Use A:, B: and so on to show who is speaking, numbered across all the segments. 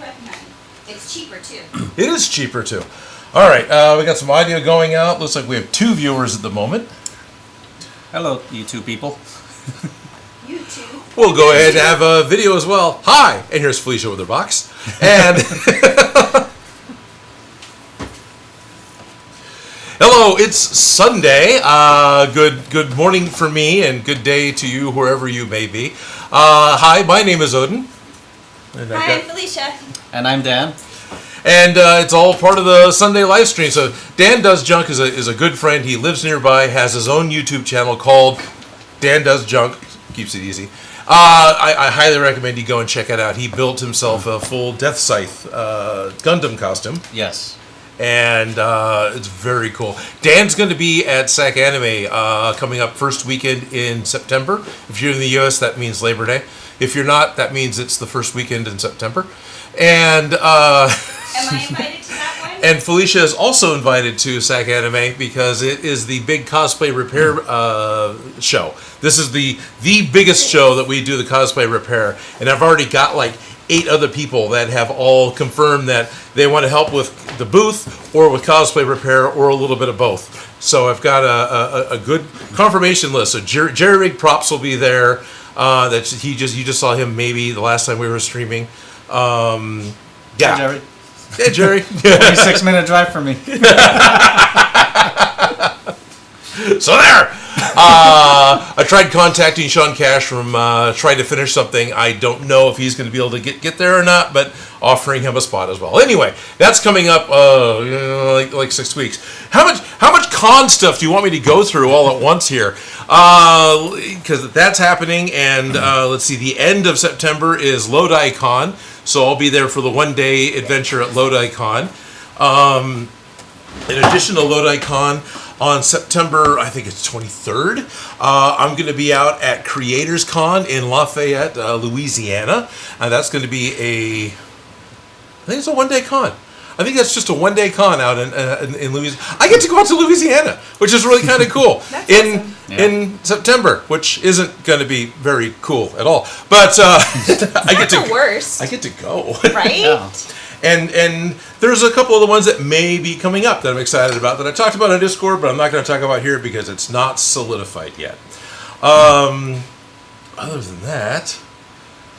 A: recommend. It's cheaper too.
B: It is cheaper too. All right, we got some audio going out. Looks like we have 2 viewers at the moment.
C: Hello, you two people.
A: You too.
B: We'll go ahead and have a video as well. Hi, and here's Felicia with her box. And hello, it's Sunday. Good morning for me, and good day to you, wherever you may be. Hi, my name is Odin.
A: Hi, I'm Felicia.
C: And I'm Dan.
B: And it's all part of the Sunday live stream. So Dan Does Junk is a good friend. He lives nearby, has his own YouTube channel called Dan Does Junk. Keeps it easy. I highly recommend you go and check it out. He built himself a full Death Scythe Gundam costume.
C: Yes.
B: And it's very cool. Dan's going to be at SAC Anime coming up first weekend in September. If you're in the U.S., that means Labor Day. If you're not, that means it's the first weekend in September. And
A: Am I invited to that one?
B: and Felicia is also invited to SAC Anime because it is the big cosplay repair show. This is the biggest show that we do, the cosplay repair. And I've already got like 8 other people that have all confirmed that they want to help with the booth or with cosplay repair or a little bit of both. So I've got a good confirmation list. So Jerry Rig Props will be there. That you just saw him maybe the last time we were streaming. Yeah.
C: Hi, Jerry.
B: Hey, Jerry.
C: 26-minute drive for me.
B: So there. I tried contacting Sean Cash from trying to finish something. I don't know if he's going to be able to get there or not, but offering him a spot as well. Anyway, that's coming up like 6 weeks. How much con stuff do you want me to go through all at once here? Because that's happening, and let's see, the end of September is Lodi Con, so I'll be there for the one-day adventure at Lodi Con. In addition to Lodi Con, on September, I think it's 23rd, I'm going to be out at Creators Con in Lafayette, Louisiana, and that's going to be I think it's a one-day con. I think that's just a one-day con out in Louisiana. I get to go out to Louisiana, which is really kind of cool.
A: That's awesome.
B: In September, which isn't going to be very cool at all. But I get to
A: worst.
B: I get to go.
A: Right?
C: Yeah.
B: And there's a couple of the ones that may be coming up that I'm excited about that I talked about on Discord, but I'm not going to talk about here because it's not solidified yet. Other than that,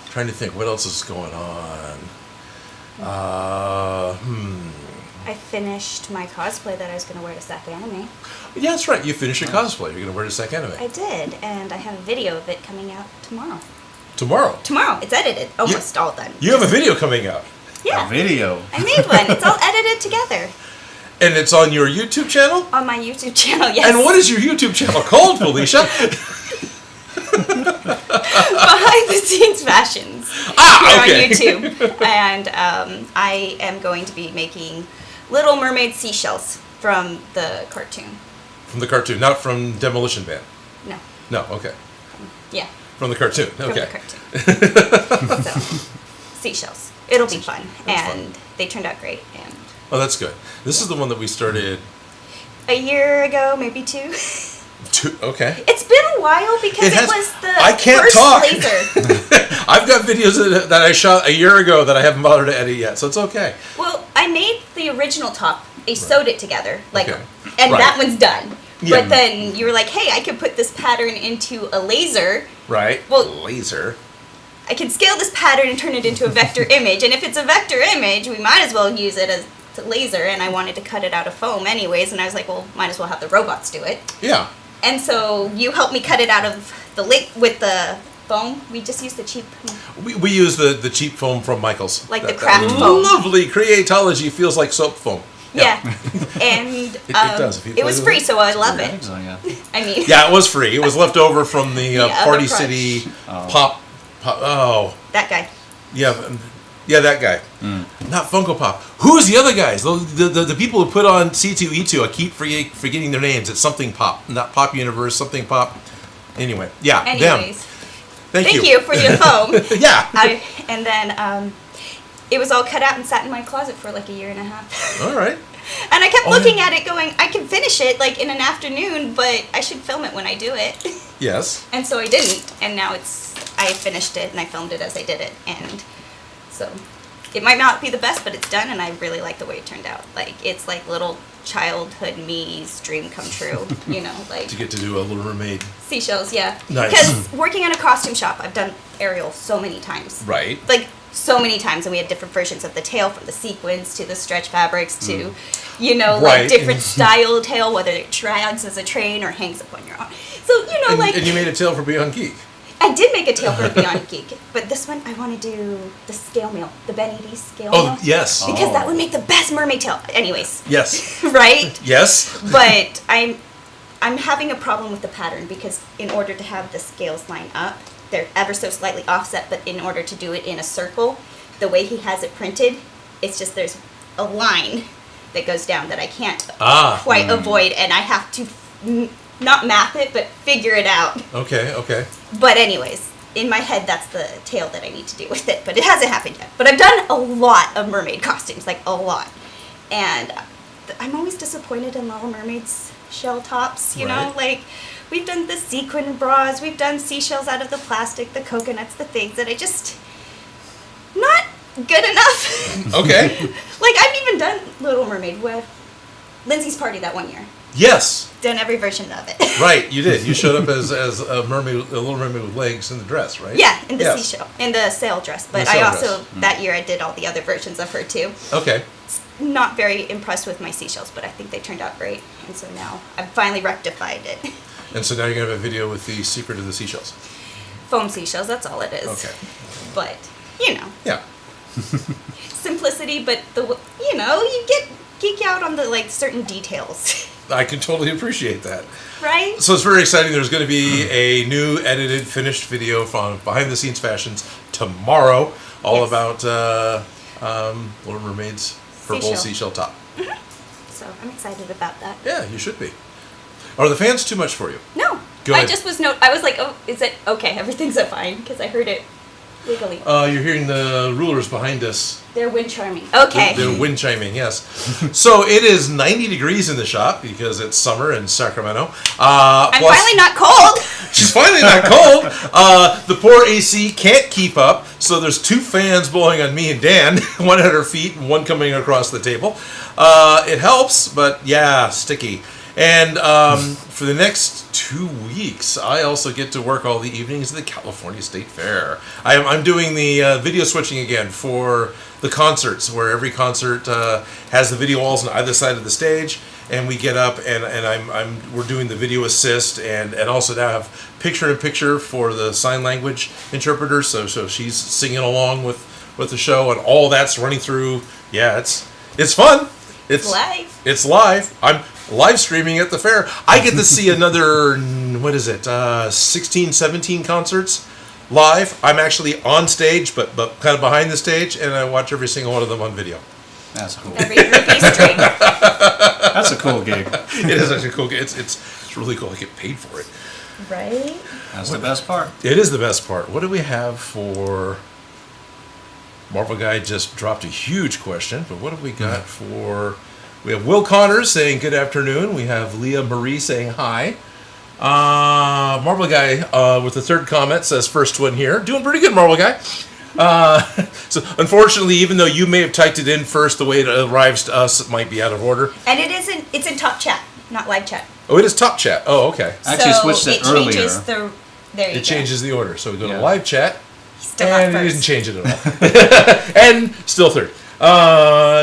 B: I'm trying to think what else is going on.
A: I finished my cosplay that I was going to wear to SAC Anime.
B: Yeah, that's right. You finished your cosplay. You're going to wear the SAC Anime.
A: I did, and I have a video of it coming out tomorrow.
B: Tomorrow.
A: It's edited. Almost all done.
B: You have a video coming out.
A: Yeah.
C: A video.
A: I made one. It's all edited together.
B: And it's on your YouTube channel?
A: On my YouTube channel, yes.
B: And what is your YouTube channel called, Felicia?
A: Behind the Scenes Fashions.
B: Okay.
A: On YouTube. And I am going to be making Little Mermaid seashells from the cartoon.
B: From the cartoon, not from Demolition Man.
A: No.
B: No, okay.
A: Yeah.
B: From the cartoon. Okay.
A: From the cartoon. So, seashells. It'll be fun.
B: That's
A: and
B: fun.
A: They turned out great. And
B: Oh, that's good. This is the one that we started
A: a year ago, maybe 2.
B: Okay.
A: It's been a while because it was the
B: I can't
A: first
B: talk.
A: laser.
B: I've got videos that I shot a year ago that I haven't bothered to edit yet, so it's okay.
A: Well, I made the original top. I sewed it together,
B: Okay.
A: and
B: Right.
A: that one's done.
B: Yeah.
A: But then you were like, hey, I could put this pattern into a laser.
B: Right?
A: Well-
B: Laser.
A: I can scale this pattern and turn it into a vector image. And if it's a vector image, we might as well use it as a laser. And I wanted to cut it out of foam anyways. And I was like, well, might as well have the robots do it.
B: Yeah.
A: And so you helped me cut it out of the with the foam. We just used the cheap,
B: We use the cheap foam from Michael's.
A: Like the
B: That
A: craft foam.
B: Lovely creatology feels like soap foam.
A: yeah. And
B: It does, if you
A: it was
B: play
A: free,
B: with
A: so I love it.
C: So, yeah.
A: I mean,
B: Yeah, it was free. It was left over from the
A: other
B: Party
A: crutch.
B: City
C: Oh.
B: pop. Oh,
A: that guy.
B: yeah, that guy. Not Funko Pop. Who's the other guys? The people who put on C2E2. I keep forgetting their names. It's something Pop, not Pop Universe. Something Pop. Anyway, yeah, them.
A: Anyways,
B: Thank
A: thank you for your foam.
B: Yeah.
A: And then it was all cut out and sat in my closet for like a year and a half.
B: All right.
A: And I kept
B: Oh,
A: looking
B: yeah.
A: at it going, I can finish it like in an afternoon, but I should film it when I do it.
B: Yes.
A: And so I didn't. And now I finished it and I filmed it as I did it. And so it might not be the best, but it's done, and I really like the way it turned out. Like, it's like little childhood me's dream come true, you know, like...
B: To get to do a Little Mermaid.
A: Seashells, yeah.
B: Nice.
A: Because working in a costume shop, I've done Ariel so many times.
B: Right.
A: Like, so many times, and we had different versions of the tail, from the sequins to the stretch fabrics to, you know,
B: Right.
A: like different style tail, whether it drags as a train or hangs up on your arm. So, you know, like...
B: And you made a tail for Beyond Geek.
A: I did make a tail for Beyond Geek, but this one I want to do the scale meal, the Benny D scale meal.
B: Oh, yes.
A: Because that would make the best mermaid tail. Anyways.
B: Yes.
A: Right?
B: Yes.
A: But I'm having a problem with the pattern, because in order to have the scales line up, they're ever so slightly offset, but in order to do it in a circle, the way he has it printed, it's just there's a line that goes down that I can't quite avoid, and I have to not math it, but figure it out.
B: Okay, okay.
A: But anyways, in my head, that's the tail that I need to do with it, but it hasn't happened yet. But I've done a lot of mermaid costumes, like a lot. And I'm always disappointed in Little Mermaid's shell tops, you know? Like, we've done the sequin bras, we've done seashells out of the plastic, the coconuts, the things that I just... not good enough.
B: Okay.
A: Like, I've even done Little Mermaid with Lindsay's party that one year.
B: Yes.
A: Done every version of it.
B: Right, you did. You showed up as a mermaid, a Little Mermaid with legs in the dress, right?
A: Yeah, in the seashell, in the sail dress. But I also,
B: dress.
A: that year, I did all the other versions of her too.
B: Okay.
A: Not very impressed with my seashells, but I think they turned out great. And so now I've finally rectified it.
B: And so now you're going to have a video with the secret of the seashells.
A: Foam seashells, that's all it is.
B: Okay.
A: But, you know.
B: Yeah.
A: Simplicity, but you know, you geek out on the, like, certain details.
B: I can totally appreciate that.
A: Right?
B: So it's very exciting. There's going to be a new edited, finished video from Behind the Scenes Fashions tomorrow, all about Little Mermaid's purple seashell top.
A: Mm-hmm. So I'm excited about that.
B: Yeah, you should be. Are the fans too much for you?
A: No.
B: Good.
A: I just was I was like, oh, is it okay? Everything's fine, because I heard it wiggling.
B: You're hearing the rulers behind us.
A: They're wind charming. Okay.
B: They're wind chiming, yes. So it is 90 degrees in the shop because it's summer in Sacramento.
A: I'm finally not cold.
B: She's finally not cold. The poor AC can't keep up, so there's two fans blowing on me and Dan, one at her feet and one coming across the table. It helps, but yeah, sticky. And for the next 2 weeks, I also get to work all the evenings at the California State Fair. I'm doing the video switching again for the concerts, where every concert has the video walls on either side of the stage, and we get up and we're doing the video assist and also now have picture-in-picture for the sign language interpreter. So she's singing along with the show, and all that's running through. Yeah, it's fun. It's
A: live.
B: It's live. I'm live streaming at the fair. I get to see another, 16, 17 concerts live. I'm actually on stage, but kind of behind the stage, and I watch every single one of them on video.
C: That's cool.
A: Every groupie string.
C: That's a cool gig.
B: It is actually a cool. It's really cool. I get paid for it.
A: Right?
C: That's the best part.
B: It is the best part. What do we have for... Marvel Guy just dropped a huge question, but what have we got for... We have Will Connors saying good afternoon. We have Leah Marie saying hi. Marvel Guy with the third comment says first one here. Doing pretty good, Marvel Guy. So unfortunately, even though you may have typed it in first, the way it arrives to us, it might be out of order.
A: And it's in top chat, not live chat.
B: Oh, it is top chat. Oh, okay.
C: I actually switched it earlier.
A: Changes there you
B: It
A: go.
B: changes the order. So we go to live chat.
A: Still
B: And
A: not
B: it
A: first.
B: didn't change it at all. And still third.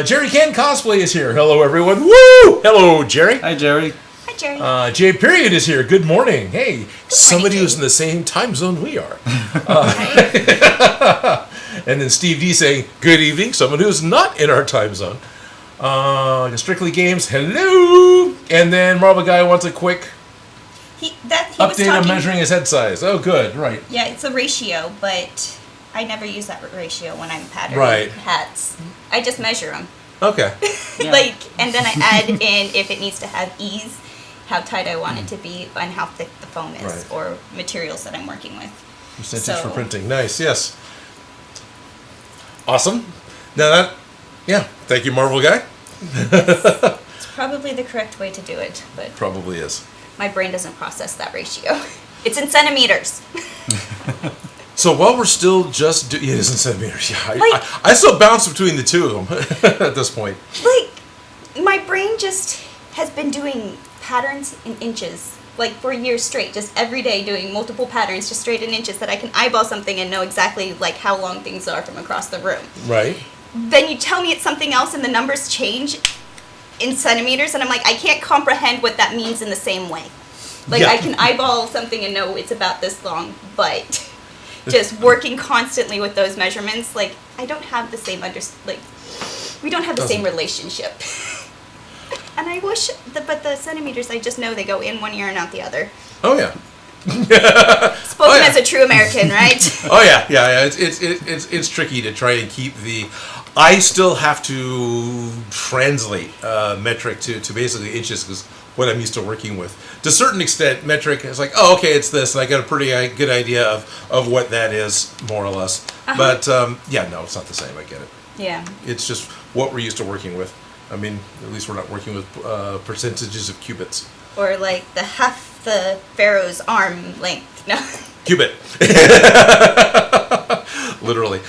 B: Jerry Can Cosplay is here. Hello, everyone. Woo! Hello, Jerry.
C: Hi, Jerry.
A: Hi, Jerry.
B: J Period is here. Good morning. Hey, somebody who's
A: Jay.
B: in the same time zone we are.
A: Right?
B: And then Steve D saying, good evening. Someone who's not in our time zone. Strictly Games, hello. And then Marvel Guy wants a quick
A: He
B: update
A: was talking,
B: on measuring his head size. Oh, good. Right.
A: Yeah, it's a ratio, but I never use that ratio when I'm patterning
B: Right.
A: hats. I just measure them.
B: Okay.
A: Like, and then I add in if it needs to have ease, how tight I want it to be, and how thick the foam is,
B: Right.
A: or materials that I'm working with.
B: Percentage for printing. Nice. Yes. Awesome. Now thank you, Marvel Guy.
A: It's probably the correct way to do it, but
B: Probably is.
A: my brain doesn't process that ratio. It's in centimeters.
B: So while we're still just it is in centimeters. Yeah, I
A: Like-
B: still bounce between the two of them at this point.
A: Like, my brain just has been doing patterns in inches, like for years straight, just every day doing multiple patterns just straight in inches that I can eyeball something and know exactly like how long things are from across the room.
B: Right.
A: Then you tell me it's something else and the numbers change in centimeters and I'm like, I can't comprehend what that means in the same way. Like,
B: Yeah.
A: I can eyeball something and know it's about this long, but just working constantly with those measurements, like, I don't have the same we don't have the same relationship. And I wish, but the centimeters, I just know they go in one ear and out the other.
B: Oh yeah.
A: Spoken
B: yeah.
A: as a true American, right?
B: Oh yeah. It's tricky to try and keep the. I still have to translate metric to basically inches because what I'm used to working with. To a certain extent, metric is like, oh, okay, it's this, and I got a pretty good idea of what that is, more or less. But yeah, no, it's not the same. I get it.
A: Yeah.
B: It's just what we're used to working with. I mean, at least we're not working with percentages of cubits.
A: Or like the half the pharaoh's arm length. No.
B: Cubit. Literally.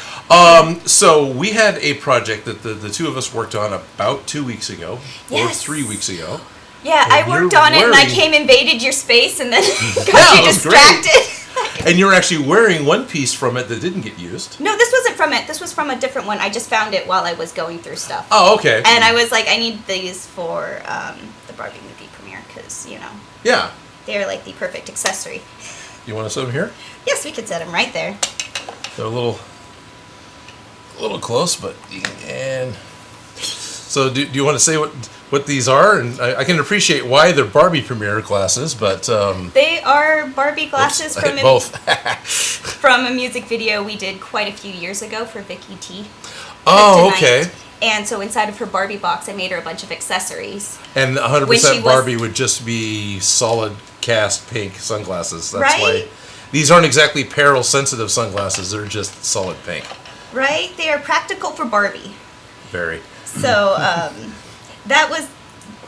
B: So we had a project that the two of us worked on about 2 weeks ago,
A: Yes.
B: or 3 weeks ago.
A: Yeah,
B: And
A: I worked
B: you're
A: on it and I
B: wearing-
A: came invaded your space and then got
B: Yeah,
A: you
B: it was
A: distracted.
B: And you're actually wearing one piece from it that didn't get used.
A: No, this wasn't from it. This was from a different one. I just found it while I was going through stuff.
B: Oh, okay.
A: And I was like, I need these for the Barbie movie premiere because, you know,
B: Yeah.
A: they're like the perfect accessory.
B: You want to set them here?
A: Yes, we could set them right there.
B: They're a little close, but and so do you want to say what these are? And I can appreciate why they're Barbie premiere glasses, but
A: They are Barbie glasses
B: oops,
A: from
B: both.
A: from a music video we did quite a few years ago for Vicky T.
B: Oh,
A: Kryptonite.
B: okay.
A: And so inside of her Barbie box, I made her a bunch of accessories.
B: And
A: When she
B: 100%
A: was-
B: Barbie would just be solid cast pink sunglasses. That's
A: Right?
B: why these aren't exactly peril sensitive sunglasses. They're just solid pink.
A: Right? They are practical for Barbie.
B: Very.
A: So that was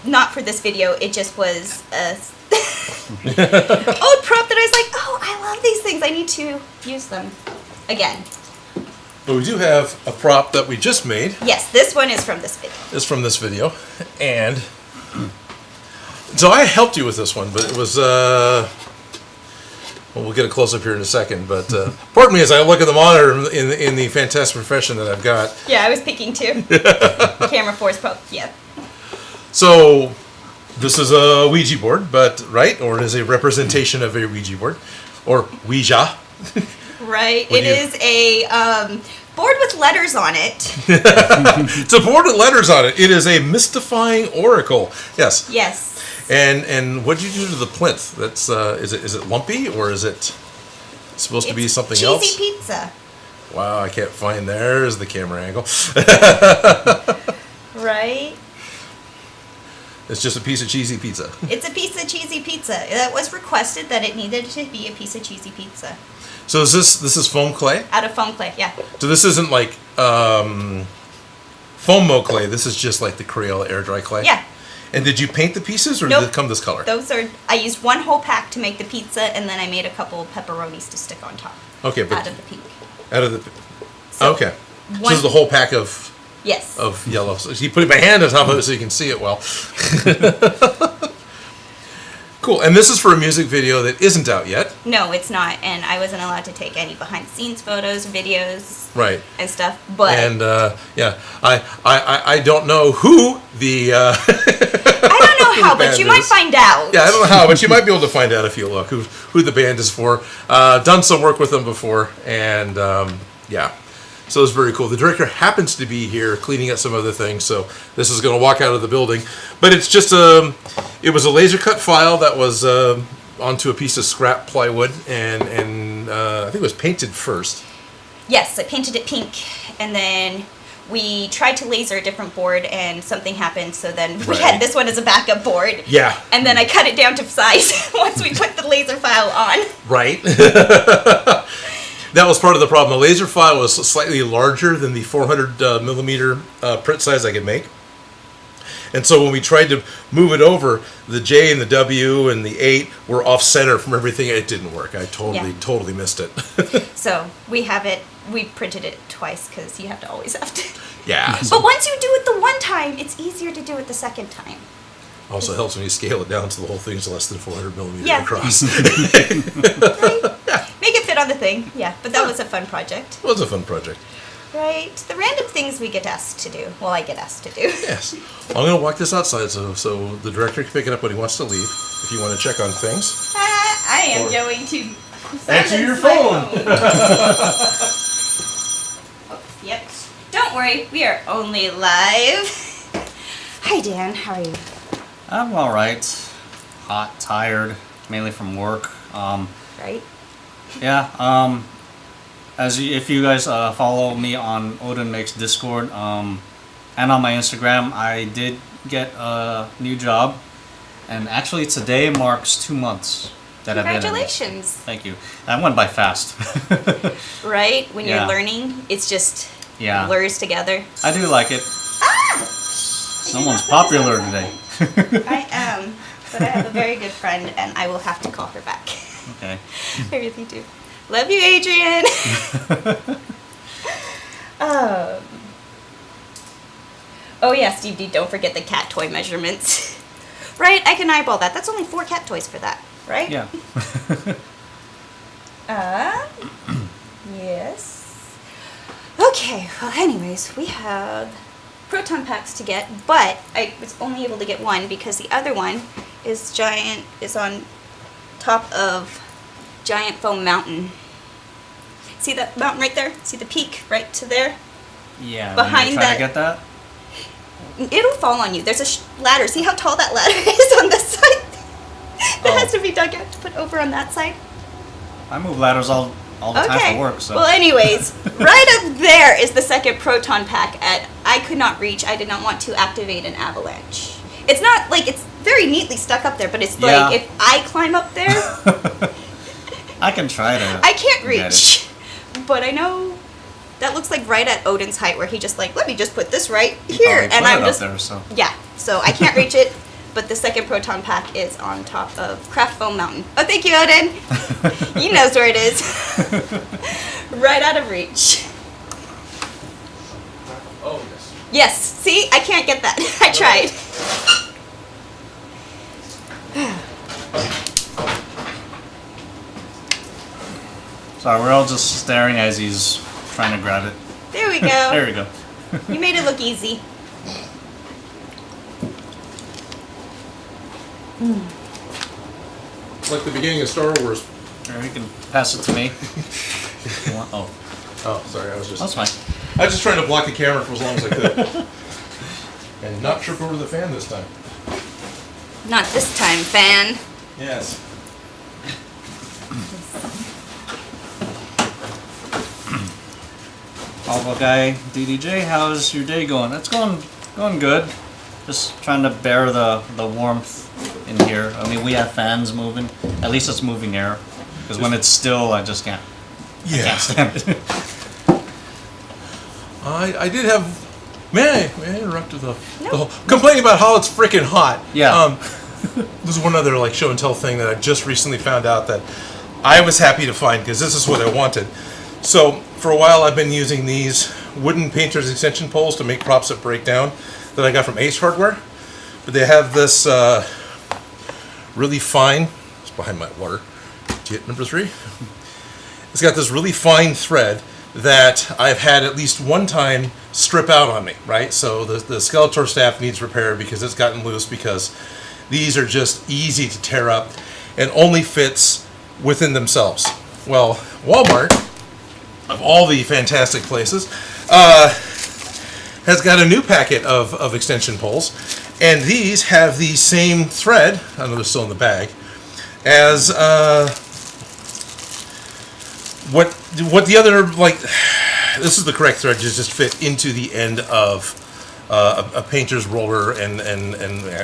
A: not for this video. It just was a old prop that I was like, oh, I love these things. I need to use them again.
B: But we do have a prop that we just made.
A: Yes, this one is from this video.
B: It's from this video. And so I helped you with this one, but it was well, we'll get a close up here in a second, but pardon me as I look at the monitor in the fantastic profession that I've got.
A: Yeah, I was picking too. Camera force probe. Yeah.
B: So this is a Ouija board, but right, or it is a representation of a Ouija board, or Ouija.
A: Right.
B: What
A: It
B: do you-
A: is a board with letters on it.
B: It's a board with letters on it. It is a mystifying oracle. Yes.
A: Yes.
B: And what did you do to the plinth? That's is it lumpy or is it supposed to be
A: It's
B: something
A: cheesy
B: else?
A: pizza.
B: Wow, I can't find. There's the camera angle.
A: Right.
B: It's just a piece of cheesy pizza.
A: It's a piece of cheesy pizza. That was requested that it needed to be a piece of cheesy pizza.
B: So is this is foam clay?
A: Out of foam clay, yeah.
B: So this isn't like foam mo clay. This is just like the Crayola air dry clay.
A: Yeah.
B: And did you paint the pieces or
A: Nope.
B: did it come this color?
A: Those are, I used one whole pack to make the pizza and then I made a couple of pepperonis to stick on top.
B: Okay, but
A: Out of the pink.
B: out of the
A: So,
B: okay. So
A: one-
B: this is the whole pack of
A: Yes.
B: yellow. So you put my hand on top of it so you can see it well. Cool. And this is for a music video that isn't out yet.
A: No, it's not. And I wasn't allowed to take any behind the scenes photos, videos,
B: Right.
A: and stuff. But
B: And yeah, I don't know who the
A: I don't know how, but
B: band
A: you might
B: is.
A: find out.
B: yeah, I don't know how, but you might be able to find out if you look who the band is for. Done some work with them before, and yeah, so it's very cool. The director happens to be here cleaning up some other things, so this is going to walk out of the building. But it's just it was a laser cut file that was onto a piece of scrap plywood, and I think it was painted first.
A: Yes, I painted it pink, and then we tried to laser a different board, and something happened. So then we
B: Right.
A: had this one as a backup board.
B: Yeah.
A: And then I cut it down to size once we put the laser file on.
B: Right. That was part of the problem. The laser file was slightly larger than the 400 millimeter print size I could make. And so when we tried to move it over, the J and the W and the 8 were off center from everything. It didn't work. I totally missed it.
A: So we have it. We printed it twice because you have to always have to.
B: Yeah.
A: But once you do it the one time, it's easier to do it the second time.
B: Also helps when you scale it down so the whole thing's less than 400 millimeters
A: Yeah.
B: across.
A: Right? Make it fit on the thing. Yeah, but that was a fun project.
B: It was a fun project.
A: Right? The random things we get asked to do. Well, I get asked to do.
B: Yes. I'm going to walk this outside so the director can pick it up when he wants to leave. If you want to check on things.
A: I am going to
B: Answer your
A: silence my
B: phone.
A: Oh, yep. Don't worry, we are only live. Hi, Dan. How are you?
C: I'm all right. Hot, tired, mainly from work.
A: Right?
C: Yeah. If you guys follow me on Odin Makes Discord and on my Instagram, I did get a new job, and actually today marks 2 months that I've been in.
A: Congratulations.
C: Thank you. That went by fast.
A: Right? When
C: Yeah.
A: you're learning, it's just
C: Yeah.
A: blurs together.
C: I do like it. Someone's popular today.
A: I am, but I have a very good friend, and I will have to call her back.
C: Okay.
A: I really do. Love you, Adrian. Oh yeah, Steve D, don't forget the cat toy measurements. Right, I can eyeball that. That's only 4 cat toys for that, right?
C: Yeah.
A: Yes. Okay, well anyways, we have Proton Packs to get, but I was only able to get one because the other one is on top of Giant Foam Mountain. See that mountain right there? See the peak right to there?
C: Yeah.
A: Behind
C: try
A: that-
C: to get that.
A: It'll fall on you. There's a ladder. See how tall that ladder is on this side? That has to be dug out to put over on that side.
C: I move ladders all the time for work. So.
A: Well, anyways, right up there is the second Proton Pack. I could not reach. I did not want to activate an avalanche. It's not like it's very neatly stuck up there, but it's
C: Yeah.
A: like if I climb up there,
C: I can try to.
A: I can't
C: get
A: reach. But I know that looks like right at Odin's height, where he just like, let me just put this right here,
C: Probably
A: and
C: put
A: I'm
C: it up
A: just
C: there, so.
A: yeah. So I can't reach it. But the second Proton Pack is on top of Craft Foam Mountain. Oh, thank you, Odin. He knows where it is. Right out of reach.
B: Oh, yes.
A: Yes. See, I can't get that. I tried.
C: Sorry, we're all just staring as he's trying to grab it.
A: There we go.
C: There we go.
A: You made it look easy.
B: Like the beginning of Star Wars.
C: Here, you can pass it to me. If you want. Oh,
B: Oh, sorry. I was
C: that's fine.
B: just trying to block the camera for as long as I could. And not trip over the fan this time.
A: Not this time, fan.
B: Yes.
C: Alpha guy, DDJ, how's your day going? It's going good. Just trying to bear the warmth in here. I mean, we have fans moving. At least it's moving air. Because when it's still, I just can't. I can't stand it.
B: I did have. May I interrupt the whole complaining about how it's freaking hot?
C: Yeah.
B: There's one other like show and tell thing that I just recently found out that I was happy to find because this is what I wanted. So for a while I've been using these wooden painter's extension poles to make props that break down that I got from Ace Hardware, but they have this really fine. It's behind my water. Jet number 3. It's got this really fine thread that I've had at least one time strip out on me, right? So the Skeletor staff needs repair because it's gotten loose because these are just easy to tear up and only fits within themselves. Well, Walmart, of all the fantastic places, has got a new packet of extension poles, and these have the same thread, I know they're still in the bag, as what the other, like, this is the correct thread, just fit into the end of a painter's roller and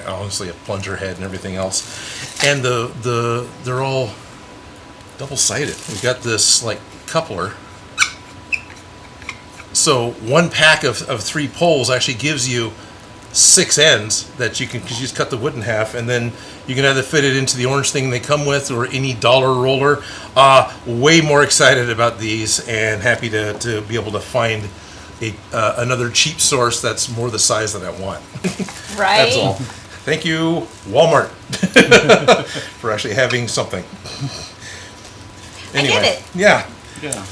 B: honestly a plunger head and everything else, and they're all double-sided. We've got this like coupler, so one pack of 3 poles actually gives you 6 ends that you can just cut the wood in half, and then you can either fit it into the orange thing they come with or any dollar roller. Way more excited about these and happy to be able to find another cheap source that's more the size that I want.
A: Right.
B: That's all. Thank you, Walmart, for actually having something. Anyway,
A: I get it.
B: Yeah.
C: Yeah.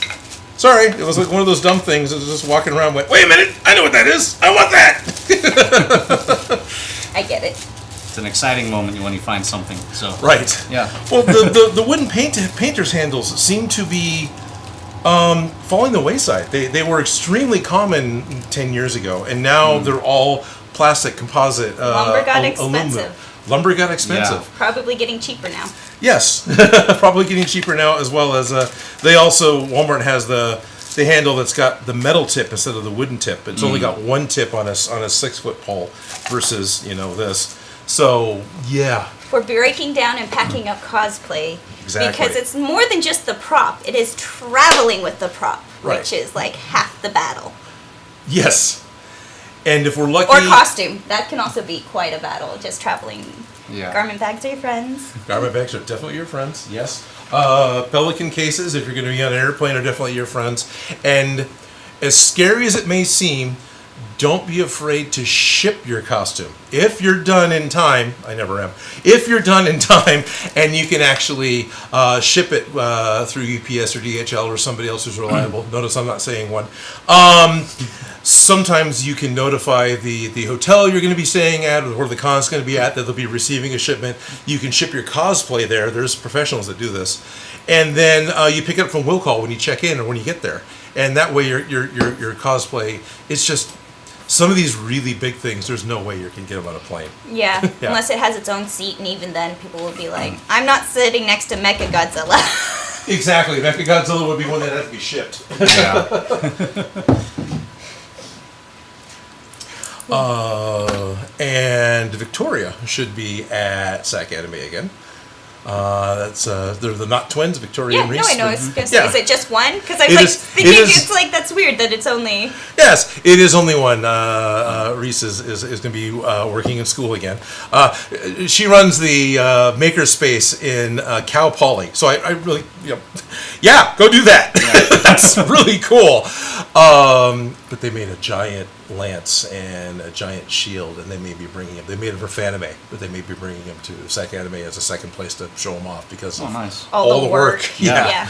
B: Sorry, it was like one of those dumb things. I was just walking around, went, wait a minute, I know what that is. I want that.
A: I get it.
C: It's an exciting moment when you find something. So.
B: Right.
C: Yeah.
B: Well, the wooden painter's handles seem to be falling the wayside. They were extremely common 10 years ago, and now they're all plastic composite.
A: Lumber got
B: aluminum.
A: expensive.
B: Lumber got expensive.
C: Yeah.
A: Probably getting cheaper now.
B: Yes, probably getting cheaper now, as well as they also, Walmart has the handle that's got the metal tip instead of the wooden tip. It's only got one tip on a 6-foot pole versus this. So yeah,
A: We're breaking down and packing up cosplay.
B: Exactly.
A: Because it's more than just the prop. It is traveling with the prop,
B: Right.
A: which is like half the battle.
B: yes, and if we're lucky,
A: Or costume. That can also be quite a battle, just traveling.
C: Yeah.
A: Garment bags are your friends.
B: garment bags are definitely your friends. Yes, Pelican cases, if you're going to be on an airplane, are definitely your friends. And as scary as it may seem, don't be afraid to ship your costume. If you're done in time, I never am. If you're done in time and you can actually ship it through UPS or DHL or somebody else who's reliable. Notice I'm not saying one. Sometimes you can notify the hotel you're going to be staying at or the con's going to be at that they'll be receiving a shipment. You can ship your cosplay there. There's professionals that do this. And then you pick it up from will call when you check in or when you get there. And that way your cosplay, it's just some of these really big things, there's no way you can get them on a plane.
A: Yeah,
B: Yeah.
A: unless it has its own seat, and even then people will be like, I'm not sitting next to Mecha Godzilla.
B: Exactly. Mechagodzilla would be one that has to be shipped.
C: Yeah.
B: And Victoria should be at SAC Anime again. They're the Not Twins, Victoria
A: Yeah,
B: and
A: no,
B: Reese.
A: I know. It's just,
B: Yeah.
A: Is it just one? Because I was
B: It
A: like
B: is-
A: thinking
B: it is-
A: it's like that's weird that it's only.
B: Yes, it is only one. Reese is going to be working in school again. She runs the makerspace in Cal Poly. So I really, yeah, go do that. That's really cool. But they made a giant lance and a giant shield, and they may be bringing him. They made it for Fanime, but they may be bringing him to SAC Anime as a second place to show him off because of
C: Nice.
A: All the work.
B: Yeah.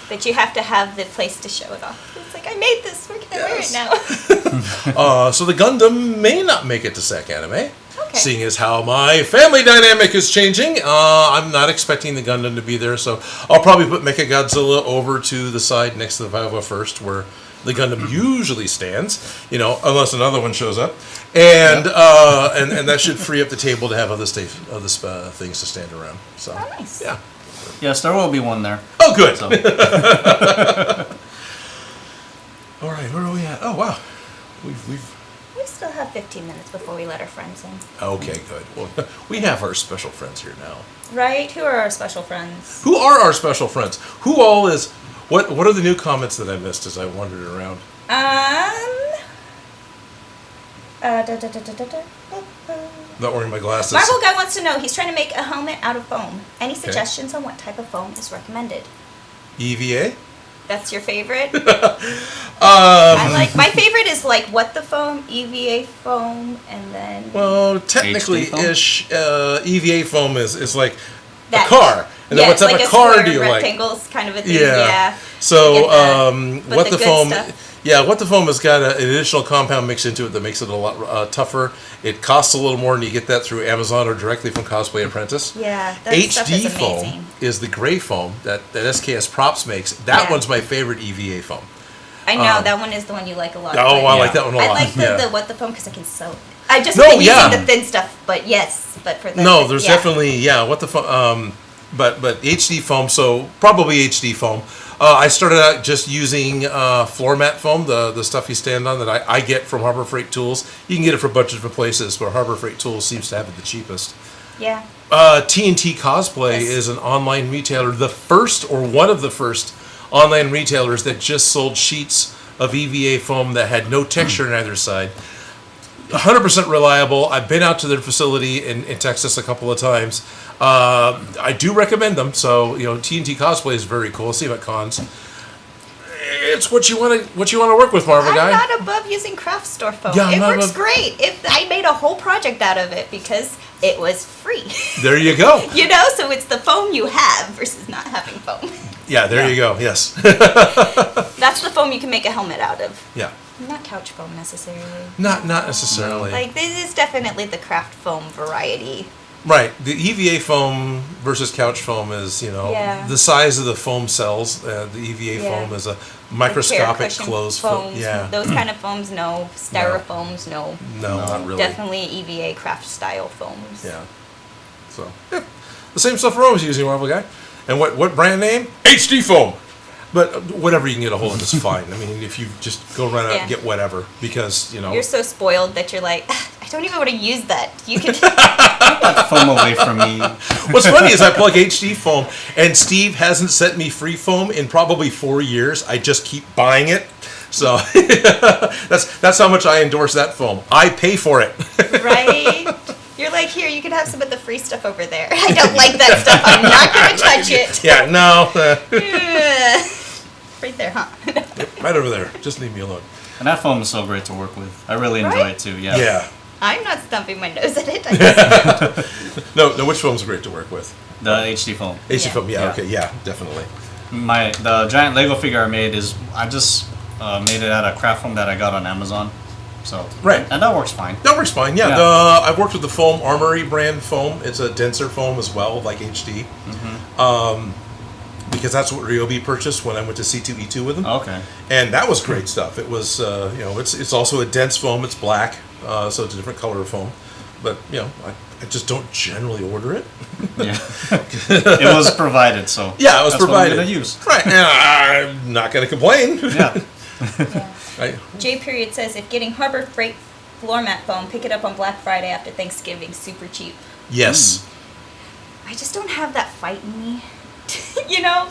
A: But you have to have the place to show it off. It's like, I made this. Where can I wear it
B: Yes.
A: now?
B: So the Gundam may not make it to SAC Anime.
A: Okay.
B: Seeing as how my family dynamic is changing, I'm not expecting the Gundam to be there, so I'll probably put Mechagodzilla over to the side next to the 501st, where the Gundam usually stands, unless another one shows up, and that should free up the table to have other things to stand around. So,
A: Oh, nice.
B: yeah.
C: Yes, there will be one there.
B: Oh, good.
C: So,
B: All right, where are we at? Oh, wow. We've
A: We still have 15 minutes before we let our friends in.
B: okay, good. Well, we have our special friends here now.
A: Right? Who are our special friends?
B: Who are our special friends? Who all is? What are the new comments that I missed as I wandered around? Not wearing my glasses.
A: Marvel Guy wants to know, he's trying to make a helmet out of foam. Any suggestions on what type of foam is recommended?
B: EVA?
A: That's your favorite? I like, my favorite is like What the Foam, EVA foam, and then
B: Well, technically,
C: HD foam?
B: ish, EVA foam is like
A: that.
B: a car. And then
A: Yeah,
B: what
A: it's
B: type
A: like
B: of
A: a
B: car
A: square
B: do you like?
A: rectangles kind of a thing.
B: Yeah.
A: Yeah.
B: So,
A: I get that. But
B: what
A: the
B: the
A: good
B: foam?
A: stuff-
B: Yeah, what the foam has got an additional compound mixed into it that makes it a lot tougher. It costs a little more, and you get that through Amazon or directly from Cosplay Apprentice.
A: Yeah, that stuff
B: HD
A: is
B: foam
A: amazing.
B: is the gray foam that SKS Props makes. That
A: Yeah.
B: one's my favorite EVA foam.
A: I know, that one is the one you like a lot.
B: Oh,
A: but
B: I like that one a lot.
A: I like the
B: yeah.
A: What the Foam because I can sew. I've just
B: No,
A: been
B: yeah.
A: using the thin stuff, but yes, but for the
B: No, there's
A: yeah.
B: definitely what the foam. But HD foam, so probably HD foam. I started out just using floor mat foam, the stuff you stand on that I get from Harbor Freight Tools. You can get it from a bunch of different places, but Harbor Freight Tools seems to have it the cheapest.
A: Yeah.
B: TNT Cosplay
A: Yes.
B: is an online retailer, the first or one of the first online retailers that just sold sheets of EVA foam that had no texture on either side. 100% reliable. I've been out to their facility in Texas a couple of times. I do recommend them. So, TNT Cosplay is very cool. See them at cons. It's what you want to work with, Marvel Guy.
A: I'm not above using craft store foam.
B: Yeah,
A: it works great. I made a whole project out of it because it was free.
B: There you go.
A: So it's the foam you have versus not having foam.
B: Yeah, there you go. Yes.
A: That's the foam you can make a helmet out of.
B: Yeah.
A: Not couch foam necessarily.
B: Not necessarily.
A: Like, this is definitely the craft foam variety.
B: Right. The EVA foam versus couch foam is, the size of the foam cells. The EVA foam is a microscopic closed foam. Yeah.
A: Those kind of foams, no. Styrofoams, no.
B: No, not really.
A: Definitely EVA craft style foams.
B: Yeah. So, the same stuff we're always using, Marvel Guy. And what brand name? HD foam. But whatever you can get a hold of is fine. I mean, if you just go run out and get whatever, because,
A: You're so spoiled that you're like, I don't even want to use that. You can...
C: Get that foam away from me.
B: What's funny is I plug HD foam, and Steve hasn't sent me free foam in probably 4 years. I just keep buying it. So that's how much I endorse that foam. I pay for it.
A: Right? You're like, here, you can have some of the free stuff over there. I don't like that stuff. I'm not going to touch it.
B: Yeah, no.
A: Right there, huh?
B: Right over there. Just leave me alone.
C: And that foam is so great to work with. I really enjoy it too. Yeah.
B: Yeah.
A: I'm not stumping my nose at it.
B: No, which foam's great to work with?
C: The HD foam.
B: HD foam, okay, yeah, definitely.
C: The giant Lego figure I made I just made it out of craft foam that I got on Amazon. So
B: right,
C: and that works fine.
B: That works fine. Yeah. I've worked with the Foam Armory brand foam. It's a denser foam as well, like HD. Mm-hmm. Because that's what Ryobi purchased when I went to C2E2 with him.
C: Okay.
B: And that was great stuff. It was, it's also a dense foam. It's black, so it's a different color of foam. But I just don't generally order it.
C: Yeah. It was provided, so
B: yeah, it was provided.
C: What I'm gonna use.
B: Right. I'm not going to complain.
C: Yeah.
B: Right.
A: J period says, if getting Harbor Freight floor mat foam, pick it up on Black Friday after Thanksgiving, super cheap.
B: Yes.
A: I just don't have that fight in me.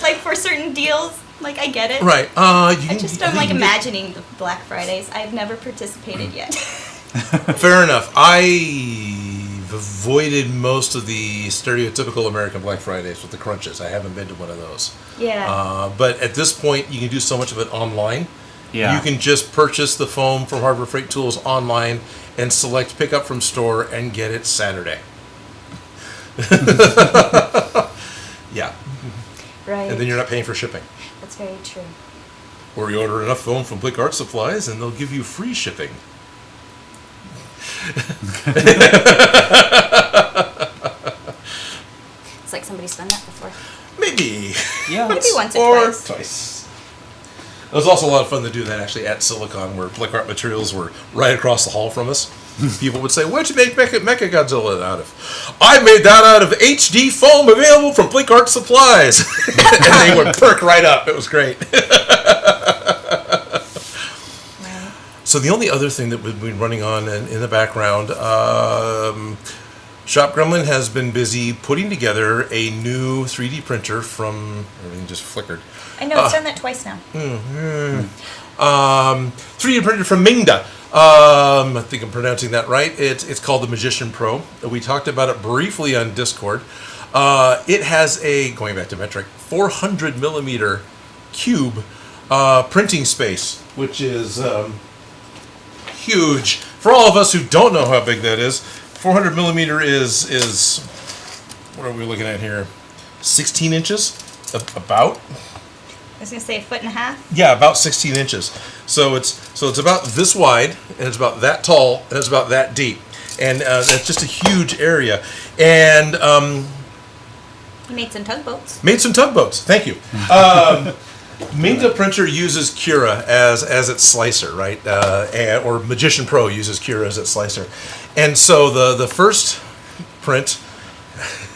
A: Like for certain deals, like I get it.
B: Right.
A: I just don't like imagining the Black Fridays. I've never participated yet.
B: Fair enough. I've avoided most of the stereotypical American Black Fridays with the crunches. I haven't been to one of those.
A: Yeah.
B: But at this point, you can do so much of it online.
C: Yeah.
B: You can just purchase the foam from Harbor Freight Tools online and select pick up from store and get it Saturday. Yeah.
A: Right.
B: And then you're not paying for shipping.
A: That's very true.
B: Or you order enough foam from Blick Art Supplies and they'll give you free shipping.
A: It's like somebody's done that before.
B: Maybe.
C: Yeah.
A: Maybe once or
B: twice. It was also a lot of fun to do that actually at Silicon, where Blick Art materials were right across the hall from us. People would say, "What'd you make Mechagodzilla out of?" I made that out of HD foam available from Blick Art Supplies, and they would perk right up. It was great.
A: Right.
B: So the only other thing that we've been running on in the background, Shop Gremlin has been busy putting together a new 3D printer from. Everything just flickered.
A: I know, it's done that twice now.
B: 3D printer from Mingda. I think I'm pronouncing that right. It's called the Magician Pro. We talked about it briefly on Discord. It has a, going back to metric, 400 millimeter cube printing space, which is huge. For all of us who don't know how big that is, 400 millimeter is what are we looking at here? 16 inches, about.
A: I was gonna say 1.5 feet.
B: Yeah, about 16 inches. So it's about this wide, and it's about that tall, and it's about that deep, and that's just a huge area. And
A: You made some tugboats.
B: Thank you. Minga printer uses Cura as its slicer, right? Or Magician Pro uses Cura as its slicer, and so the first print,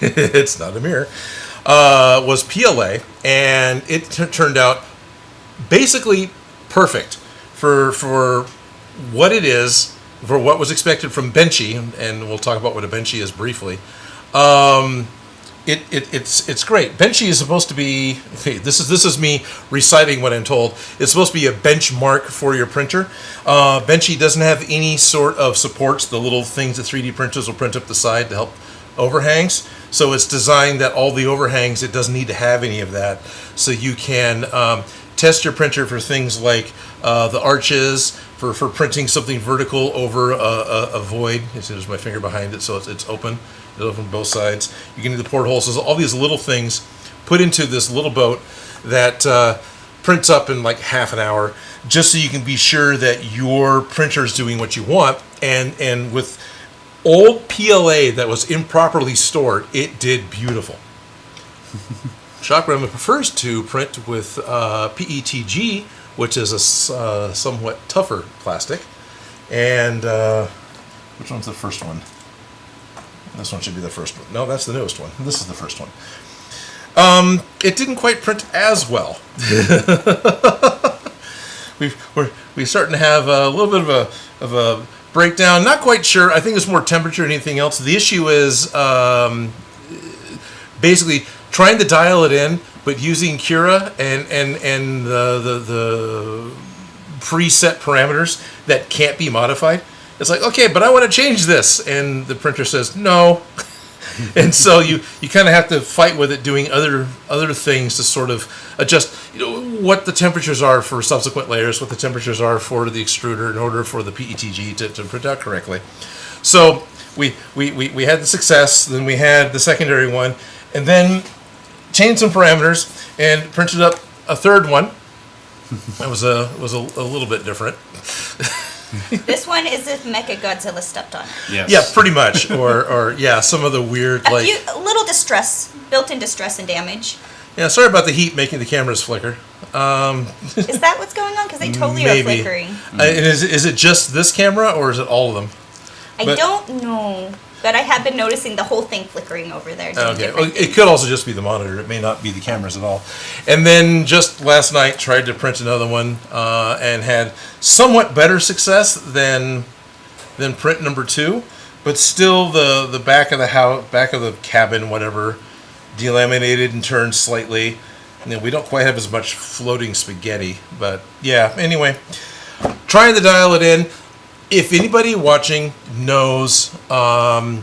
B: it's not a mirror. Was PLA, and it turned out basically perfect for what it is, for what was expected from Benchy, and we'll talk about what a Benchy is briefly. it's great. Benchy is supposed to be. Okay, this is me reciting what I'm told. It's supposed to be a benchmark for your printer. Benchy doesn't have any sort of supports. The little things that 3D printers will print up the side to help overhangs. So it's designed that all the overhangs, it doesn't need to have any of that. So you can test your printer for things like the arches, for printing something vertical over a void. There's my finger behind it, so it's open. It's open both sides. You can do the portholes. So all these little things put into this little boat that prints up in like half an hour, just so you can be sure that your printer is doing what you want. And with old PLA that was improperly stored, it did beautiful. Shock Dremel prefers to print with PETG, which is a somewhat tougher plastic. And which one's the first one? This one should be the first one. No, that's the newest one. This is the first one. It didn't quite print as well. We're starting to have a little bit of a breakdown. Not quite sure. I think it's more temperature than anything else. The issue is basically trying to dial it in, but using Cura and the preset parameters that can't be modified. It's like, okay, but I want to change this, and the printer says no. And so you kind of have to fight with it, doing other things to sort of adjust, what the temperatures are for subsequent layers, what the temperatures are for the extruder in order for the PETG to print out correctly. So we had the success, then we had the secondary one, and then changed some parameters and printed up a third one. That was a little bit different.
A: This one is if Mecha Godzilla stepped on it.
C: Yes.
B: Yeah, pretty much. Or yeah, some of the weird
A: A little distress, built-in distress and damage.
B: Yeah, sorry about the heat making the cameras flicker.
A: Is that what's going on? Because they totally are flickering.
B: And is it just this camera, or is it all of them?
A: I don't know, but I have been noticing the whole thing flickering over there.
B: Okay, well, it could also just be the monitor. It may not be the cameras at all. And then just last night, tried to print another one and had somewhat better success than print number 2, but still the back of the house, back of the cabin, whatever, delaminated and turned slightly. And then we don't quite have as much floating spaghetti, but yeah. Anyway, trying to dial it in. If anybody watching knows a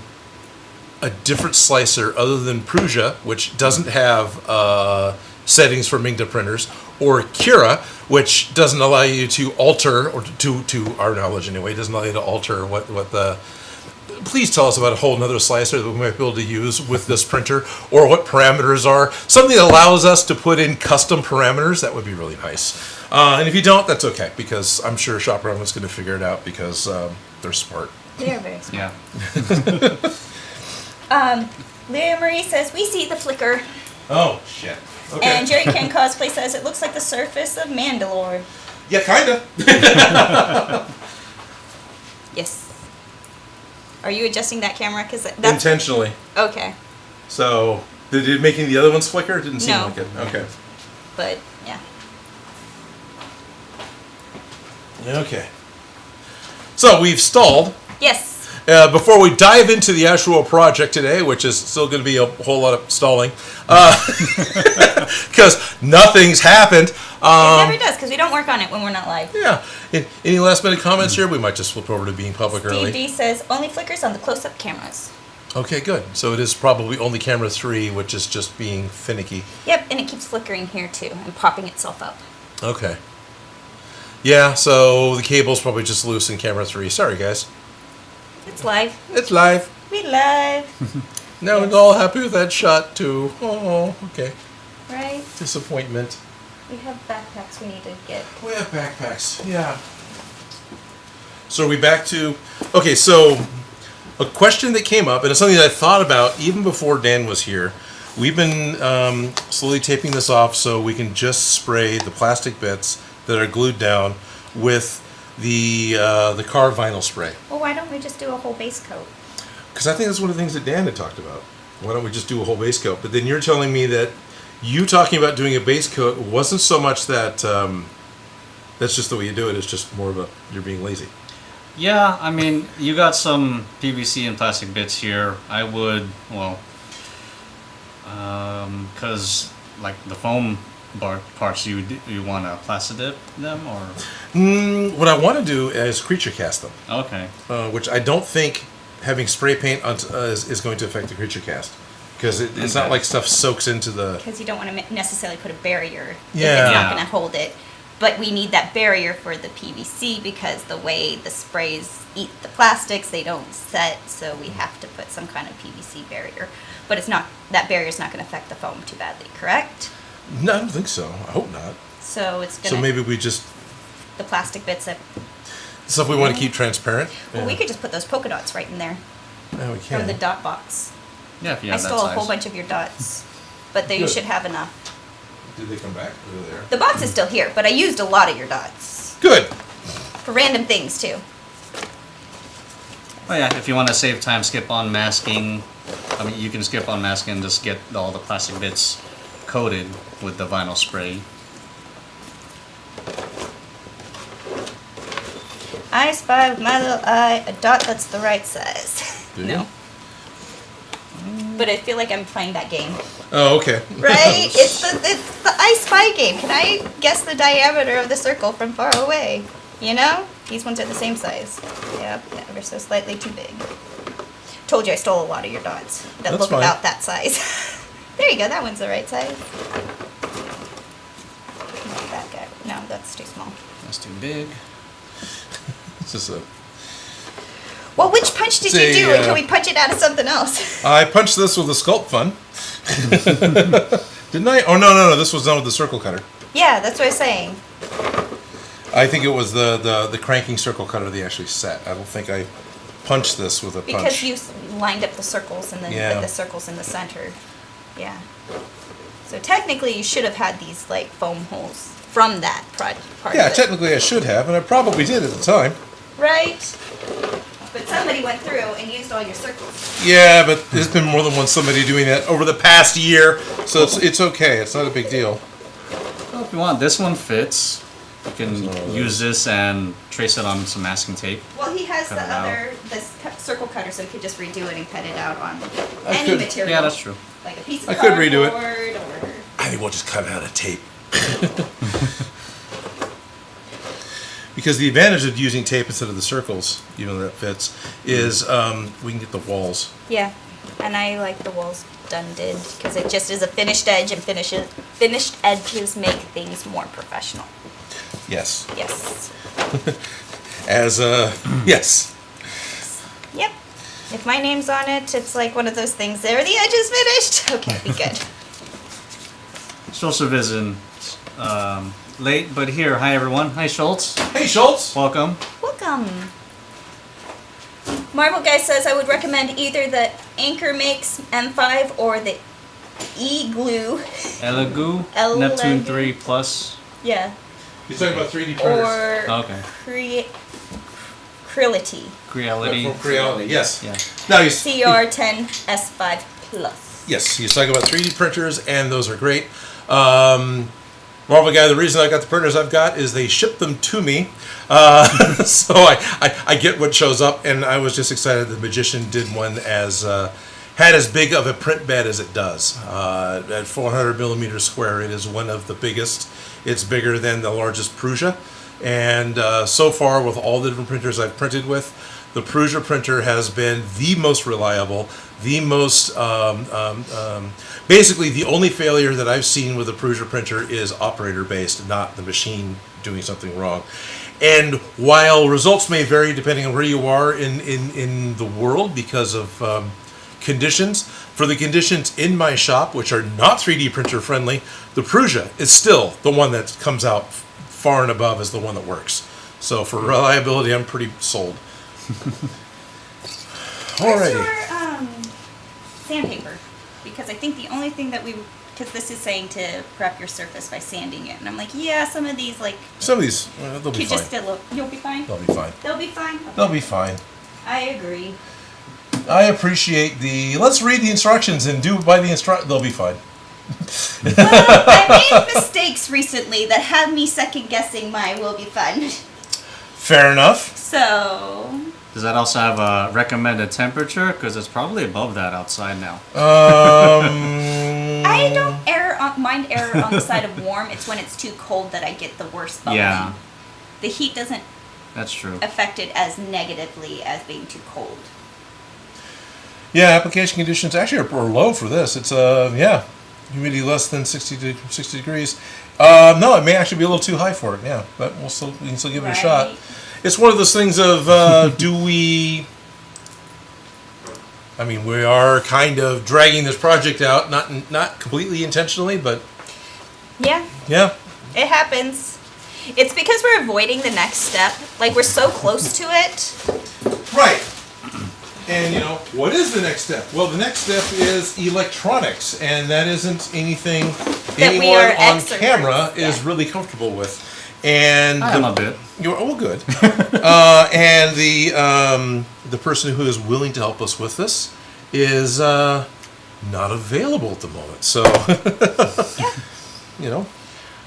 B: different slicer other than Prusa, which doesn't have settings for Mingda printers, or Cura, which doesn't allow you to alter, or to our knowledge anyway, doesn't allow you to alter what the... Please tell us about a whole nother slicer that we might be able to use with this printer, or what parameters are. Something that allows us to put in custom parameters, that would be really nice. And if you don't, that's okay, because I'm sure Shop Run is going to figure it out, because they're smart.
A: They are very smart.
C: Yeah.
A: Leah Marie says, we see the flicker.
B: Oh, shit. Okay.
A: And Jerry Ken Cosplay says, it looks like the surface of Mandalore.
B: Yeah, kind of.
A: Yes. Are you adjusting that camera? Because that's...
B: Intentionally.
A: Okay.
B: So, did it making the other ones flicker? It didn't seem like it. Okay.
A: But, yeah.
B: Okay. So, we've stalled.
A: Yes.
B: Before we dive into the actual project today, which is still going to be a whole lot of stalling, because nothing's happened.
A: It never does, because we don't work on it when we're not live.
B: Yeah. Any last minute comments here? We might just flip over to being public early.
A: Steve D says, only flickers on the close-up cameras.
B: Okay, good. So it is probably only camera 3, which is just being finicky.
A: Yep, and it keeps flickering here, too, and popping itself up.
B: Okay. Yeah, so the cable's probably just loose in camera 3. Sorry, guys.
A: It's live.
B: It's live.
A: We live.
B: Now we're all happy with that shot, too. Oh, okay.
A: Right?
B: Disappointment.
A: We have backpacks we need to get.
B: We have backpacks, yeah. So are we back to... Okay, so a question that came up, and it's something that I thought about even before Dan was here. We've been slowly taping this off so we can just spray the plastic bits that are glued down with the car vinyl spray.
A: Well, why don't we just do a whole base coat?
B: Because I think that's one of the things that Dan had talked about. Why don't we just do a whole base coat? But then you're telling me that you talking about doing a base coat wasn't so much that that's just the way you do it. It's just more of you're being lazy.
C: Yeah, I mean, you got some PVC and plastic bits here. I would, well, Because like the foam parts, you want to plastic dip them or?
B: What I want to do is creature cast them.
C: Okay.
B: Which I don't think having spray paint is going to affect the creature cast. Because it's not like stuff soaks into the...
A: Because you don't want to necessarily put a barrier if
B: Yeah.
A: it's not going to hold it. But we need that barrier for the PVC because the way the sprays eat the plastics, they don't set, so we have to put some kind of PVC barrier. But it's not, that barrier is not going to affect the foam too badly, correct?
B: No, I don't think so. I hope not.
A: So it's going to...
B: So maybe we just...
A: The plastic bits that...
B: Stuff we want to keep transparent?
A: Well, we could just put those polka dots right in there
B: Yeah, we can.
A: from the dot box.
C: Yeah, if you
A: I
C: have that
A: stole
C: size.
A: a whole bunch of your dots, but you
B: Good.
A: should have enough.
B: Did they come back? They're there.
A: The box is still here, but I used a lot of your dots.
B: Good.
A: For random things, too.
C: Oh yeah, if you want to save time, skip on masking. I mean, you can skip on masking and just get all the plastic bits coated with the vinyl spray.
A: I spy with my little eye a dot that's the right size.
B: Do you?
A: No. But I feel like I'm playing that game.
B: Oh, okay.
A: Right? it's the I Spy game. Can I guess the diameter of the circle from far away? You know? These ones are the same size. Yep, ever so slightly too big. Told you I stole a lot of your dots that
B: That's
A: look
B: fine.
A: about that size. There you go, that one's the right size. Not that guy. No, that's too small.
C: That's too big.
B: It's just a...
A: Well, which punch did you do? And can we punch it out of something else?
B: I punched this with a sculpt fun. Didn't I? Oh, no. This was done with the circle cutter.
A: Yeah, that's what I was saying.
B: I think it was the cranking circle cutter they actually set. I don't think I punched this with a punch.
A: Because you lined up the circles and then
B: Yeah.
A: put the circles in the center. Yeah. So technically you should have had these like foam holes from that part
B: Yeah,
A: of it.
B: technically I should have, and I probably did at the time.
A: Right? But somebody went through and used all your circles.
B: Yeah, but there's been more than one somebody doing that over the past year, so it's okay. It's not a big deal.
C: Well, if you want, this one fits. You can use this and trace it on some masking tape.
A: Well, he has
C: Cut
A: the
C: it out.
A: other, circle cutter, so he could just redo it and cut it out on
B: I
A: any
B: could.
A: material.
C: Yeah, that's true.
A: Like a piece of
B: I could redo it.
A: cardboard or...
B: I think we'll just cut it out of tape. Because the advantage of using tape instead of the circles, even though that fits, is we can get the walls.
A: Yeah, and I like the walls done did because it just is a finished edge, and finished edges make things more professional.
B: Yes.
A: Yes.
B: Yes.
A: Yep. If my name's on it, it's like one of those things. There, the edge is finished. Okay, be good.
C: Schultz Revision. Late, but here. Hi, everyone. Hi, Schultz.
B: Hey, Schultz.
C: Welcome.
A: Welcome. Marvel Guy says I would recommend either the Anchor Makes M5 or the E-Glue.
C: Elegoo.
A: Elegoo.
C: Neptune 3 Plus.
A: Yeah.
B: He's talking about 3D printers.
A: Or
C: Okay.
A: Creality.
C: Creality.
B: From Creality, yes.
C: Yeah.
B: Now he's
A: CR10 S5 Plus.
B: Yes, he's talking about 3D printers, and those are great. Marvel Guy, the reason I got the printers I've got is they ship them to me. So I get what shows up, and I was just excited the Magician did one had as big of a print bed as it does. At 400 millimeters square, it is one of the biggest. It's bigger than the largest Prusa. And so far, with all the different printers I've printed with, the Prusa printer has been the most reliable, the most, basically the only failure that I've seen with a Prusa printer is operator-based, not the machine doing something wrong. And while results may vary depending on where you are in the world because of conditions, for the conditions in my shop, which are not 3D printer friendly, the Prusa is still the one that comes out far and above as the one that works. So for reliability, I'm pretty sold.
A: Where's
B: Alrighty.
A: your sandpaper? Because I think the only thing that because this is saying to prep your surface by sanding it, and I'm like, yeah, some of these like
B: Some of these, they'll be
A: could just
B: fine.
A: still you'll be fine.
B: They'll be fine.
A: They'll be fine. Okay.
B: They'll be fine.
A: I agree.
B: I appreciate let's read the instructions and do by the they'll be fine.
A: Well, I made mistakes recently that have me second guessing my will be fun.
B: Fair enough.
A: So
C: Does that also have a recommended temperature? Because it's probably above that outside now.
A: combined error on the side of warm. It's when it's too cold that I get the worst bubbling.
C: Yeah.
A: The heat doesn't
C: That's true.
A: affect it as negatively as being too cold.
B: Yeah, application conditions actually are low for this. It's humidity less than 60 degrees. No, it may actually be a little too high for it. Yeah, but we can still give it a shot.
A: Right.
B: It's one of those things of do we? I mean, we are kind of dragging this project out, not completely intentionally, but
A: Yeah,
B: yeah.
A: it happens. It's because we're avoiding the next step. Like, we're so close to it.
B: Right. And, what is the next step? Well, the next step is electronics, and that isn't anything
A: That we
B: anyone
A: are
B: on
A: experts,
B: camera
A: yeah.
B: is really comfortable with. And
C: I am a bit.
B: good. And the person who is willing to help us with this is not available at the moment. So,
A: Yeah.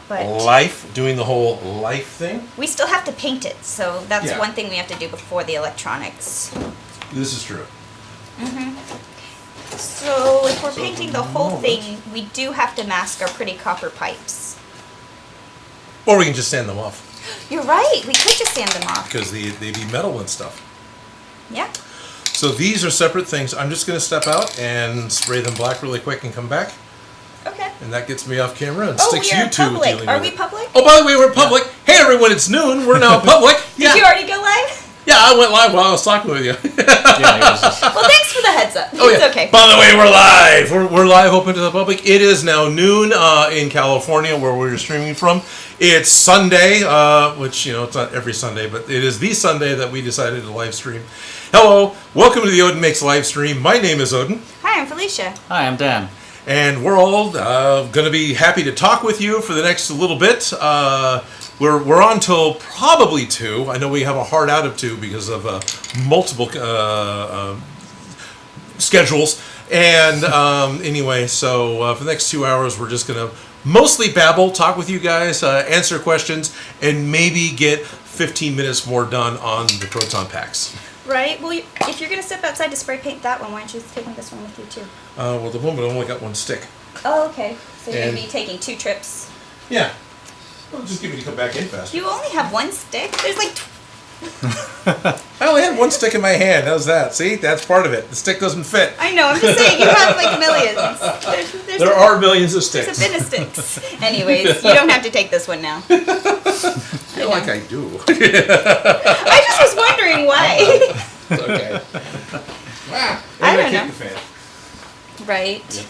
A: But
B: doing the whole life thing.
A: we still have to paint it, so that's
B: Yeah.
A: one thing we have to do before the electronics.
B: This is true.
A: So if we're
B: So
A: painting
B: for
A: the whole
B: moment-
A: thing, we do have to mask our pretty copper pipes.
B: Or we can just sand them off
A: You're right, we could just sand them off.
B: because they be metal and stuff.
A: Yeah.
B: So these are separate things. I'm just going to step out and spray them black really quick and come back.
A: Okay.
B: And that gets me off camera and
A: Oh,
B: sticks
A: we are
B: you two
A: public.
B: dealing
A: Are
B: with
A: we
B: it.
A: public?
B: Oh, by the way, we're public. Hey, everyone, it's noon. We're now public.
A: Did you already go live?
B: Yeah, I went live while I was talking with you.
C: Yeah, it was just,
A: Well, thanks for the heads up.
B: Oh,
A: It's
B: yeah.
A: okay.
B: By the way, we're live. We're live, open to the public. It is now noon in California, where we're streaming from. It's Sunday, which, it's not every Sunday, but it is the Sunday that we decided to live stream. Hello, welcome to the Odin Makes live stream. My name is Odin,
A: Hi, I'm Felicia.
C: Hi, I'm Dan.
B: and we're all going to be happy to talk with you for the next little bit. We're on till probably 2. I know we have a hard out of 2 because of multiple schedules. And anyway, so for the next 2 hours, we're just going to mostly babble, talk with you guys, answer questions, and maybe get 15 minutes more done on the Proton Packs.
A: Right? Well, if you're going to step outside to spray paint that one, why aren't you taking this one with you too?
B: Well, the woman only got one stick.
A: Oh, okay. So you're going
B: And-
A: to be taking 2 trips.
B: Yeah. Well, just give me to come back in faster.
A: You only have 1 stick? There's like...
B: I only had one stick in my hand. How's that? See? That's part of it. The stick doesn't fit.
A: I know, I'm just saying, you have like millions. There's
B: There are millions of
A: There's a
B: sticks.
A: bin of sticks. Anyways, you don't have to take this one now.
B: I feel like I do.
A: I just was wondering why.
B: It's okay. Wow.
A: I don't
B: kick
A: know.
B: the fan.
A: Right.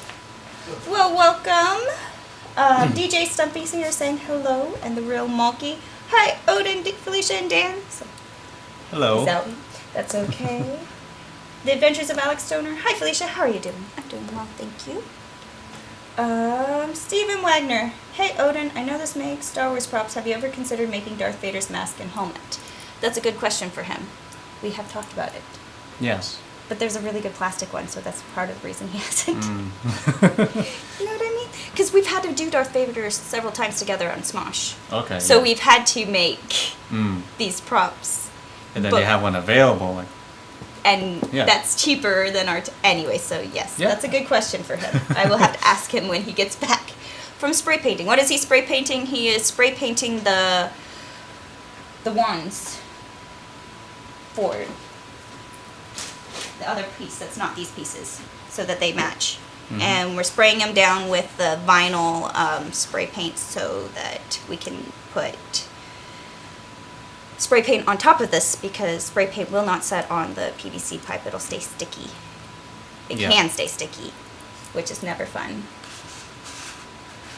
A: Well, welcome. DJ Stumpy's here saying hello, and the real Malky. Hi, Odin, Felicia, and Dan. So,
C: Hello.
A: he's out. That's okay. The Adventures of Alex Stoner. Hi, Felicia. How are you doing? I'm doing well, thank you. Stephen Wagner. Hey, Odin. I know this makes Star Wars props. Have you ever considered making Darth Vader's mask and helmet? That's a good question for him. We have talked about it.
C: Yes.
A: But there's a really good plastic one, so that's part of the reason he hasn't. You know what I mean? Because we've had to do Darth Vader several times together on Smosh.
C: Okay.
A: So
C: yeah.
A: we've had to make these props.
C: And then
A: but-
C: they have one available. Like,
A: And
C: Yeah.
A: that's cheaper than our... Anyway, so yes,
C: Yeah.
A: that's a good question for him. I will have to ask him when he gets back from spray painting. What is he spray painting? He is spray painting the wands for the other piece that's not these pieces, so that they match. And we're spraying them down with the vinyl spray paint so that we can put spray paint on top of this, because spray paint will not set on the PVC pipe. It'll stay sticky. It
C: Yeah.
A: can stay sticky, which is never fun.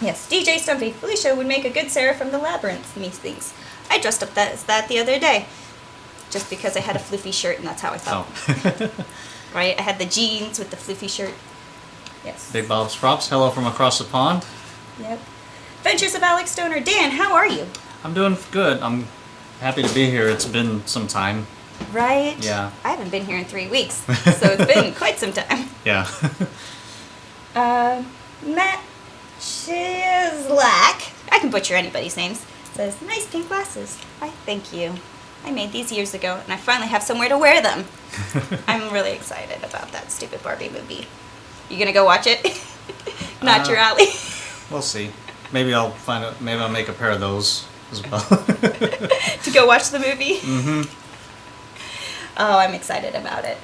A: Yes, DJ Stumpy. Felicia would make a good Sarah from the Labyrinth. Me things. I dressed up as that the other day, just because I had a floofy shirt, and that's how I felt.
C: oh.
A: Right? I had the jeans with the floofy shirt. Yes.
C: Big Bob's Props. Hello from across the pond.
A: Yep. Adventures of Alex Stoner. Dan, how are you?
C: I'm doing good. I'm happy to be here. It's been some time.
A: Right?
C: Yeah.
A: I haven't been here in 3 weeks, so it's been quite some time.
C: Yeah.
A: Matt Chislak, I can butcher anybody's names, says, nice pink glasses. Why, thank you. I made these years ago, and I finally have somewhere to wear them. I'm really excited about that stupid Barbie movie. You gonna go watch it? Not your alley.
C: We'll see. Maybe I'll maybe I'll make a pair of those as well.
A: To go watch the movie? Mm-hmm. Oh, I'm excited about it.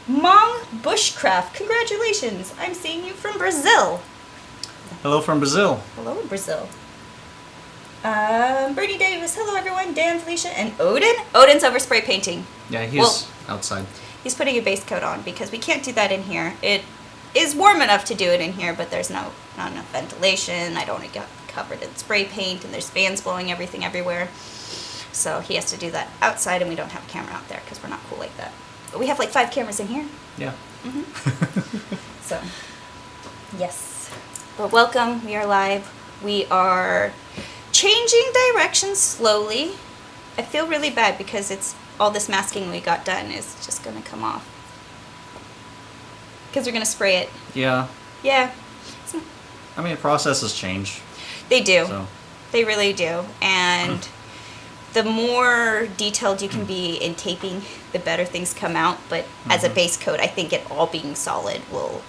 A: Mom Bushcraft, congratulations. I'm seeing you from Brazil.
C: Hello from Brazil.
A: Hello, Brazil. Bernie Davis, hello everyone. Dan, Felicia, and Odin. Odin's over spray painting.
C: Yeah, he's outside.
A: He's putting a base coat on because we can't do that in here. It is warm enough to do it in here, but there's not enough ventilation. I don't want to get covered in spray paint, and there's fans blowing everything everywhere. So he has to do that outside, and we don't have a camera out there because we're not cool like that. But we have like 5 cameras in here.
C: Yeah.
A: Mm-hmm. So, yes. But welcome. We are live. We are changing direction slowly. I feel really bad because it's all this masking we got done is just going to come off. Because we're going to spray it.
C: Yeah.
A: Yeah.
C: I mean, processes change.
A: They do.
C: So.
A: They really do. And the more detailed you can be in taping, the better things come out. But as a base coat, I think it all being solid will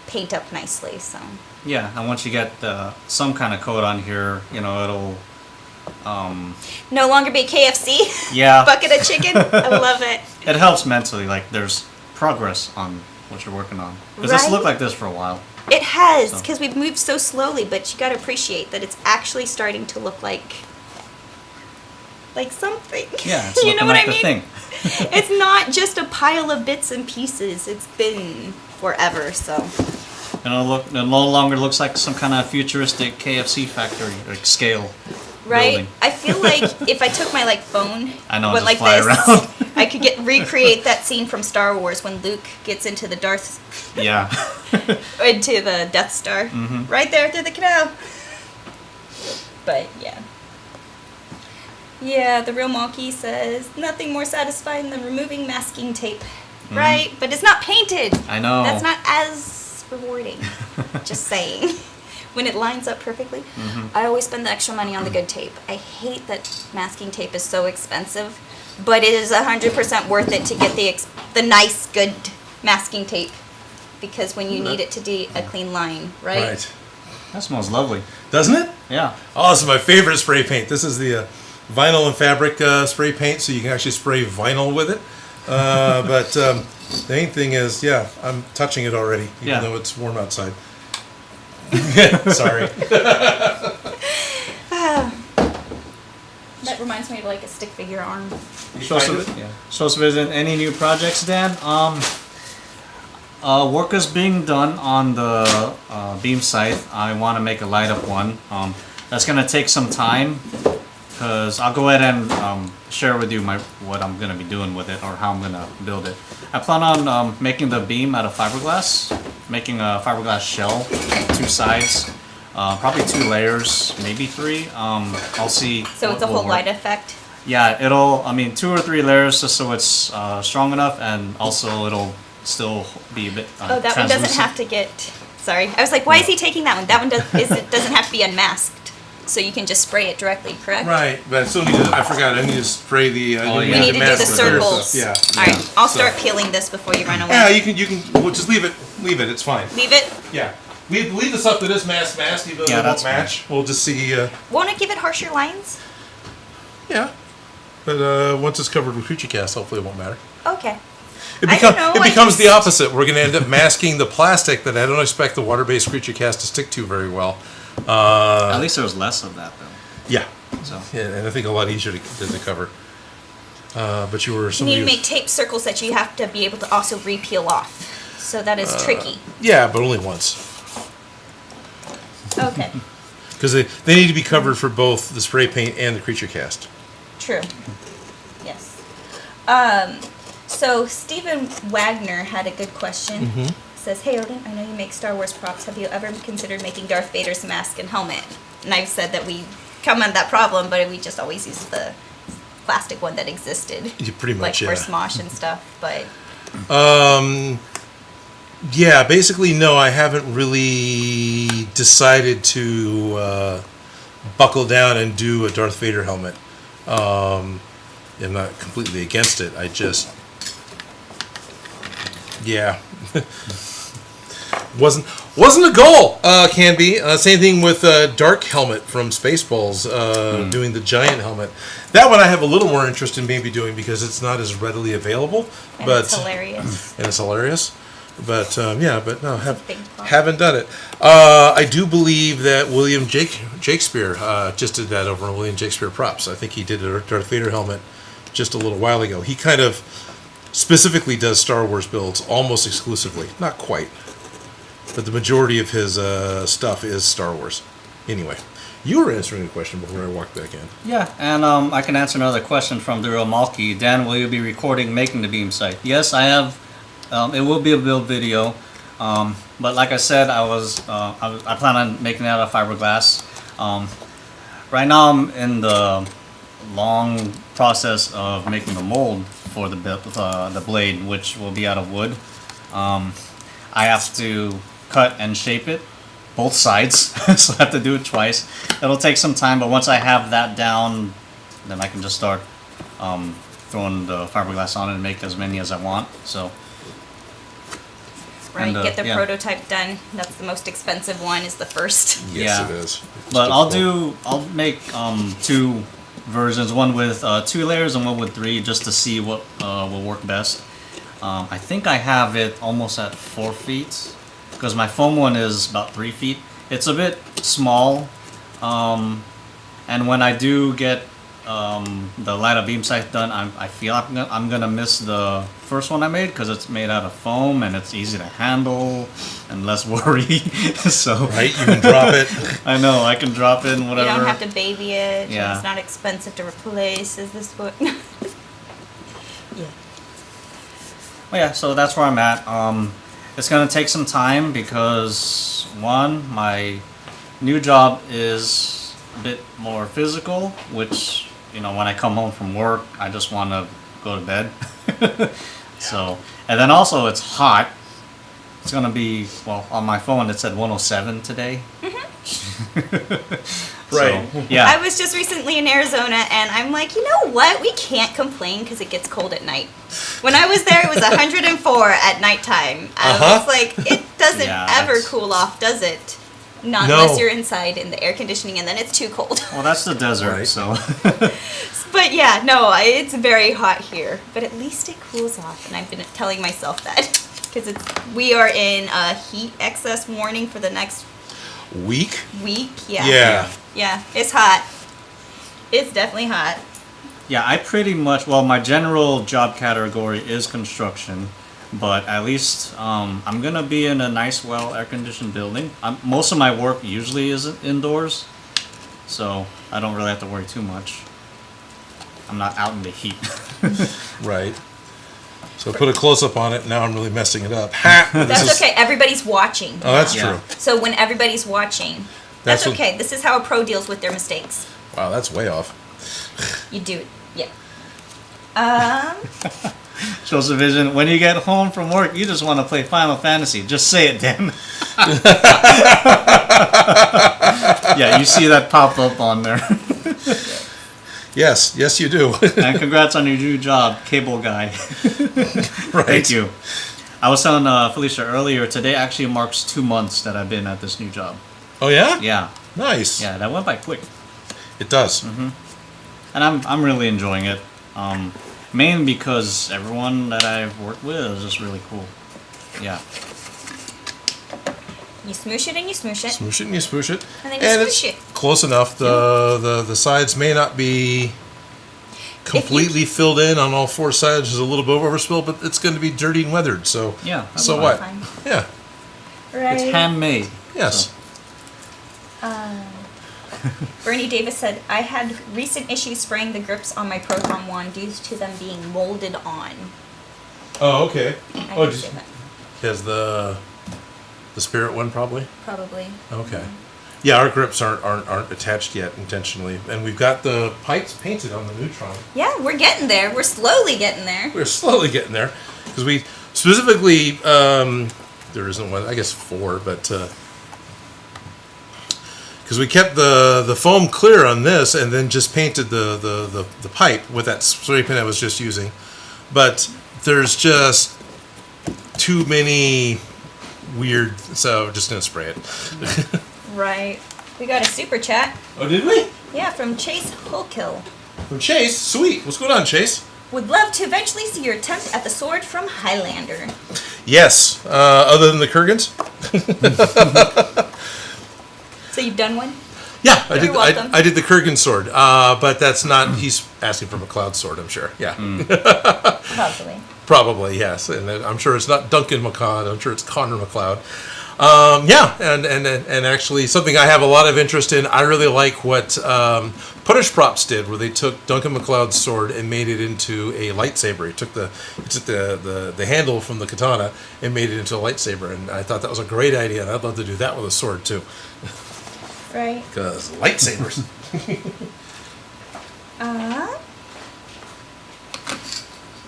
A: paint up nicely. So.
C: Yeah, and once you get some kind of coat on here, you know, it'll...
A: no longer be KFC?
C: Yeah.
A: Bucket of chicken? I love it.
C: It helps mentally, like there's progress on what you're working on. Because it's looked like this for a while.
A: It has, because we've moved so slowly, but you got to appreciate that it's actually starting to look like something.
C: Yeah, it's
A: you
C: looking
A: know what
C: like
A: I
C: the
A: mean?
C: thing.
A: It's not just a pile of bits and pieces. It's been forever, so.
C: It no longer looks like some kind of futuristic KFC factory like scale.
A: Right?
C: Building.
A: I feel like if I took my phone,
C: I know,
A: went
C: just
A: like
C: fly
A: this,
C: around.
A: I could recreate that scene from Star Wars when Luke gets into the
C: Yeah.
A: into the Death Star, right there through the canal. But yeah. Yeah, the real monkey says nothing more satisfying than removing masking tape, right? But it's not painted.
C: I know.
A: That's not as rewarding. Just saying. When it lines up perfectly, I always spend the extra money on the good tape. I hate that masking tape is so expensive, but it is 100% worth it to get the nice, good masking tape, because when you need it to be a clean line, right?
B: Right.
C: That smells lovely.
B: Doesn't it?
C: Yeah.
B: Oh, this is my favorite spray paint. This is the vinyl and fabric spray paint, so you can actually spray vinyl with it. But the main thing is, yeah, I'm touching it already, even though it's warm outside. Sorry.
A: That reminds me of like a stick figure arm.
C: So, any new projects, Dan? Work is being done on the beam scythe. I want to make a light up one. That's gonna take some time, because I'll go ahead and share with you what I'm gonna be doing with it, or how I'm gonna build it. I plan on making the beam out of fiberglass, making a fiberglass shell, 2 sides, probably 2 layers, maybe 3. I'll see.
A: So it's a whole light effect.
C: Yeah, 2 or 3 layers, just so it's strong enough, and also it'll still be a bit
A: Oh, that one doesn't have to get. Sorry, I was like, why is he taking that one? That one doesn't have to be unmasked, so you can just spray it directly, correct?
B: Right, but I still need to. I forgot. I need to spray the.
A: We need to do the circles.
B: Yeah.
A: All right, I'll start peeling this before you run away.
B: Yeah, you can. Well, just leave it. Leave it. It's fine.
A: Leave it.
B: Yeah. Leave the stuff that is masked, even though it won't match. We'll just see.
A: Won't it give it harsher lines?
B: Yeah. But once it's covered with creature cast, hopefully it won't matter.
A: Okay.
B: It becomes the opposite. We're going to end up masking the plastic that I don't expect the water-based creature cast to stick to very well.
C: At least there was less of that, though.
B: Yeah.
C: So.
B: Yeah, and I think a lot easier to cover. But you
A: need to make tape circles that you have to be able to also re-peel off. So that is tricky.
B: Yeah, but only once.
A: Okay.
B: Because they need to be covered for both the spray paint and the creature cast.
A: True. Yes. So Stephen Wagner had a good question. Says, hey Odin, I know you make Star Wars props. Have you ever considered making Darth Vader's mask and helmet? And I've said that we come at that problem, but we just always use the plastic one that existed.
B: You pretty much,
A: like for Smosh and stuff, but...
B: Yeah, basically, no, I haven't really decided to buckle down and do a Darth Vader helmet. I'm not completely against it. I just... Yeah. Wasn't a goal. Can be. Same thing with Dark Helmet from Spaceballs, doing the giant helmet. That one I have a little more interest in maybe doing because it's not as readily available.
A: And
B: but
A: it's hilarious.
B: And it's hilarious. But yeah, but no,
A: Big plot.
B: haven't done it. I do believe that William Shakespeare just did that over on William Shakespeare Props. I think he did a Darth Vader helmet just a little while ago. He kind of specifically does Star Wars builds almost exclusively. Not quite. But the majority of his stuff is Star Wars. Anyway, you were answering a question before I walked back in.
C: Yeah, and I can answer another question from the real Malky. Dan, will you be recording making the beam site? Yes, I have. It will be a build video, but like I said, I plan on making it out of fiberglass. Right now, I'm in the long process of making the mold for the blade, which will be out of wood. I have to cut and shape it, both sides, so I have to do it twice. It'll take some time, but once I have that down, then I can just start throwing the fiberglass on it and make as many as I want. So.
A: Right,
C: And,
A: get the
C: yeah.
A: prototype done. That's the most expensive one, is the first.
B: Yes,
C: Yeah.
B: it is.
C: But I'll make two versions, one with 2 layers and one with 3, just to see what will work best. I think I have it almost at 4 feet, because my foam one is about 3 feet. It's a bit small, and when I do get the light of beam sight done, I feel I'm gonna miss the first one I made because it's made out of foam and it's easy to handle and less worry. So
B: Right, you can drop it.
C: I know I can drop it and
A: You
C: whatever.
A: don't have to baby it.
C: Yeah.
A: It's not expensive to replace. Is this what? Yeah.
C: Well, yeah, so that's where I'm at. It's gonna take some time because one, my new job is a bit more physical, which when I come home from work, I just want to go to bed. So, and then also it's hot. It's gonna be on my phone it said 107 today.
B: Right.
C: So, yeah.
A: I was just recently in Arizona, and I'm like, you know what? We can't complain because it gets cold at night. When I was there, it was 104 at nighttime. I was like, it doesn't ever cool off, does it? Not unless you're inside in the air conditioning, and then it's too cold.
C: Well, that's the desert,
B: Right.
C: so.
A: But yeah, no, it's very hot here. But at least it cools off, and I've been telling myself that because we are in a heat excess warning for the next
B: Week?
A: week. Yeah.
B: Yeah.
A: Yeah, it's hot. It's definitely hot.
C: Yeah, I pretty much, my general job category is construction, but at least I'm going to be in a nice, air-conditioned building. Most of my work usually is indoors, so I don't really have to worry too much. I'm not out in the heat.
B: Right. So put a close-up on it, now I'm really messing it up. Ha!
A: That's okay. Everybody's watching.
B: Oh, that's
C: Yeah.
B: true.
A: So when everybody's watching, that's
B: That's what-
A: okay. This is how a pro deals with their mistakes.
B: Wow, that's way off.
A: You do it. Yeah.
C: Shows the vision. When you get home from work, you just want to play Final Fantasy. Just say it, Dan. Yeah, you see that pop up on there.
B: Yes, you do.
C: And congrats on your new job, cable guy.
B: Right.
C: Thank you. I was telling Felicia earlier, today actually marks 2 months that I've been at this new job.
B: Oh, yeah?
C: Yeah,
B: Nice.
C: yeah, that went by quick.
B: It does.
C: And I'm really enjoying it. Mainly because everyone that I've worked with is just really cool. Yeah.
A: You smoosh it and you smoosh it.
B: Smoosh it and you smoosh it.
A: And then you
B: it's
A: smoosh it.
B: close enough. The sides may not be completely filled in on all 4 sides. There's a little bit of overspill, but it's going to be dirty and weathered. So
C: Yeah.
B: So
C: that's
B: what?
A: Fine.
B: Yeah.
A: Right.
C: It's handmade.
B: Yes.
A: Bernie Davis said, I had recent issues spraying the grips on my Proton wand due to them being molded on.
B: Oh, okay.
A: I
B: Oh,
A: did say that.
B: has the spirit one probably.
A: Probably.
B: Okay. Yeah, our grips aren't attached yet intentionally, and we've got the pipes painted on the Neutrona.
A: Yeah, we're getting there. We're slowly getting there.
B: We're slowly getting there because we specifically there isn't one. I guess 4, but because we kept the foam clear on this and then just painted the pipe with that spray paint I was just using, but there's just too many weird, so just gonna spray it.
A: Right. We got a super chat.
B: Oh, did we?
A: Yeah, from Chase Hulkill.
B: From Chase? Sweet. What's going on, Chase?
A: Would love to eventually see your attempt at the sword from Highlander.
B: Yes. Other than the Kurgans?
A: So you've done one?
B: Yeah,
A: You're welcome.
B: I did the Kurgan sword, but that's not. He's asking for a McLeod sword. I'm sure. Yeah,
A: Probably.
B: probably yes, and I'm sure it's not Duncan McLeod. I'm sure it's Connor McLeod. Yeah, and actually something I have a lot of interest in. I really like what Punish Props did, where they took Duncan McLeod's sword and made it into a lightsaber. He took the handle from the katana and made it into a lightsaber, and I thought that was a great idea. And I'd love to do that with a sword too.
A: Right.
B: Because lightsabers.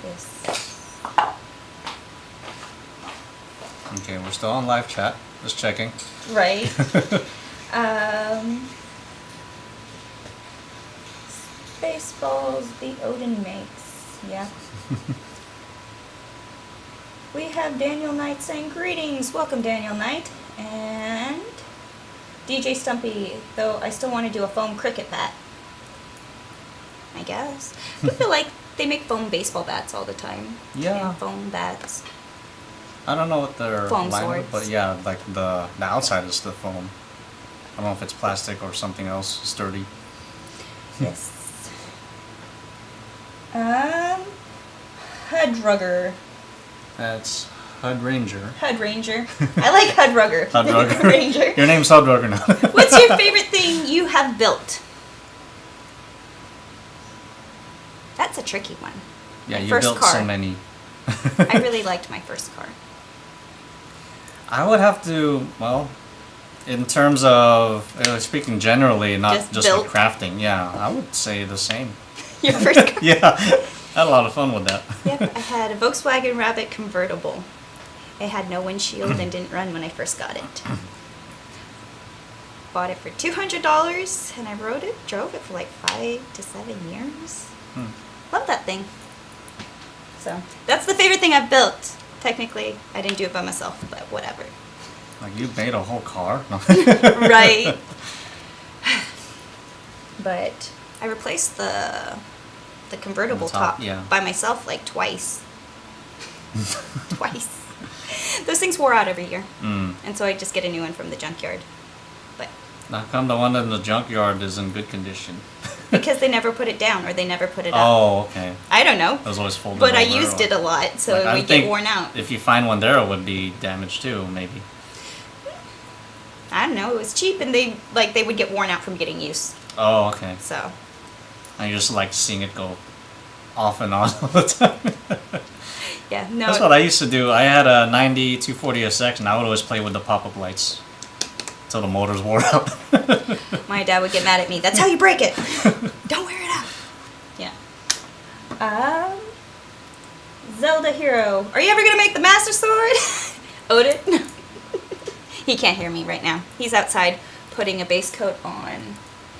A: This.
C: Okay, we're still on live chat. Just checking.
A: Right. Spaceballs, the Odin Makes. Yeah. We have Daniel Knight saying greetings. Welcome, Daniel Knight. And DJ Stumpy, though I still want to do a foam cricket bat. I guess. I feel like they make foam baseball bats all the time.
C: Yeah.
A: And foam bats.
C: I don't know what their
A: Foam
C: line
A: swords.
C: is, but yeah, like the outside is the foam. I don't know if it's plastic or something else sturdy.
A: Yes. Hudrugger.
C: That's HUD Ranger.
A: HUD Ranger. I like Hudrugger.
C: HUD Rugger.
A: Ranger.
C: Your name's HUD Rugger now.
A: What's your favorite thing you have built? That's a tricky one.
C: Yeah,
A: My
C: you
A: first
C: built
A: car.
C: so many.
A: I really liked my first car.
C: I would have to, well, in terms of speaking generally, not
A: Just
C: just
A: built?
C: with crafting. Yeah, I would say the same.
A: Your first car.
C: Yeah, I had a lot of fun with that.
A: Yep, I had a Volkswagen Rabbit convertible. It had no windshield and didn't run when I first got it. Bought it for $200 and I drove it for like 5 to 7 years. Love that thing. So that's the favorite thing I've built. Technically, I didn't do it by myself, but whatever.
C: Like you made a whole car. No.
A: Right. But I replaced the convertible
C: The top,
A: top
C: yeah.
A: by myself like twice. Twice. Those things wore out every year. And so I just get a new one from the junkyard. But
C: How come the one in the junkyard is in good condition?
A: because they never put it down or they never put it up.
C: Oh, okay.
A: I don't know.
C: It was always folded
A: But I
C: over,
A: used
C: or-
A: it a lot, so
C: Like,
A: it
C: I
A: would
C: think
A: get worn out.
C: If you find one there, it would be damaged too, maybe.
A: I don't know. It was cheap, and they would get worn out from getting used.
C: Oh, okay.
A: So
C: I just like seeing it go off and on all the time.
A: yeah, no.
C: That's what I used to do. I had a 90 240 SX, and I would always play with the pop-up lights until the motors wore out.
A: My dad would get mad at me. That's how you break it. Don't wear it out. Yeah. Zelda Hero. Are you ever gonna make the Master Sword? Odin? He can't hear me right now. He's outside putting a base coat on.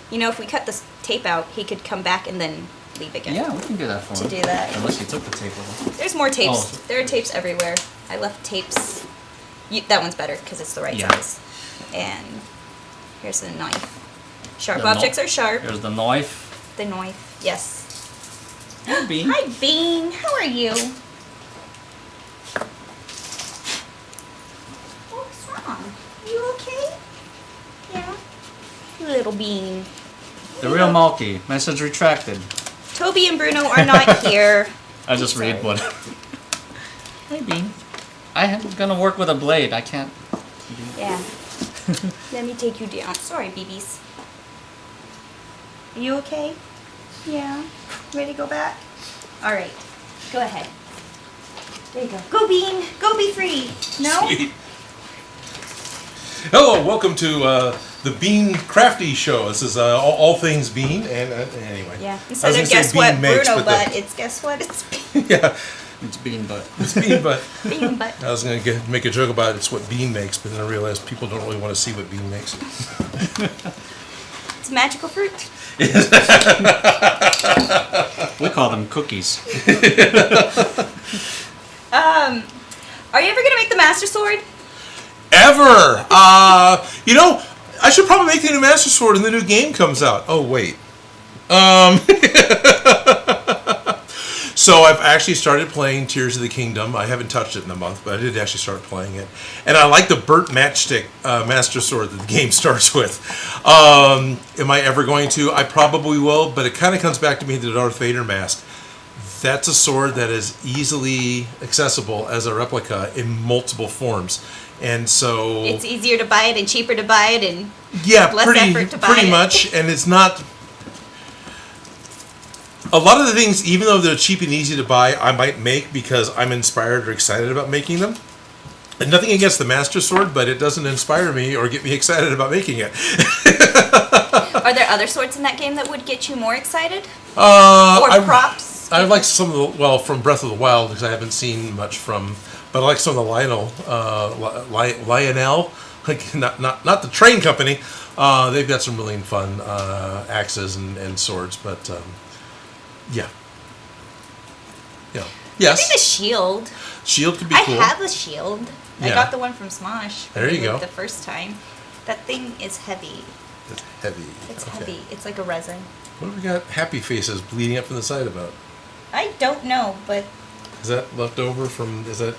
A: You know, if we cut this tape out, he could come back and then leave again.
C: Yeah, we can do that for
A: To
C: him.
A: do that.
C: Unless you took the tape off.
A: There's more tapes.
C: Oh.
A: There are tapes everywhere. I left tapes. That one's better because it's the right
C: Yeah.
A: size. And here's the knife. Sharp
C: The
A: objects are sharp.
C: Here's the knife.
A: The knife, yes.
C: Hey, Bean.
A: Hi, Bean. How are you? What's wrong? You okay? Yeah. Little Bean.
C: The real Malky. Message retracted.
A: Toby and Bruno are not here.
C: I just
A: Sorry.
C: read what. Hey, Bean. I'm gonna work with a blade. I can't.
A: Yeah. Let me take you down. Sorry, BBs. Are you okay? Yeah. Ready to go back? All right. Go ahead. There you go. Go, Bean. Go be free. No?
B: Sweet. Hello, welcome to the Bean Crafty Show. This is all things Bean, and anyway.
A: Yeah.
B: I was
A: Instead
B: gonna
A: of
B: say
A: guess
B: Bean
A: what,
B: Makes,
A: Bruno,
B: but
A: but it's guess what? It's Bean.
B: yeah,
C: It's Bean butt.
B: it's Bean, but
A: Bean butt.
B: I was going to make a joke about it's what Bean makes, but then I realized people don't really want to see what Bean makes.
A: It's magical fruit.
C: We call them cookies.
A: Are you ever gonna make the Master Sword?
B: Ever. You know, I should probably make the new Master Sword when the new game comes out. Oh, wait. So I've actually started playing Tears of the Kingdom. I haven't touched it in a month, but I did actually start playing it. And I like the burnt matchstick Master Sword that the game starts with. Am I ever going to? I probably will, but it kind of comes back to me the Darth Vader mask. That's a sword that is easily accessible as a replica in multiple forms. And so...
A: It's easier to buy it and cheaper to buy it and less effort to buy it.
B: Pretty much, and it's not... A lot of the things, even though they're cheap and easy to buy, I might make because I'm inspired or excited about making them. And nothing against the Master Sword, but it doesn't inspire me or get me excited about making it.
A: Are there other swords in that game that would get you more excited? Props?
B: I like some of the, well, from Breath of the Wild, because I haven't seen much from, but I like some of the Lionel, like not the train company. They've got some really fun axes and swords, but yeah. Yes.
A: I think the shield.
B: Shield could be cool.
A: I have a shield. I got the one from Smosh.
B: There you go.
A: The first time. That thing is heavy.
B: It's heavy.
A: It's heavy. It's like a resin.
B: What have we got happy faces bleeding up from the side about?
A: I don't know, but...
B: Is that left over from... Is that...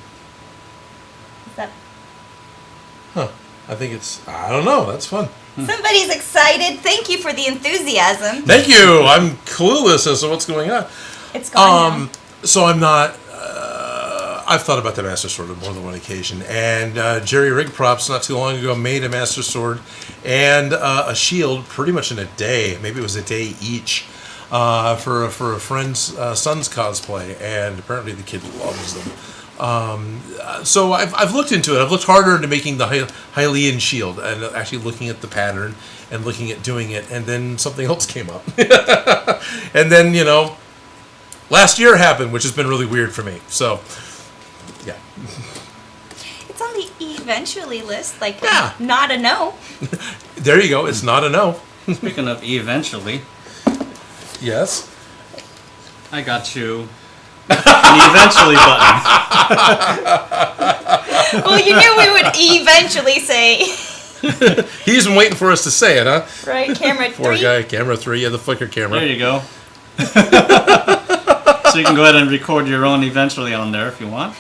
B: Huh. I think it's... I don't know. That's fun.
A: Somebody's excited. Thank you for the enthusiasm.
B: Thank you. I'm clueless as to what's going on.
A: It's gone now.
B: So I'm not... I've thought about the Master Sword on more than one occasion. And Jerry Rig Props not too long ago made a Master Sword and a shield pretty much in a day. Maybe it was a day each for a friend's son's cosplay. And apparently the kid loves them. So I've looked into it. I've looked harder into making the Hylian shield and actually looking at the pattern and looking at doing it. And then something else came up. And then, last year happened, which has been really weird for me. So... Yeah.
A: It's on the eventually list, like not a no.
B: There you go. It's not a no.
C: Speaking of eventually,
B: yes,
C: I got you an eventually button.
A: Well, you knew we would eventually say.
B: He's been waiting for us to say it, huh?
A: Right, camera 3.
B: Poor guy, camera 3, the flicker camera.
C: There you go. So you can go ahead and record your own eventually on there if you want.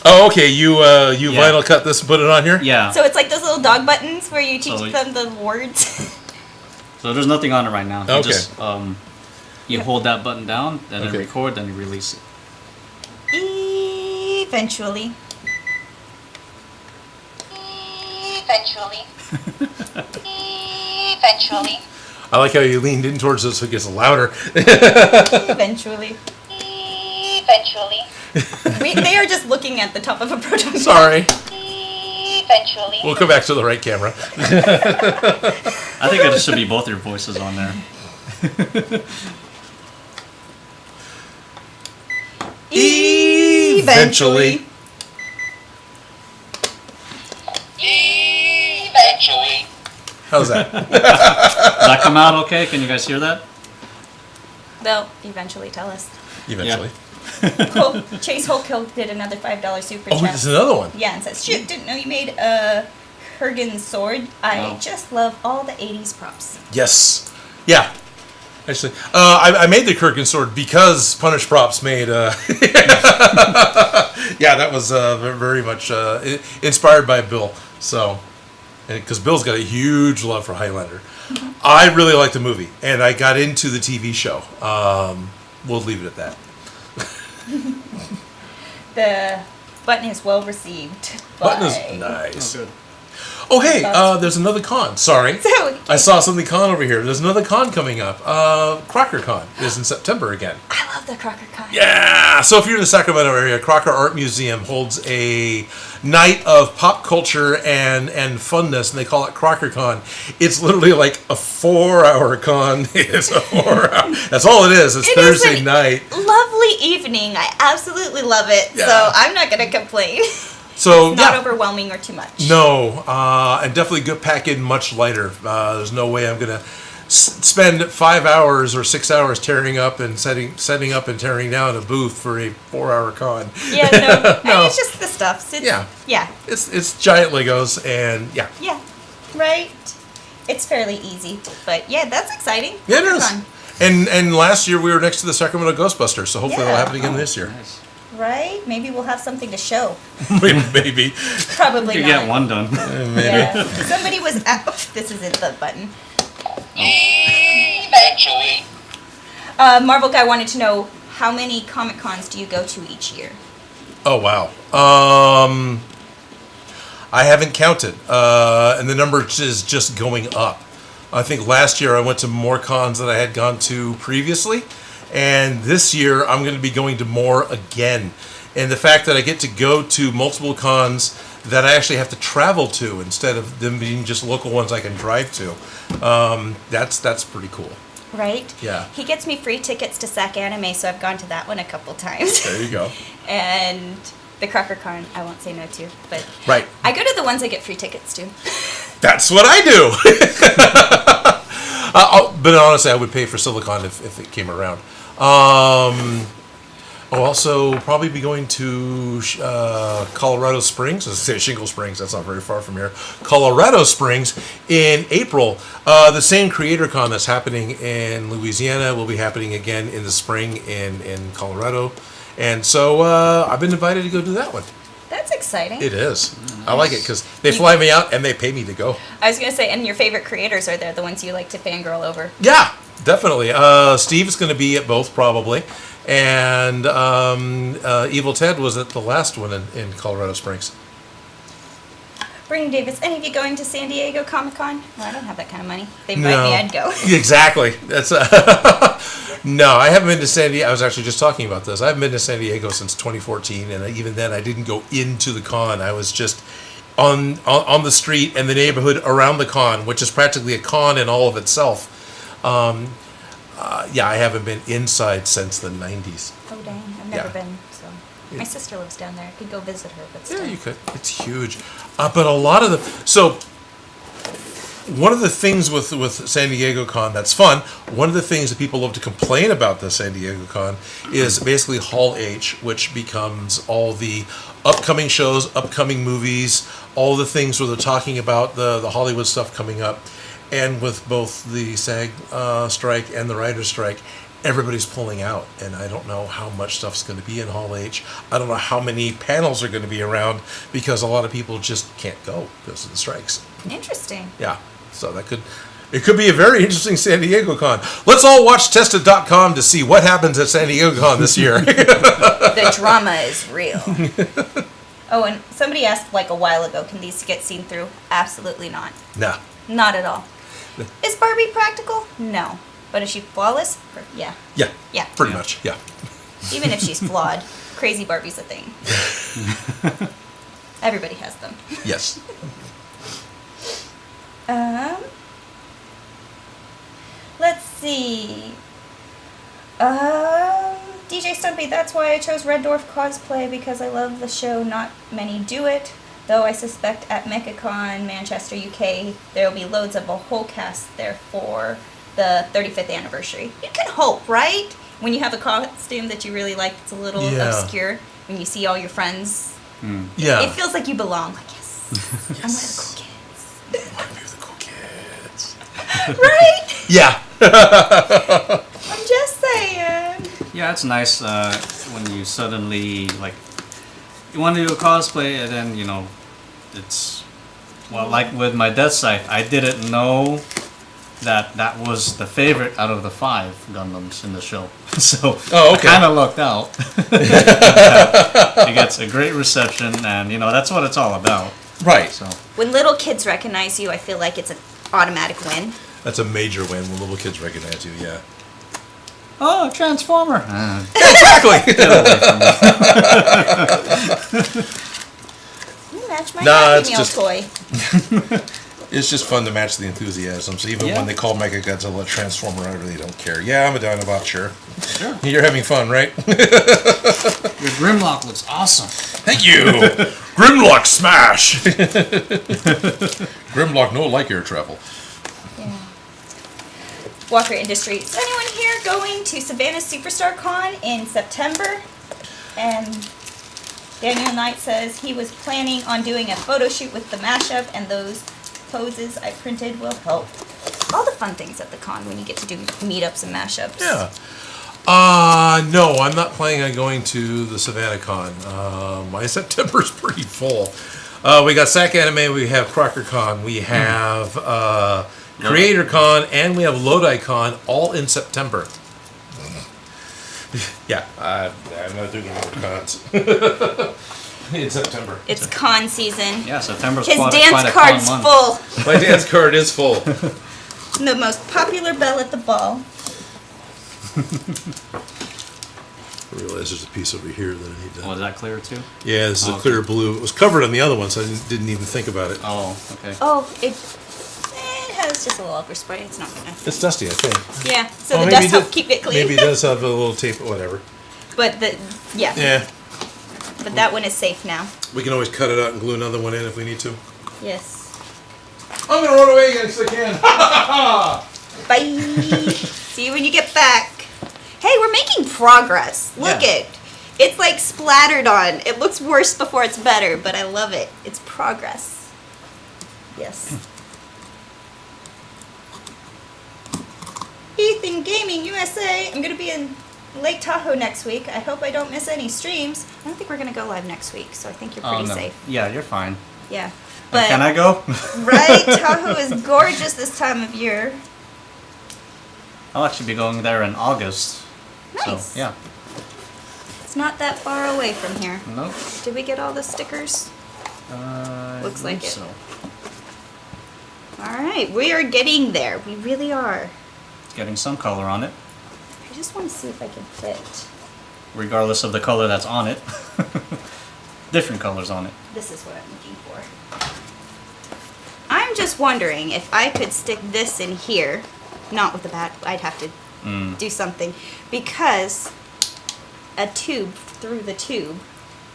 B: Oh, okay. You vinyl cut this and put it on here?
C: Yeah.
A: So it's like those little dog buttons where you teach them the words.
C: So there's nothing on it right now.
B: Okay.
C: You just you hold that button down, then record, then you release it.
A: Eventually. Eventually.
B: I like how you leaned in towards it so it gets louder.
A: Eventually. They are just looking at the top of a proton pack.
B: Sorry.
A: Eventually.
B: We'll come back to the right camera.
C: I think it should be both your voices on there.
B: Eventually. How's that?
C: Did that come out okay? Can you guys hear that?
A: They'll eventually tell us.
B: Eventually.
A: Cool. Chase Holkill did another $5 super chat.
B: Oh, there's another one.
A: Yeah, and says, shoot, didn't know you made a Kurgan sword. I just love all the 80s props.
B: Yes. Yeah. Actually, I made the Kurgan sword because Punish Props made... yeah, that was very much inspired by Bill. So, because Bill's got a huge love for Highlander. Mm-hmm. I really like the movie, and I got into the TV show. We'll leave it at that.
A: The button is well received.
B: Button is nice.
C: Oh, good.
B: Oh, hey, there's another con. Sorry. I saw something con over here. There's another con coming up. Crocker Con is in September again.
A: I love the Crocker Con.
B: Yeah. So if you're in the Sacramento area, Crocker Art Museum holds a night of pop culture and funness, and they call it Crocker Con. It's literally like a 4-hour con. It's a 4-hour. That's all it is. It's Thursday night.
A: Lovely evening. I absolutely love it.
B: Yeah.
A: So I'm not going to complain.
B: So
A: it's not overwhelming or too much.
B: No, and definitely good pack in much lighter. There's no way I'm gonna spend 5 hours or 6 hours tearing up and setting up and tearing down a booth for a 4-hour con.
A: Yeah, no. I mean, it's just the stuff.
B: Yeah.
A: Yeah.
B: It's giant Legos and yeah.
A: Yeah. Right. It's fairly easy, but yeah, that's exciting.
B: Yeah, it is.
A: Fun.
B: And last year we were next to the Sacramento Ghostbusters, so hopefully
A: Yeah.
B: that'll happen again this year.
C: Nice.
A: Right? Maybe we'll have something to show.
B: Maybe.
A: Probably
C: You
A: not.
C: get one done.
A: Yeah. Somebody was at. Oh, this isn't the button.
D: Eventually.
A: Marvel Guy wanted to know, how many Comic Cons do you go to each year?
B: Oh wow. I haven't counted, and the number is just going up. I think last year I went to more cons than I had gone to previously, and this year I'm going to be going to more again. And the fact that I get to go to multiple cons that I actually have to travel to instead of them being just local ones I can drive to, that's pretty cool.
A: Right?
B: Yeah.
A: He gets me free tickets to SAC Anime, so I've gone to that one a couple times.
B: There you go.
A: And the Crocker Con, I won't say no to, but
B: Right.
A: I go to the ones I get free tickets to.
B: That's what I do. But honestly, I would pay for Silicon if it came around. I'll also probably be going to Colorado Springs. I was going to say Shingle Springs. That's not very far from here. Colorado Springs in April. The same Creator Con that's happening in Louisiana will be happening again in the spring in Colorado. And so I've been invited to go do that one.
A: That's exciting.
B: It is. I like it because they fly me out and they pay me to go.
A: I was going to say, and your favorite creators are there, the ones you like to fangirl over.
B: Yeah, definitely. Steve's going to be at both probably. And Evil Ted was at the last one in Colorado Springs.
A: Brittany Davis, any of you going to San Diego Comic-Con? Well, I don't have that kind of money. If they invite me, I'd go.
B: Exactly. That's no, I haven't been to San Diego. I was actually just talking about this. I haven't been to San Diego since 2014, and even then I didn't go into the con. I was just on the street and the neighborhood around the con, which is practically a con in all of itself. Yeah, I haven't been inside since the 90s.
A: Oh, dang. I've never
B: Yeah.
A: been, so. My sister lives down there. I could go visit her, but still.
B: Yeah, you could. It's huge. But a lot of the... So, one of the things with San Diego Con that's fun, one of the things that people love to complain about the San Diego Con is basically Hall H, which becomes all the upcoming shows, upcoming movies, all the things where they're talking about the Hollywood stuff coming up. And with both the SAG strike and the writer's strike, everybody's pulling out, and I don't know how much stuff's going to be in Hall H. I don't know how many panels are going to be around because a lot of people just can't go because of the strikes.
A: Interesting.
B: Yeah, so it could be a very interesting San Diego Con. Let's all watch Tested.com to see what happens at San Diego Con this year.
A: The drama is real. Oh, and somebody asked like a while ago, can these get seen through? Absolutely not.
B: Nah.
A: Not at all. Is Barbie practical? No. But is she flawless? Yeah.
B: Yeah.
A: Yeah.
B: Pretty much, yeah.
A: Even if she's flawed, crazy Barbie's a thing. Everybody has them.
B: Yes.
A: Let's see. DJ Stumpy, that's why I chose Red Dwarf Cosplay, because I love the show. Not many do it. Though I suspect at MechaCon, Manchester, UK, there will be loads of a whole cast there for the 35th anniversary. You can hope, right? When you have a costume that you really like that's a little obscure, when you see all your friends,
B: Yeah.
A: it feels like you belong. Like, yes, I'm one of the cool kids. Right?
B: Yeah.
A: I'm just saying.
C: Yeah, it's nice when you suddenly, like, you want to do a cosplay and then, it's, well, like with my Death Scythe, I didn't know that was the favorite out of the 5 Gundams in the show. So I kind of lucked out. It gets a great reception, and, that's what it's all about.
B: Right.
C: So
A: When little kids recognize you, I feel like it's an automatic win.
B: That's a major win when little kids recognize you, yeah.
C: oh, Transformer!
B: Exactly.
C: Get away from me.
A: You match my
B: Nah,
A: Happy
B: it's
A: Meal
B: just-
A: toy.
B: It's just fun to match the enthusiasm. So even
C: Yeah.
B: when they call Mechagodzilla a Transformer, I really don't care. Yeah, I'm a Dinobot, sure.
C: Sure.
B: You're having fun, right?
C: Your Grimlock looks awesome.
B: Thank you. Grimlock smash. Grimlock no like air travel.
A: Yeah. Walker Industries. Is anyone here going to Savannah Superstar Con in September? And Daniel Knight says he was planning on doing a photo shoot with the mashup, and those poses I printed will help. All the fun things at the con when you get to do meetups and mashups.
B: Yeah. No, I'm not planning on going to the Savannah Con. My September's pretty full. We got SAC Anime, we have Crocker Con, we have Creator Con, and we have Lodi Con, all in September. Yeah, I'm not doing any more cons in September.
A: It's con season.
C: Yeah, September's
A: His
C: quite
A: dance
C: a
A: card's
C: con month.
A: full.
B: My dance card is full.
A: The most popular belle at the ball.
B: I realize there's a piece over here that I need to...
C: Oh, is that clear too?
B: Yeah, this is a
C: Okay.
B: clear blue. It was covered on the other one, so I didn't even think about it.
C: Oh, okay.
A: Oh, it has just a little overspray. It's not gonna.
B: It's dusty, I think.
A: Yeah, so
B: Oh,
A: the
B: maybe
A: dust
B: it
A: help keep it clean.
B: Maybe it does have a little tape, whatever.
A: But yeah.
B: Yeah,
A: But that one is safe now.
B: we can always cut it out and glue another one in if we need to.
A: Yes.
B: I'm gonna run away again, so I can.
A: Bye. See you when you get back. Hey, we're making progress. Look
B: Yeah.
A: it. It's like splattered on. It looks worse before it's better, but I love it. It's progress. Yes. Ethan Gaming USA. I'm going to be in Lake Tahoe next week. I hope I don't miss any streams. I don't think we're going to go live next week, so I think you're pretty
C: Oh, no.
A: safe.
C: Yeah, you're fine.
A: Yeah. But
C: Can I go?
A: right, Tahoe is gorgeous this time of year.
C: I'll actually be going there in August.
A: Nice.
C: So, yeah.
A: It's not that far away from here.
C: Nope.
A: Did we get all the stickers? Looks like it.
C: So.
A: All right, we are getting there. We really are.
C: Getting some color on it,
A: I just want to see if I can fit.
C: regardless of the color that's on it. Different colors on it.
A: This is what I'm looking for. I'm just wondering if I could stick this in here. Not with the bat. I'd have to do something. Because a tube through the tube.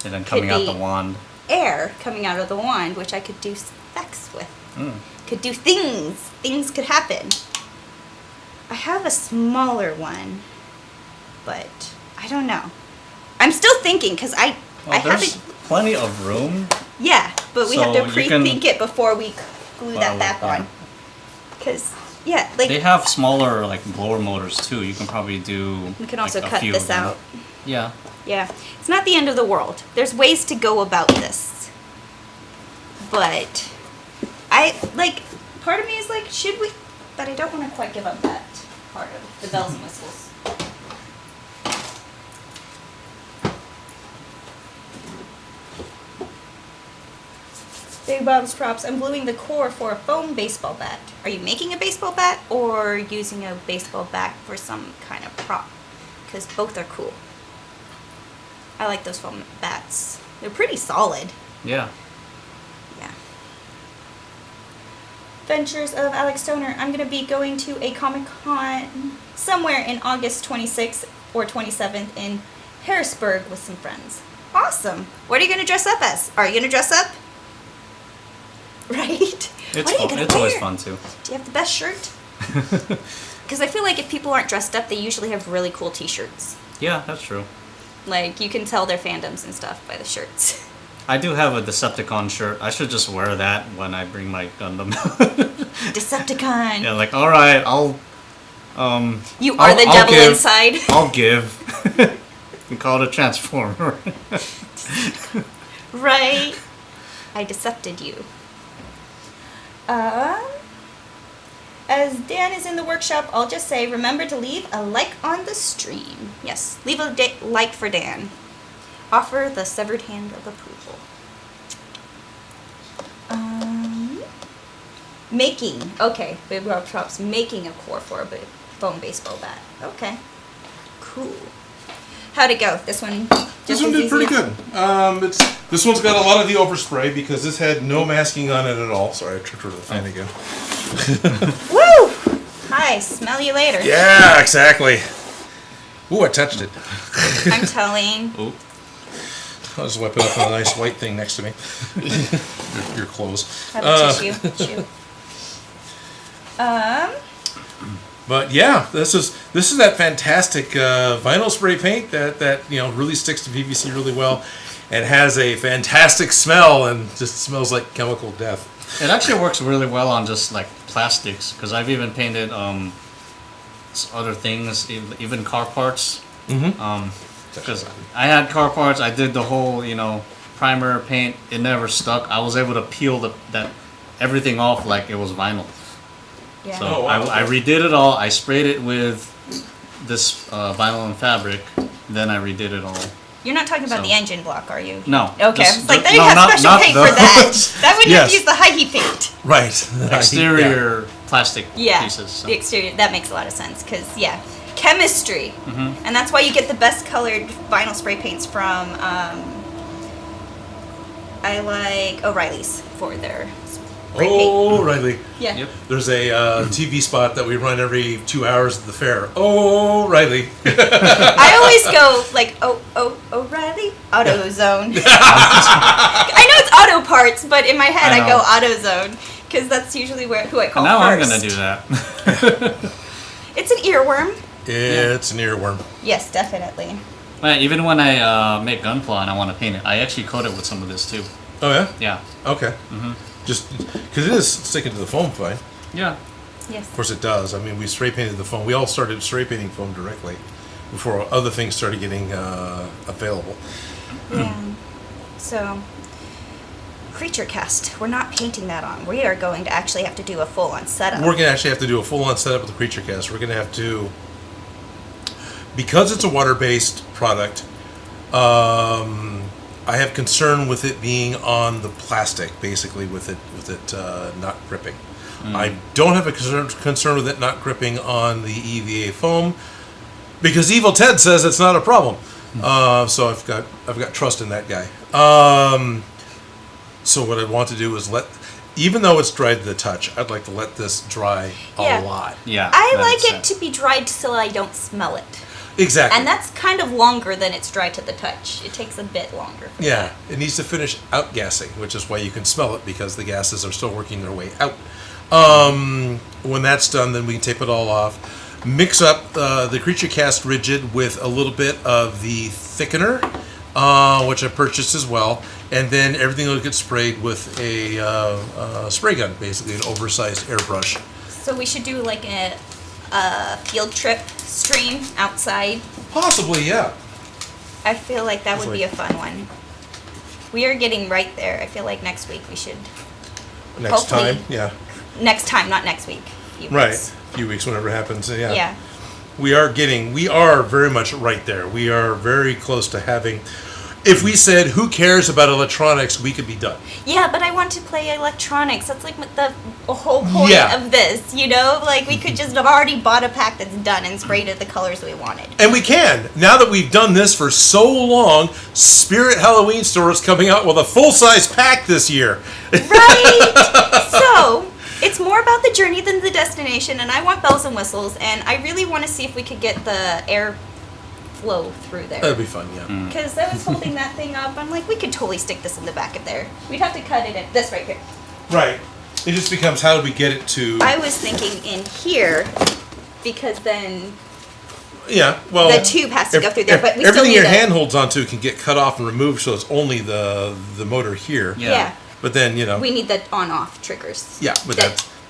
C: And then coming out the
A: be-
C: wand.
A: Air coming out of the wand, which I could do specs with.
C: Mm.
A: Could do things. Things could happen. I have a smaller one, but I don't know. I'm still thinking because I
C: Well, there's
A: haven't.
C: plenty of room.
A: Yeah, but we have
C: So
A: to
C: you can-
A: pre-think it before we glue that back
C: yeah.
A: on. Because yeah, like
C: They have smaller like blower motors too. You can probably do.
A: we can also
C: like, a
A: cut
C: few
A: this
C: of them.
A: out.
C: Yeah.
A: Yeah, it's not the end of the world. There's ways to go about this, but I like. Part of me is like, should we? But I don't want to quite give up that part of the bells and whistles. Big Bob's Props. I'm gluing the core for a foam baseball bat. Are you making a baseball bat or using a baseball bat for some kind of prop? Because both are cool. I like those foam bats. They're pretty solid.
C: Yeah.
A: Yeah. Adventures of Alex Stoner. I'm going to be going to a Comic-Con somewhere in August 26th or 27th in Harrisburg with some friends. Awesome. What are you going to dress up as? Are you going to dress up? Right?
C: It's
A: What are you
C: fun.
A: gonna
C: It's always
A: wear?
C: fun too.
A: Do you have the best shirt? Because I feel like if people aren't dressed up, they usually have really cool t-shirts.
C: Yeah, that's true.
A: Like, you can tell their fandoms and stuff by the shirts.
C: I do have a Decepticon shirt. I should just wear that when I bring my Gundam.
A: Decepticon.
C: Yeah, like, alright, I'll
A: You are the
C: I'll
A: devil
C: give.
A: inside.
C: I'll give. We call it a transformer.
A: Right. I decepted you. As Dan is in the workshop, I'll just say, remember to leave a like on the stream. Yes, leave a like for Dan. Offer the severed hand of approval. Making. Okay, Big Rob Trop's making a core for a foam baseball bat. Okay. Cool. How'd it go? This one?
B: This one did pretty good. This one's got a lot of the overspray because this had no masking on it at all. Sorry, I tripped over the fan again.
A: Woo! Hi, smell you later.
B: Yeah, exactly. Ooh, I touched it.
A: I'm telling.
C: Oh,
B: I'll just wipe it up on a nice white thing next to me. your clothes.
A: Have a tissue.
B: But But yeah, this is that fantastic vinyl spray paint that really sticks to PVC really well, and has a fantastic smell and just smells like chemical death.
C: It actually works really well on just like plastics, because I've even painted other things, even car parts. Because I had car parts, I did the whole primer paint. It never stuck. I was able to peel that everything off like it was vinyl.
A: Yeah.
C: So
B: Oh, wow.
C: I redid it all. I sprayed it with this vinyl and fabric. Then I redid it all.
A: You're not talking about
C: So-
A: the engine block, are you?
C: No.
A: Okay,
C: Just
A: it's like
C: the-
A: they
C: no,
A: have
C: not-
A: special
C: not
A: paint for that.
C: those.
A: That wouldn't
B: Yes.
A: use the high heat paint.
B: Right.
C: Exterior plastic
A: Yeah,
C: pieces. So.
A: the exterior. That makes a lot of sense because chemistry,
C: Mm-hmm.
A: and that's why you get the best colored vinyl spray paints from. I like O'Reilly's for their spray paint.
B: Oh, Riley.
A: Yeah.
C: Yep.
B: There's a TV spot that we run every 2 hours at the fair. Oh, Riley.
A: I always go like, O'Reilly AutoZone. I know it's auto parts, but in my head I,
C: I
A: go
C: know.
A: AutoZone because that's usually who I call
C: Now
A: first.
C: I'm gonna do that.
A: It's an earworm.
B: It's an earworm.
A: Yes, definitely.
C: Even when I make Gunpla and I want to paint it, I actually coat it with some of this too.
B: Oh, yeah?
C: Yeah.
B: Okay. Just because it is sticking to the foam fine.
C: Yeah.
A: Yes.
B: Of course it does. I mean, we spray painted the foam. We all started spray painting foam directly before other things started getting available.
A: Yeah. So, Creature Cast. We're not painting that on. We are going to actually have to do a full-on setup.
B: We're going to actually have to do a full-on setup with the Creature Cast. We're going to have to, because it's a water-based product, I have concern with it being on the plastic, basically, with it not gripping. I don't have a concern with it not gripping on the EVA foam, because Evil Ted says it's not a problem. So I've got trust in that guy. So what I want to do is even though it's dried to the touch, I'd like to let this dry
A: Yeah.
B: a lot.
C: Yeah.
A: I
C: that
A: like
C: makes
A: it
C: sense.
A: to be dried so I don't smell it.
B: Exactly.
A: And that's kind of longer than it's dry to the touch. It takes a bit longer. For
B: Yeah,
A: that.
B: it needs to finish outgassing, which is why you can smell it, because the gases are still working their way out. When that's done, then we can tape it all off. Mix up the Creature Cast Rigid with a little bit of the thickener, which I purchased as well, and then everything will get sprayed with a spray gun, basically an oversized airbrush.
A: So we should do like a field trip stream outside.
B: Possibly, yeah.
A: I feel like that would be a fun one. We are getting right there. I feel like next week we should.
B: Next
A: Hopefully.
B: time, yeah.
A: Next time, not next week. Few
B: Right,
A: weeks.
B: a few weeks, whenever it happens, yeah.
A: Yeah.
B: We are very much right there. We are very close to having, if we said, who cares about electronics, we could be done.
A: Yeah, but I want to play electronics. That's like the whole point
B: Yeah.
A: of this, Like, we could just have already bought a pack that's done and sprayed it the colors we wanted.
B: And we can. Now that we've done this for so long, Spirit Halloween Store is coming out with a full-size pack this year.
A: Right! So, it's more about the journey than the destination, and I want bells and whistles, and I really want to see if we could get the air flow through there.
B: That'd be fun, yeah.
A: Because I was holding that thing up, I'm like, we could totally stick this in the back of there. We'd have to cut it in, this right here.
B: Right. It just becomes, how do we get it to...
A: I was thinking in here, because then
B: Yeah, well...
A: the tube has to go through there, but we still
B: everything
A: need
B: your
A: a-
B: hand holds onto can get cut off and removed, so it's only the motor here.
C: Yeah.
A: Yeah.
B: But then,
A: We need the on-off triggers.
B: yeah, but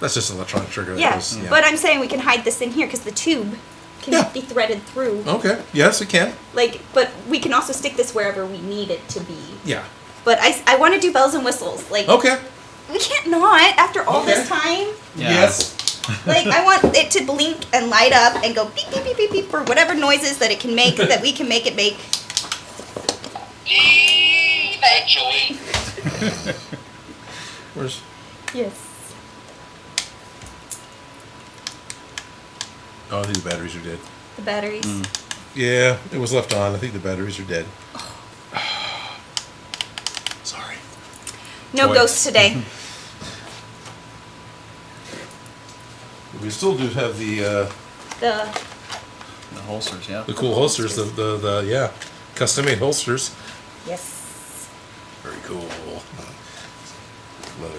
B: that's just an electronic trigger. That
A: Yeah,
B: goes-
A: but I'm saying we can hide this in here because the tube can
B: Yeah.
A: be threaded through.
B: Okay, yes, it can.
A: But we can also stick this wherever we need it to be.
B: Yeah.
A: But I want to do bells and whistles.
B: Okay.
A: We can't not after all this time.
C: Yeah.
B: Yes.
A: I want it to blink and light up and go beep beep beep beep beep or whatever noises that it can make that we can make it make.
D: Eventually.
B: Where's...
A: Yes.
B: Oh, I think the batteries are dead.
A: The batteries.
B: Yeah, it was left on. I think the batteries are dead. Sorry.
A: No
B: Boy.
A: ghosts today.
B: We still do have the
A: The
C: holsters, yeah.
B: cool holsters, the custom-made holsters.
A: yes.
B: Very cool. Leather.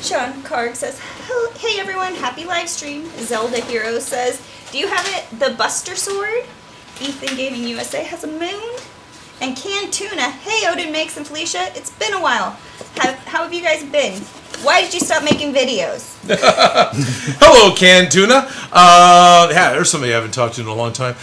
A: Sean Karg says, hey everyone, happy live stream. Zelda Hero says, do you have it, the Buster Sword? Ethan Gaming USA has a moon. And Canned Tuna, hey Odin Makes and Felicia, it's been a while. How have you guys been? Why did you stop making videos?
B: Hello, Canned Tuna. Yeah, there's somebody I haven't talked to in a long time.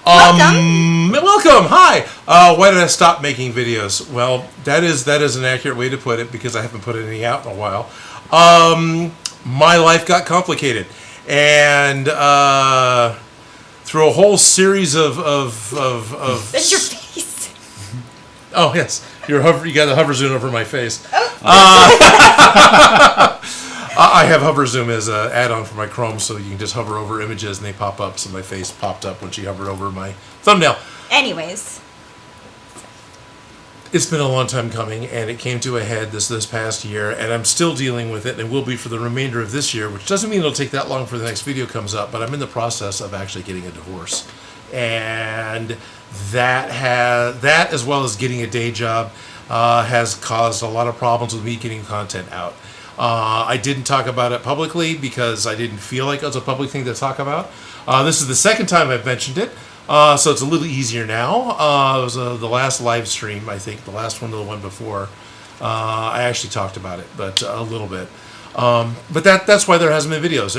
B: Welcome. Hi. Why did I stop making videos? Well, that is an accurate way to put it because I haven't put any out in a while. My life got complicated, and through a whole series of
A: That's your face.
B: Oh yes, you got the hover zoom over my face.
A: Oh.
B: I have hover zoom as an add-on for my Chrome, so you can just hover over images and they pop up. So my face popped up when she hovered over my thumbnail.
A: Anyways,
B: it's been a long time coming, and it came to a head this past year, and I'm still dealing with it, and will be for the remainder of this year, which doesn't mean it'll take that long for the next video comes up. But I'm in the process of actually getting a divorce, and that as well as getting a day job has caused a lot of problems with me getting content out. I didn't talk about it publicly because I didn't feel like it was a public thing to talk about. This is the second time I've mentioned it, so it's a little easier now. It was the last live stream, I think, the last one or the one before. I actually talked about it, but a little bit. But that's why there hasn't been videos.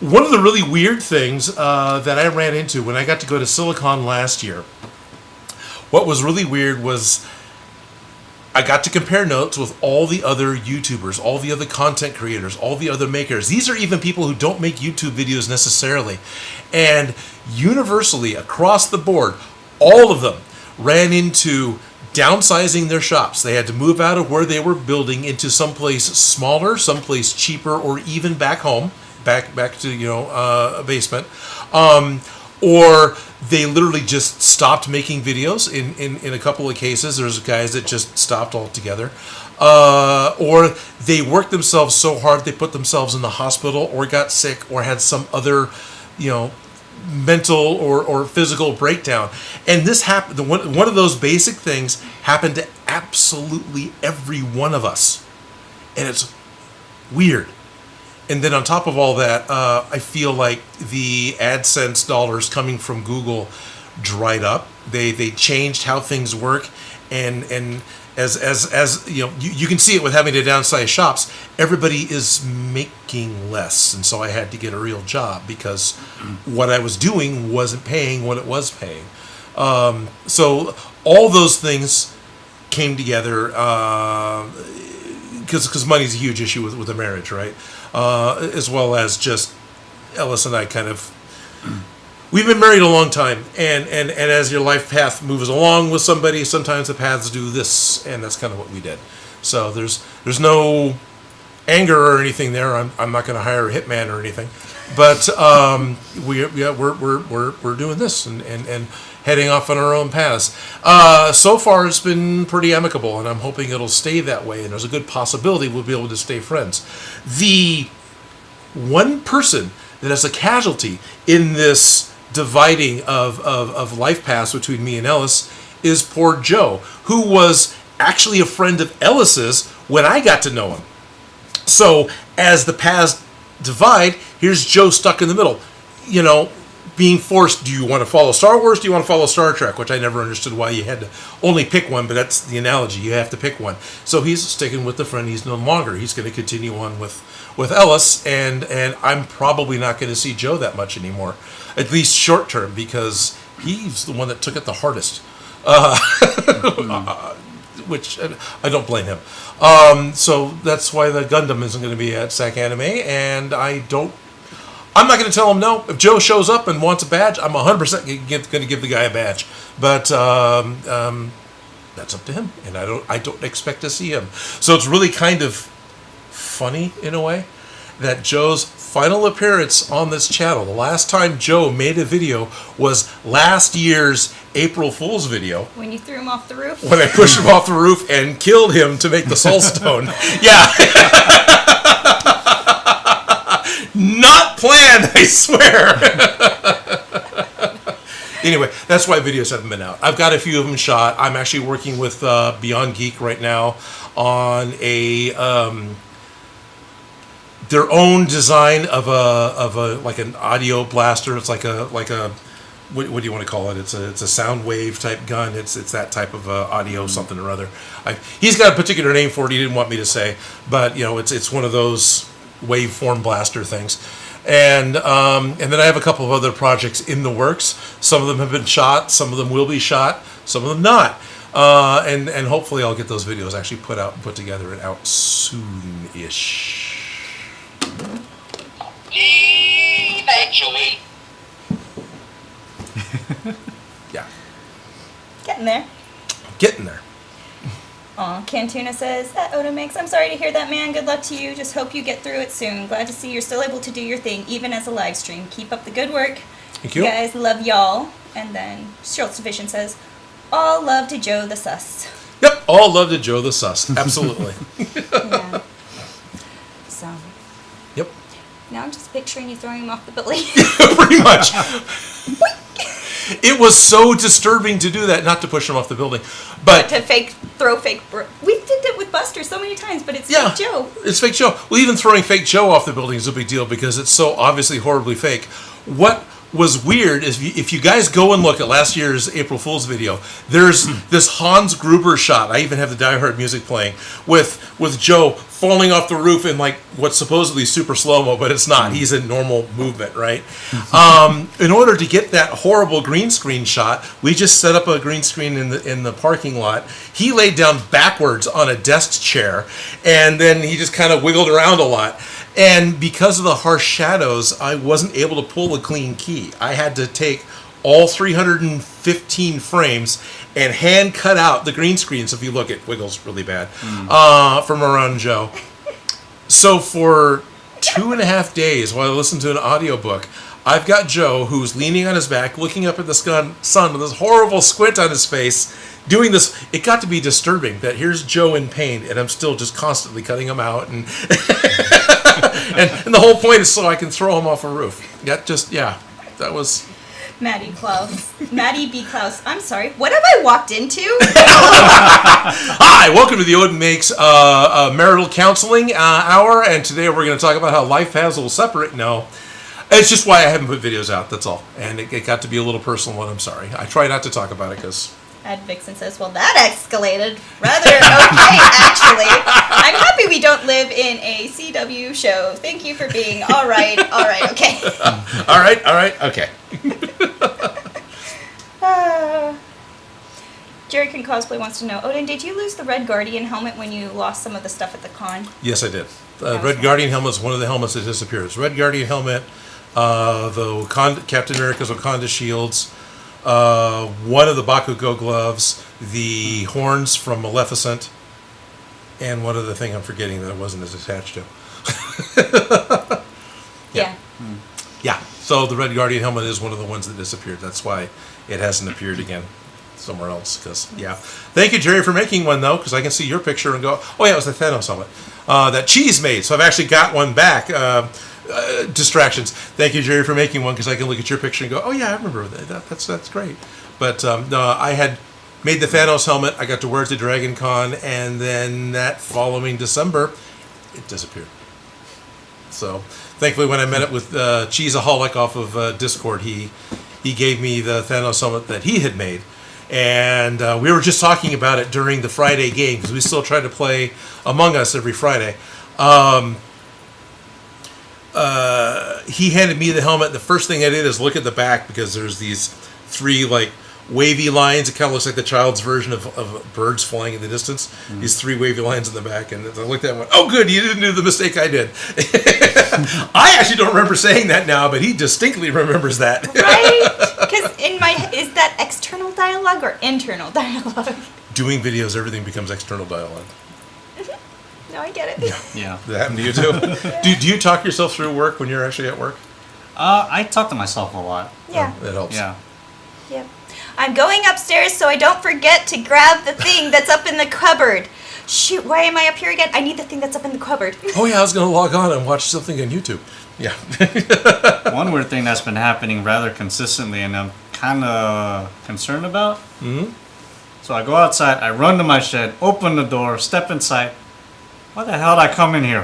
B: One of the really weird things that I ran into when I got to go to Silicon last year, what was really weird was I got to compare notes with all the other YouTubers, all the other content creators, all the other makers. These are even people who don't make YouTube videos necessarily. And universally, across the board, all of them ran into downsizing their shops. They had to move out of where they were building into someplace smaller, someplace cheaper, or even back home, back to a basement. Or they literally just stopped making videos. In a couple of cases, there's guys that just stopped altogether. Or they worked themselves so hard they put themselves in the hospital or got sick or had some other, mental or physical breakdown. And this happened. One of those basic things happened to absolutely every one of us. And it's weird. And then on top of all that, I feel like the AdSense dollars coming from Google dried up. They changed how things work, and as you can see it with having to downsize shops. Everybody is making less, and so I had to get a real job because what I was doing wasn't paying what it was paying. So all those things came together because money's a huge issue with a marriage, right? As well as just Ellis and I we've been married a long time, and as your life path moves along with somebody, sometimes the paths do this, and that's kind of what we did. So there's no anger or anything there. I'm not going to hire a hitman or anything, but we're doing this and heading off on our own paths. So far, it's been pretty amicable, and I'm hoping it'll stay that way. And there's a good possibility we'll be able to stay friends. The one person that is a casualty in this dividing of life paths between me and Ellis is poor Joe, who was actually a friend of Ellis's when I got to know him. So as the paths divide, here's Joe stuck in the middle. Being forced, do you want to follow Star Wars? Do you want to follow Star Trek? Which I never understood why you had to only pick one, but that's the analogy. You have to pick one. So he's sticking with the friend he's no longer. He's going to continue on with Ellis, and I'm probably not going to see Joe that much anymore, at least short term, because he's the one that took it the hardest, which I don't blame him. So that's why the Gundam isn't going to be at SAC Anime, and I'm not going to tell him no. If Joe shows up and wants a badge, I'm 100% going to give the guy a badge. But that's up to him, and I don't expect to see him. So it's really kind of funny in a way that Joe's final appearance on this channel, the last time Joe made a video was last year's April Fool's video.
A: When you threw him off the roof?
B: When I pushed him off the roof and killed him to make the soul stone. Yeah. Not planned, I swear. Anyway, that's why videos haven't been out. I've got a few of them shot. I'm actually working with Beyond Geek right now on a their own design of a like an audio blaster. It's like a what do you want to call it? It's a sound wave type gun. It's that type of audio something or other. He's got a particular name for it. He didn't want me to say, but it's one of those waveform blaster things. And then I have a couple of other projects in the works. Some of them have been shot. Some of them will be shot. Some of them not. And hopefully I'll get those videos actually put together and out soon-ish.
D: Eventually.
B: Yeah.
A: Getting there.
B: Getting there.
A: Aw, Cantuna says, Odin Makes, I'm sorry to hear that, man. Good luck to you. Just hope you get through it soon. Glad to see you're still able to do your thing, even as a live stream. Keep up the good work.
B: Thank you.
A: Guys, love y'all. And then Schultz Division says, all love to Joe the Sus.
B: Yep, all love to Joe the Sus. Absolutely.
A: Yeah. So,
B: Yep.
A: now I'm just picturing you throwing him off the building.
B: Pretty much. It was so disturbing to do that, not to push him off the building, but
A: To throw fake... We did it with Buster so many times, but it's fake Joe.
B: It's fake Joe. Well, even throwing fake Joe off the building is a big deal because it's so obviously horribly fake. What was weird is if you guys go and look at last year's April Fool's video, there's this Hans Gruber shot. I even have the Die Hard music playing with Joe falling off the roof in like what's supposedly super slow-mo, but it's not. He's in normal movement, right? In order to get that horrible green screen shot, we just set up a green screen in the parking lot. He laid down backwards on a desk chair, and then he just kind of wiggled around a lot. And because of the harsh shadows, I wasn't able to pull a clean key. I had to take all 315 frames and hand cut out the green screen. So if you look, it wiggles really bad from around Joe. So for 2.5 days while I listened to an audiobook, I've got Joe who's leaning on his back, looking up at the sun with this horrible squint on his face, doing this. It got to be disturbing that here's Joe in pain, and I'm still just constantly cutting him out. And and the whole point is so I can throw him off a roof. That was...
A: Maddie B. Klaus. I'm sorry. What have I walked into?
B: Hi, welcome to the Odin Makes marital counseling hour, and today we're going to talk about how life paths will separate. No, it's just why I haven't put videos out. That's all, and it got to be a little personal, and I'm sorry. I try not to talk about it because.
A: Ed Vixen says, well, that escalated rather okay, actually. I'm happy we don't live in a CW show. Thank you for being all right, okay.
B: All right, okay.
A: Jerry Can Cosplay wants to know, Odin, did you lose the Red Guardian helmet when you lost some of the stuff at the con?
B: Yes, I did. Red Guardian helmet is one of the helmets that disappears. Red Guardian helmet, the Captain America's Wakanda shields, one of the Bakugo gloves, the horns from Maleficent, and one other thing I'm forgetting that it wasn't as attached to.
A: Yeah.
B: Yeah, so the Red Guardian helmet is one of the ones that disappeared. That's why it hasn't appeared again somewhere else. Thank you, Jerry, for making one, though, because I can see your picture and go, oh, yeah, it was the Thanos helmet that Cheese made. So I've actually got one back. Distractions. Thank you, Jerry, for making one, because I can look at your picture and go, oh, yeah, I remember that. That's great. But no, I had made the Thanos helmet. I got to wear it to Dragon Con, and then that following December, it disappeared. So thankfully, when I met it with Cheeseaholic off of Discord, he gave me the Thanos helmet that he had made. And we were just talking about it during the Friday game, because we still try to play Among Us every Friday. He handed me the helmet. The first thing I did is look at the back, because there's these 3 like wavy lines. It kind of looks like the child's version of birds flying in the distance. These 3 wavy lines in the back, and I looked at it and went, oh good, you didn't do the mistake I did. I actually don't remember saying that now, but he distinctly remembers that.
A: Right? Because is that external dialogue or internal dialogue?
B: Doing videos, everything becomes external dialogue.
A: No, I get it.
C: Yeah.
B: Does that happen to you too? Do you talk yourself through work when you're actually at work?
C: I talk to myself a lot.
A: Yeah.
B: That helps.
C: Yeah.
A: Yeah. I'm going upstairs so I don't forget to grab the thing that's up in the cupboard. Shoot, why am I up here again? I need the thing that's up in the cupboard.
B: Oh yeah, I was going to log on and watch something on YouTube. Yeah.
C: One weird thing that's been happening rather consistently, and I'm kind of concerned about. So I go outside, I run to my shed, open the door, step inside. Why the hell did I come in here?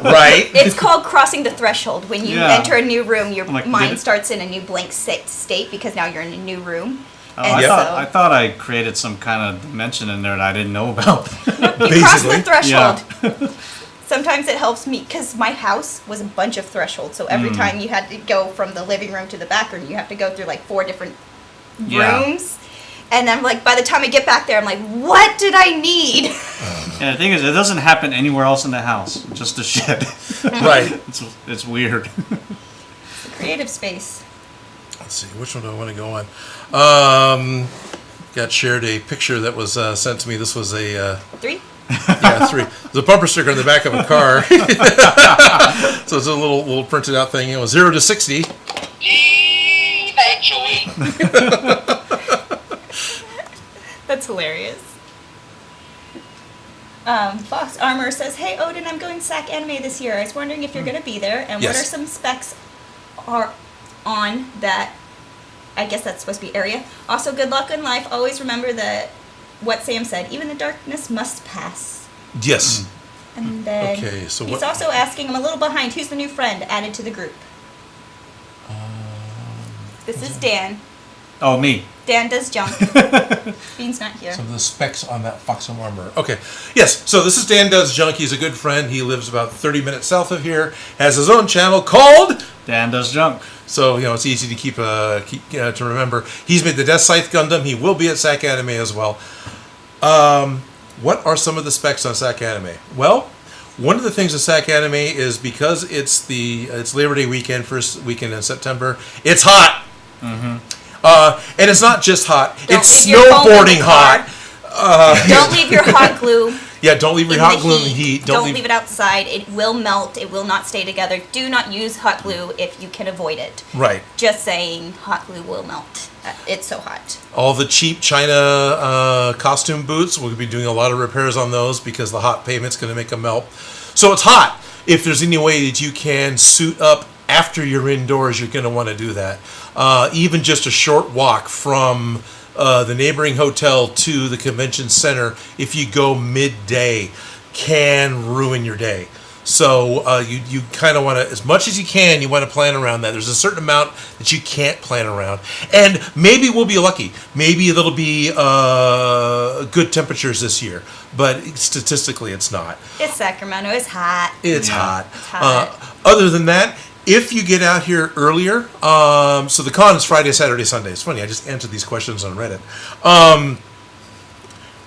B: Right.
A: It's called crossing the threshold. When you
C: Yeah.
A: enter a new room, your
C: I'm like,
A: mind
C: did it-
A: starts in a new blank state because now you're in a new room.
C: Oh,
A: And
C: I thought I created some kind of dimension in there that I didn't know about.
A: You cross the
B: Basically.
A: threshold.
C: Yeah.
A: Sometimes it helps me because my house was a bunch of thresholds. So every time you had to go from the living room to the back room, you have to go through like 4 different
C: Yeah.
A: rooms. And I'm like, by the time I get back there, I'm like, what did I need?
C: Yeah, the thing is, it doesn't happen anywhere else in the house. Just the shed.
B: Right.
C: It's weird.
A: Creative space.
B: Let's see, which one do I want to go on? Got shared a picture that was sent to me. This was a
A: 3?
B: 3. There's a bumper sticker on the back of a car. So it's a little printed out thing. It was 0 to 60.
D: Eventually.
A: That's hilarious. Fox Armor says, "Hey Odin, I'm going SAC Anime this year. I was wondering if you're going to be there, and what
B: Yes.
A: are some specs are on that? I guess that's supposed to be area. Also, good luck in life. Always remember that what Sam said. Even the darkness must pass."
B: Yes.
A: And then
B: Okay, so
A: he's
B: what-
A: also asking, I'm a little behind. Who's the new friend added to the group? This is Dan.
C: Oh, me.
A: Dan does junk. Bean's not here.
B: Some of the specs on that Foxham armor. Okay. Yes. So this is Dan Does Junk. He's a good friend. He lives about 30 minutes south of here. Has his own channel called.
C: Dan does junk.
B: So it's easy to keep to remember. He's made the Death Scythe Gundam. He will be at SAC Anime as well. What are some of the specs on SAC Anime? Well, one of the things at SAC Anime is because it's Labor Day weekend, first weekend in September. It's hot. Mm-hmm. And it's not just hot.
A: Don't
B: it's
A: leave your phone in the
B: snowboarding
A: car.
B: hot.
A: Don't leave your hot glue
B: Yeah, don't leave your
A: in
B: hot
A: the
B: glue in the heat.
A: Don't leave it outside. It will melt. It will not stay together. Do not use hot glue if you can avoid it.
B: Right.
A: Just saying, hot glue will melt. It's so hot.
B: All the cheap China costume boots, we'll be doing a lot of repairs on those because the hot pavement's going to make them melt. So it's hot. If there's any way that you can suit up after you're indoors, you're going to want to do that. Even just a short walk from the neighboring hotel to the convention center, if you go midday, can ruin your day. So you kind of want to, as much as you can, you want to plan around that. There's a certain amount that you can't plan around. And maybe we'll be lucky. Maybe it'll be good temperatures this year. But statistically, it's not.
A: It's Sacramento. It's hot.
B: It's
C: Yeah.
B: hot.
A: It's hot.
B: Other than that, if you get out here earlier, so the con is Friday, Saturday, Sunday. It's funny, I just answered these questions on Reddit.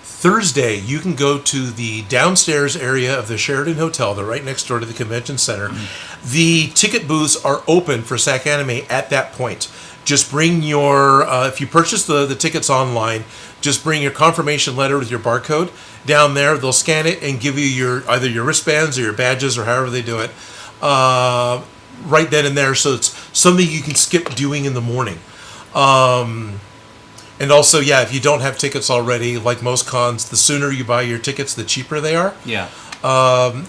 B: Thursday, you can go to the downstairs area of the Sheraton Hotel. They're right next door to the convention center. Mm-hmm. The ticket booths are open for SAC Anime at that point. Just bring your, if you purchase the tickets online, just bring your confirmation letter with your barcode down there. They'll scan it and give you either your wristbands or your badges or however they do it right then and there. So it's something you can skip doing in the morning. And also, yeah, if you don't have tickets already, like most cons, the sooner you buy your tickets, the cheaper they are.
C: Yeah.
B: And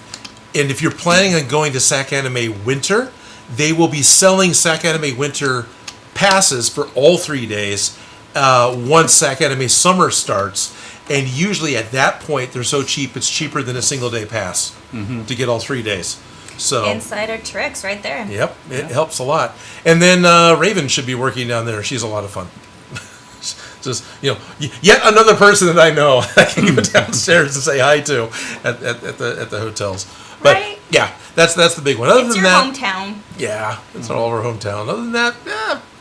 B: if you're planning on going to SAC Anime Winter, they will be selling SAC Anime Winter passes for all 3 days once SAC Anime Summer starts. And usually at that point, they're so cheap, it's cheaper than a single day pass to get all 3 days. So
A: Insider tricks right there.
B: Yep, it helps a lot. And then Raven should be working down there. She's a lot of fun. Just, yet another person that I know I can go downstairs and say hi to at the hotels. But
A: Right.
B: yeah, that's the big one. Other
A: It's
B: than
A: your
B: that,
A: hometown.
B: yeah, it's all over hometown. Other than that,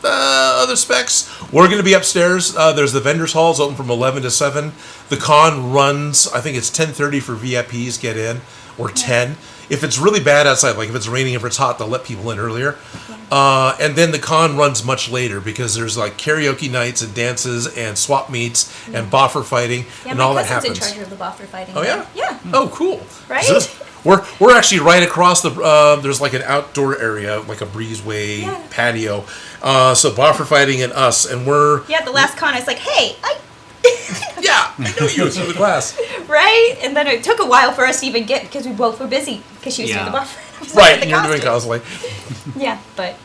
B: other specs. We're going to be upstairs. There's the vendors halls open from 11 to 7. The con runs, I think it's 10:30 for VIPs get in, or 10. If it's really bad outside, like if it's raining, if it's hot, they'll let people in earlier. And then the con runs much later because there's like karaoke nights and dances and swap meets and boffer fighting
A: Yeah,
B: and
A: my
B: all that
A: cousin's
B: happens.
A: in charge of the boffer fighting.
B: Oh yeah?
A: Yeah.
B: Oh cool.
A: Right?
B: So we're actually right across the there's like an outdoor area, like a breezeway patio. So boffer fighting and us, and we're
A: Yeah, the last con I was like, hey,
B: yeah, I know you through the class.
A: right? And then it took a while for us to even get, because we both were busy, because she was doing
C: Yeah.
A: the buffer. I was like,
B: Right,
A: "The
B: you're doing
A: costume."
B: cosplay.
A: Yeah, but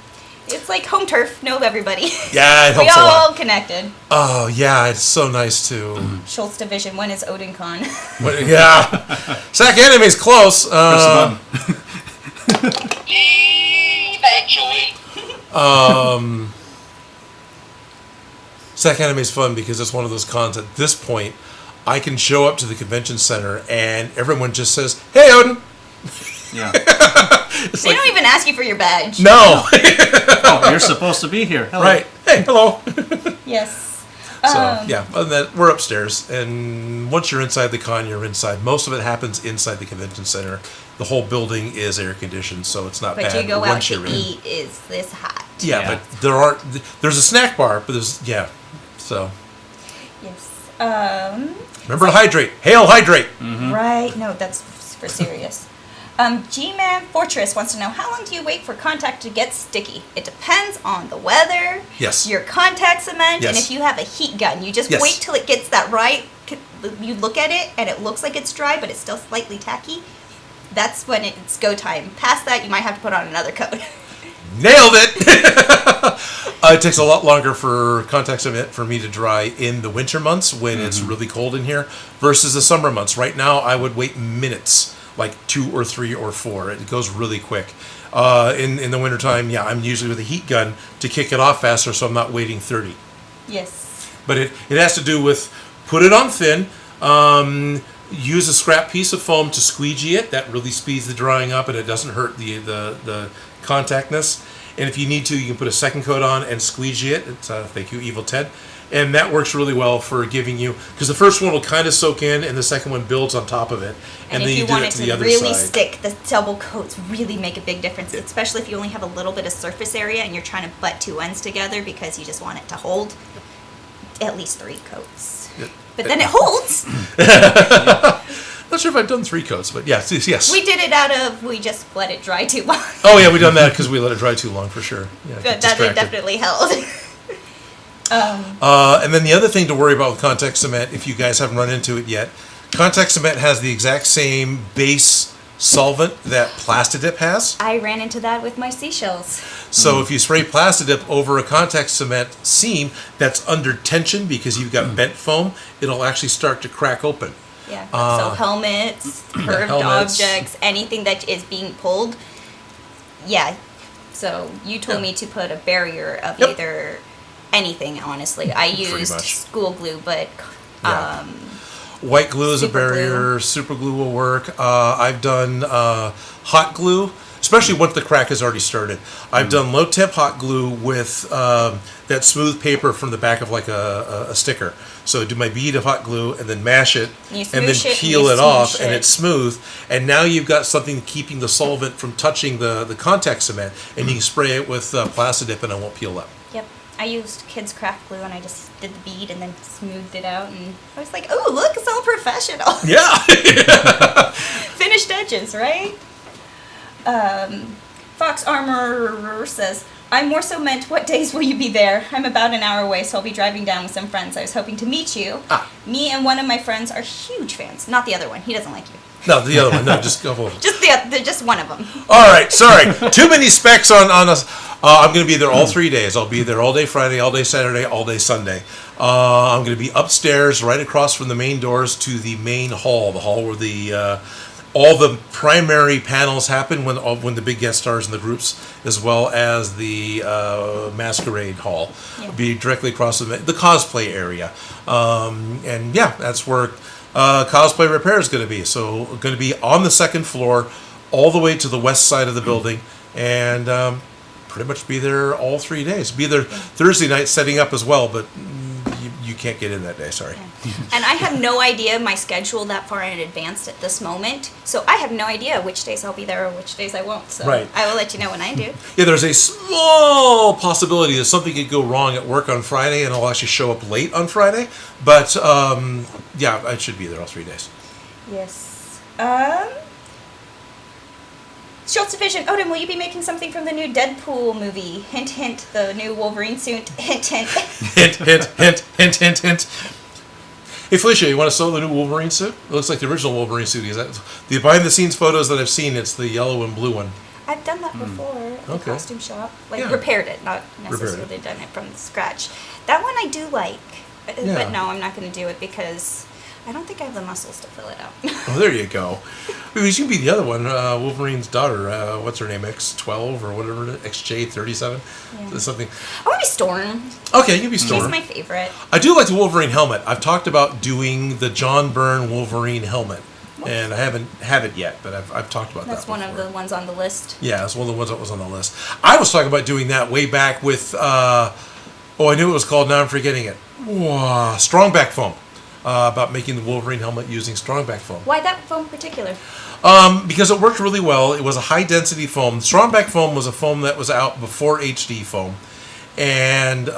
A: It's like home turf. Know everybody.
B: Yeah, it
A: We
B: helps a
A: all
B: lot.
A: connected.
B: Oh, yeah, it's so nice to...
A: Schultz Division. When is Odin Con?
B: Yeah. Sac Anime's close.
E: Eventually.
B: Sac Anime's fun because it's one of those cons at this point I can show up to the convention center and everyone just says, "Hey, Odin."
C: Yeah.
A: They don't even ask you for your badge.
B: No.
C: Oh, you're supposed to be here. Hello.
B: Right. Hey, hello.
A: Yes.
B: So, yeah, other than that, we're upstairs. And once you're inside the con, you're inside. Most of it happens inside the convention center. The whole building is air conditioned, so it's not
A: But
B: bad.
A: you go out
B: once
A: to
B: you're in.
A: eat is this hot.
B: Yeah,
C: Yeah.
B: but there's a snack bar, but so.
A: Yes.
B: Remember to hydrate. Hail, hydrate.
A: Right. No, that's for serious. G-Man Fortress wants to know, how long do you wait for contact to get sticky? It depends on the weather,
B: Yes.
A: your contact cement, and
B: Yes.
A: if you have a heat gun. You just
B: Yes.
A: wait till it gets that right. You look at it, and it looks like it's dry, but it's still slightly tacky. That's when it's go time. Past that, you might have to put on another coat.
B: Nailed it. It takes a lot longer for contact cement for me to dry in the winter months when it's really cold in here versus the summer months. Right now, I would wait minutes, like 2 or 3 or 4. It goes really quick. In the wintertime, yeah, I'm usually with a heat gun to kick it off faster, so I'm not waiting 30.
A: Yes.
B: But it has to do with put it on thin. Use a scrap piece of foam to squeegee it. That really speeds the drying up, and it doesn't hurt the contactness. And if you need to, you can put a second coat on and squeegee it. It's, thank you, Evil Ted. And that works really well for giving you, because the first one will kind of soak in, and the second one builds on top of it.
A: And
B: then
A: if you
B: do
A: want
B: it
A: it
B: to the
A: to
B: other
A: really
B: side.
A: stick, the double coats really make a big difference, especially if you only have a little bit of surface area and you're trying to butt two ends together because you just want it to hold at least 3 coats. But then it holds.
B: Not sure if I've done 3 coats, but yes.
A: We did it we just let it dry too long.
B: Oh yeah, we've done that because we let it dry too long for sure. Yeah,
A: But
B: get
A: that it
B: distracted.
A: definitely held.
B: And then the other thing to worry about with contact cement, if you guys haven't run into it yet, contact cement has the exact same base solvent that Plastidip has.
A: I ran into that with my seashells.
B: So if you spray Plastidip over a contact cement seam that's under tension because you've got bent foam, it'll actually start to crack open.
A: Yeah. So helmets, curved
B: helmets.
A: objects, anything that is being pulled. Yeah. So you told me to put a barrier of
B: Yep.
A: either anything, honestly. I
B: Pretty
A: used
B: much.
A: school glue, but
B: Yeah. White glue is a
A: Super glue.
B: barrier. Super glue will work. I've done hot glue, especially once the crack has already started. I've done low temp hot glue with that smooth paper from the back of like a sticker. So do my bead of hot glue and then mash it
A: You
B: and then
A: smoosh it and
B: peel
A: you
B: it off
A: smoosh
B: and
A: it.
B: it's smooth. And now you've got something keeping the solvent from touching the contact cement, and you can spray it with Plastidip and it won't peel up.
A: yep. I used kids craft glue and I just did the bead and then smoothed it out, and I was like, "Oh, look, it's all professional."
B: Yeah.
A: Finished edges, right? Fox Armor says, "I'm more so meant, what days will you be there? I'm about an hour away, so I'll be driving down with some friends. I was hoping to meet you. Me and one of my friends are huge fans. Not the other one. He doesn't like you.
B: No, the other one. No, just go over.
A: Just one of them.
B: All right, sorry. Too many specs on us. I'm going to be there all 3 days. I'll be there all day Friday, all day Saturday, all day Sunday. I'm going to be upstairs, right across from the main doors to the main hall, the hall where the all the primary panels happen when the big guest stars and the groups, as well as the masquerade hall.
A: Yeah.
B: Be directly across the cosplay area, and yeah, that's where cosplay repair is going to be. So going to be on the second floor, all the way to the west side of the building, and pretty much be there all 3 days. Be there Thursday night setting up as well, but you can't get in that day. Sorry.
A: And I have no idea my schedule that far in advance at this moment, so I have no idea which days I'll be there or which days I won't. So
B: Right.
A: I will let you know when I do.
B: Yeah, there's a small possibility that something could go wrong at work on Friday, and I'll actually show up late on Friday. But yeah, I should be there all 3 days.
A: Yes. Schultz Division, Odin, will you be making something from the new Deadpool movie? Hint, hint, the new Wolverine suit. Hint, hint.
B: Hint, hint, hint, hint, hint, hint. Hey Felicia, you want to sew the new Wolverine suit? It looks like the original Wolverine suit. Is that the behind-the-scenes photos that I've seen? It's the yellow and blue one.
A: I've done that before at the
B: Okay.
A: costume shop. Like,
B: Yeah.
A: repaired it, not
B: Repaired
A: necessarily
B: it.
A: done it from scratch. That one I do like,
B: Yeah.
A: but no, I'm not going to do it because I don't think I have the muscles to fill it out.
B: Oh, there you go. Maybe she can be the other one, Wolverine's daughter. What's her name? X12 or whatever it is? XJ37?
A: Yeah.
B: Something.
A: I want to be Storm.
B: Okay, you can be Storm.
A: She's my favorite.
B: I do like the Wolverine helmet. I've talked about doing the John Byrne Wolverine helmet. And I haven't had it yet, but I've talked about
A: That's
B: that
A: one of
B: before.
A: the ones on the list.
B: Yeah, it's one of the ones that was on the list. I was talking about doing that way back with, I knew it was called, now I'm forgetting it. Strongback foam. About making the Wolverine helmet using strongback foam.
A: Why that foam in particular?
B: Because it worked really well. It was a high density foam. Strongback foam was a foam that was out before HD foam. And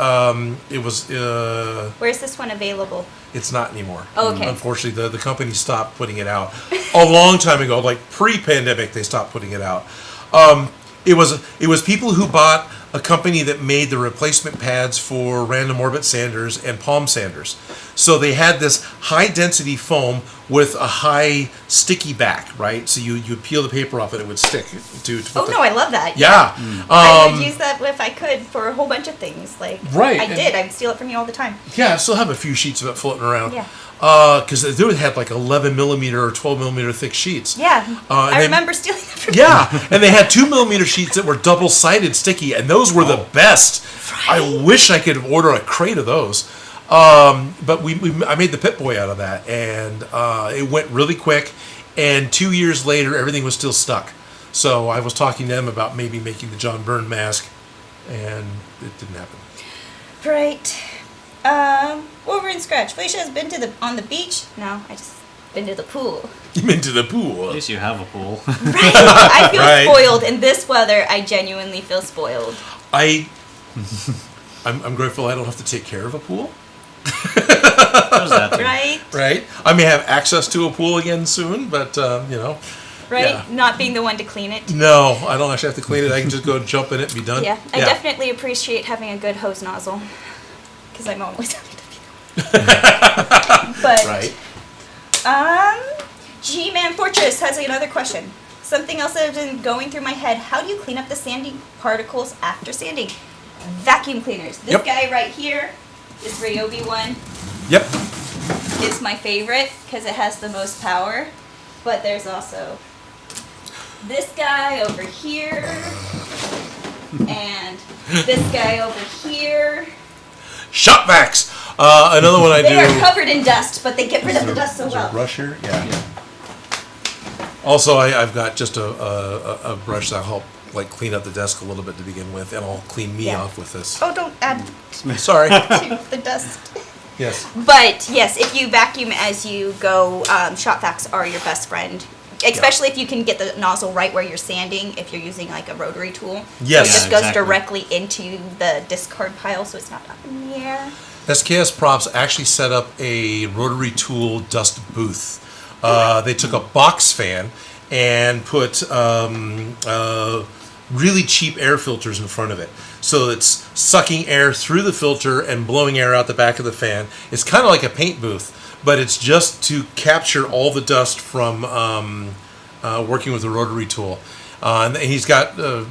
B: it was...
A: Where's this one available?
B: It's not anymore.
A: Oh, okay.
B: Unfortunately, the company stopped putting it out a long time ago. Like pre-pandemic, they stopped putting it out. It was people who bought a company that made the replacement pads for random orbit sanders and palm sanders. So they had this high density foam with a high sticky back, right? So you peel the paper off and it would stick to
A: Oh, no, I love that.
B: yeah.
A: I would use that if I could for a whole bunch of things. Like,
B: Right,
A: I
B: and-
A: did. I'd steal it from you all the time.
B: Yeah, I still have a few sheets of it floating around.
A: Yeah.
B: Because they would have like 11 millimeter or 12 millimeter thick sheets.
A: Yeah.
B: and
A: I
B: they-
A: remember stealing them from
B: Yeah, and they had 2 millimeter sheets that were double sided sticky, and those were the best. I wish I could order a crate of those. But I made the Pip-Boy out of that, and it went really quick. And 2 years later, everything was still stuck. So I was talking to them about maybe making the John Byrne mask, and it didn't happen.
A: Right. Wolverine Scratch. Felicia has been on the beach. No, I just been to the pool.
B: You meant to the pool.
C: At least you have a pool.
A: Right. I feel
B: Right.
A: spoiled in this weather. I genuinely feel spoiled.
B: I'm grateful I don't have to take care of a pool.
C: There's that too.
A: Right.
B: Right. I may have access to a pool again soon, but
A: Right.
B: Yeah.
A: Not being the one to clean it.
B: no, I don't actually have to clean it. I can just go jump in it and be done.
A: Yeah. I definitely appreciate having a good hose nozzle because I'm always having to be the one. But
B: Right.
A: G-Man Fortress has another question. Something else that has been going through my head. How do you clean up the sanding particles after sanding? Vacuum cleaners. This
B: Yep.
A: guy right here, this Ryobi one,
B: Yep.
A: is my favorite because it has the most power. But there's also this guy over here and this guy over here.
B: Shop vacs. Another one I
A: They
B: do.
A: are covered in dust, but they get rid of the dust so
B: Is there a
A: well.
B: brush here? Yeah. Also, I've got just a brush that'll help like clean up the desk a little bit to begin with, and I'll clean me
A: Yeah.
B: off with this.
A: Oh, don't add
B: Sorry.
A: to the dust.
B: Yes.
A: But yes, if you vacuum as you go, shop vacs are your best friend. Especially if you can get the nozzle right where you're sanding, if you're using like a rotary tool.
B: Yes.
A: So it just
C: Yeah,
A: goes
C: exactly.
A: directly into the discard pile, so it's not up in the air.
B: SKS Props actually set up a rotary tool dust booth. They took a box fan and put really cheap air filters in front of it. So it's sucking air through the filter and blowing air out the back of the fan. It's kind of like a paint booth, but it's just to capture all the dust from working with a rotary tool. And he's got the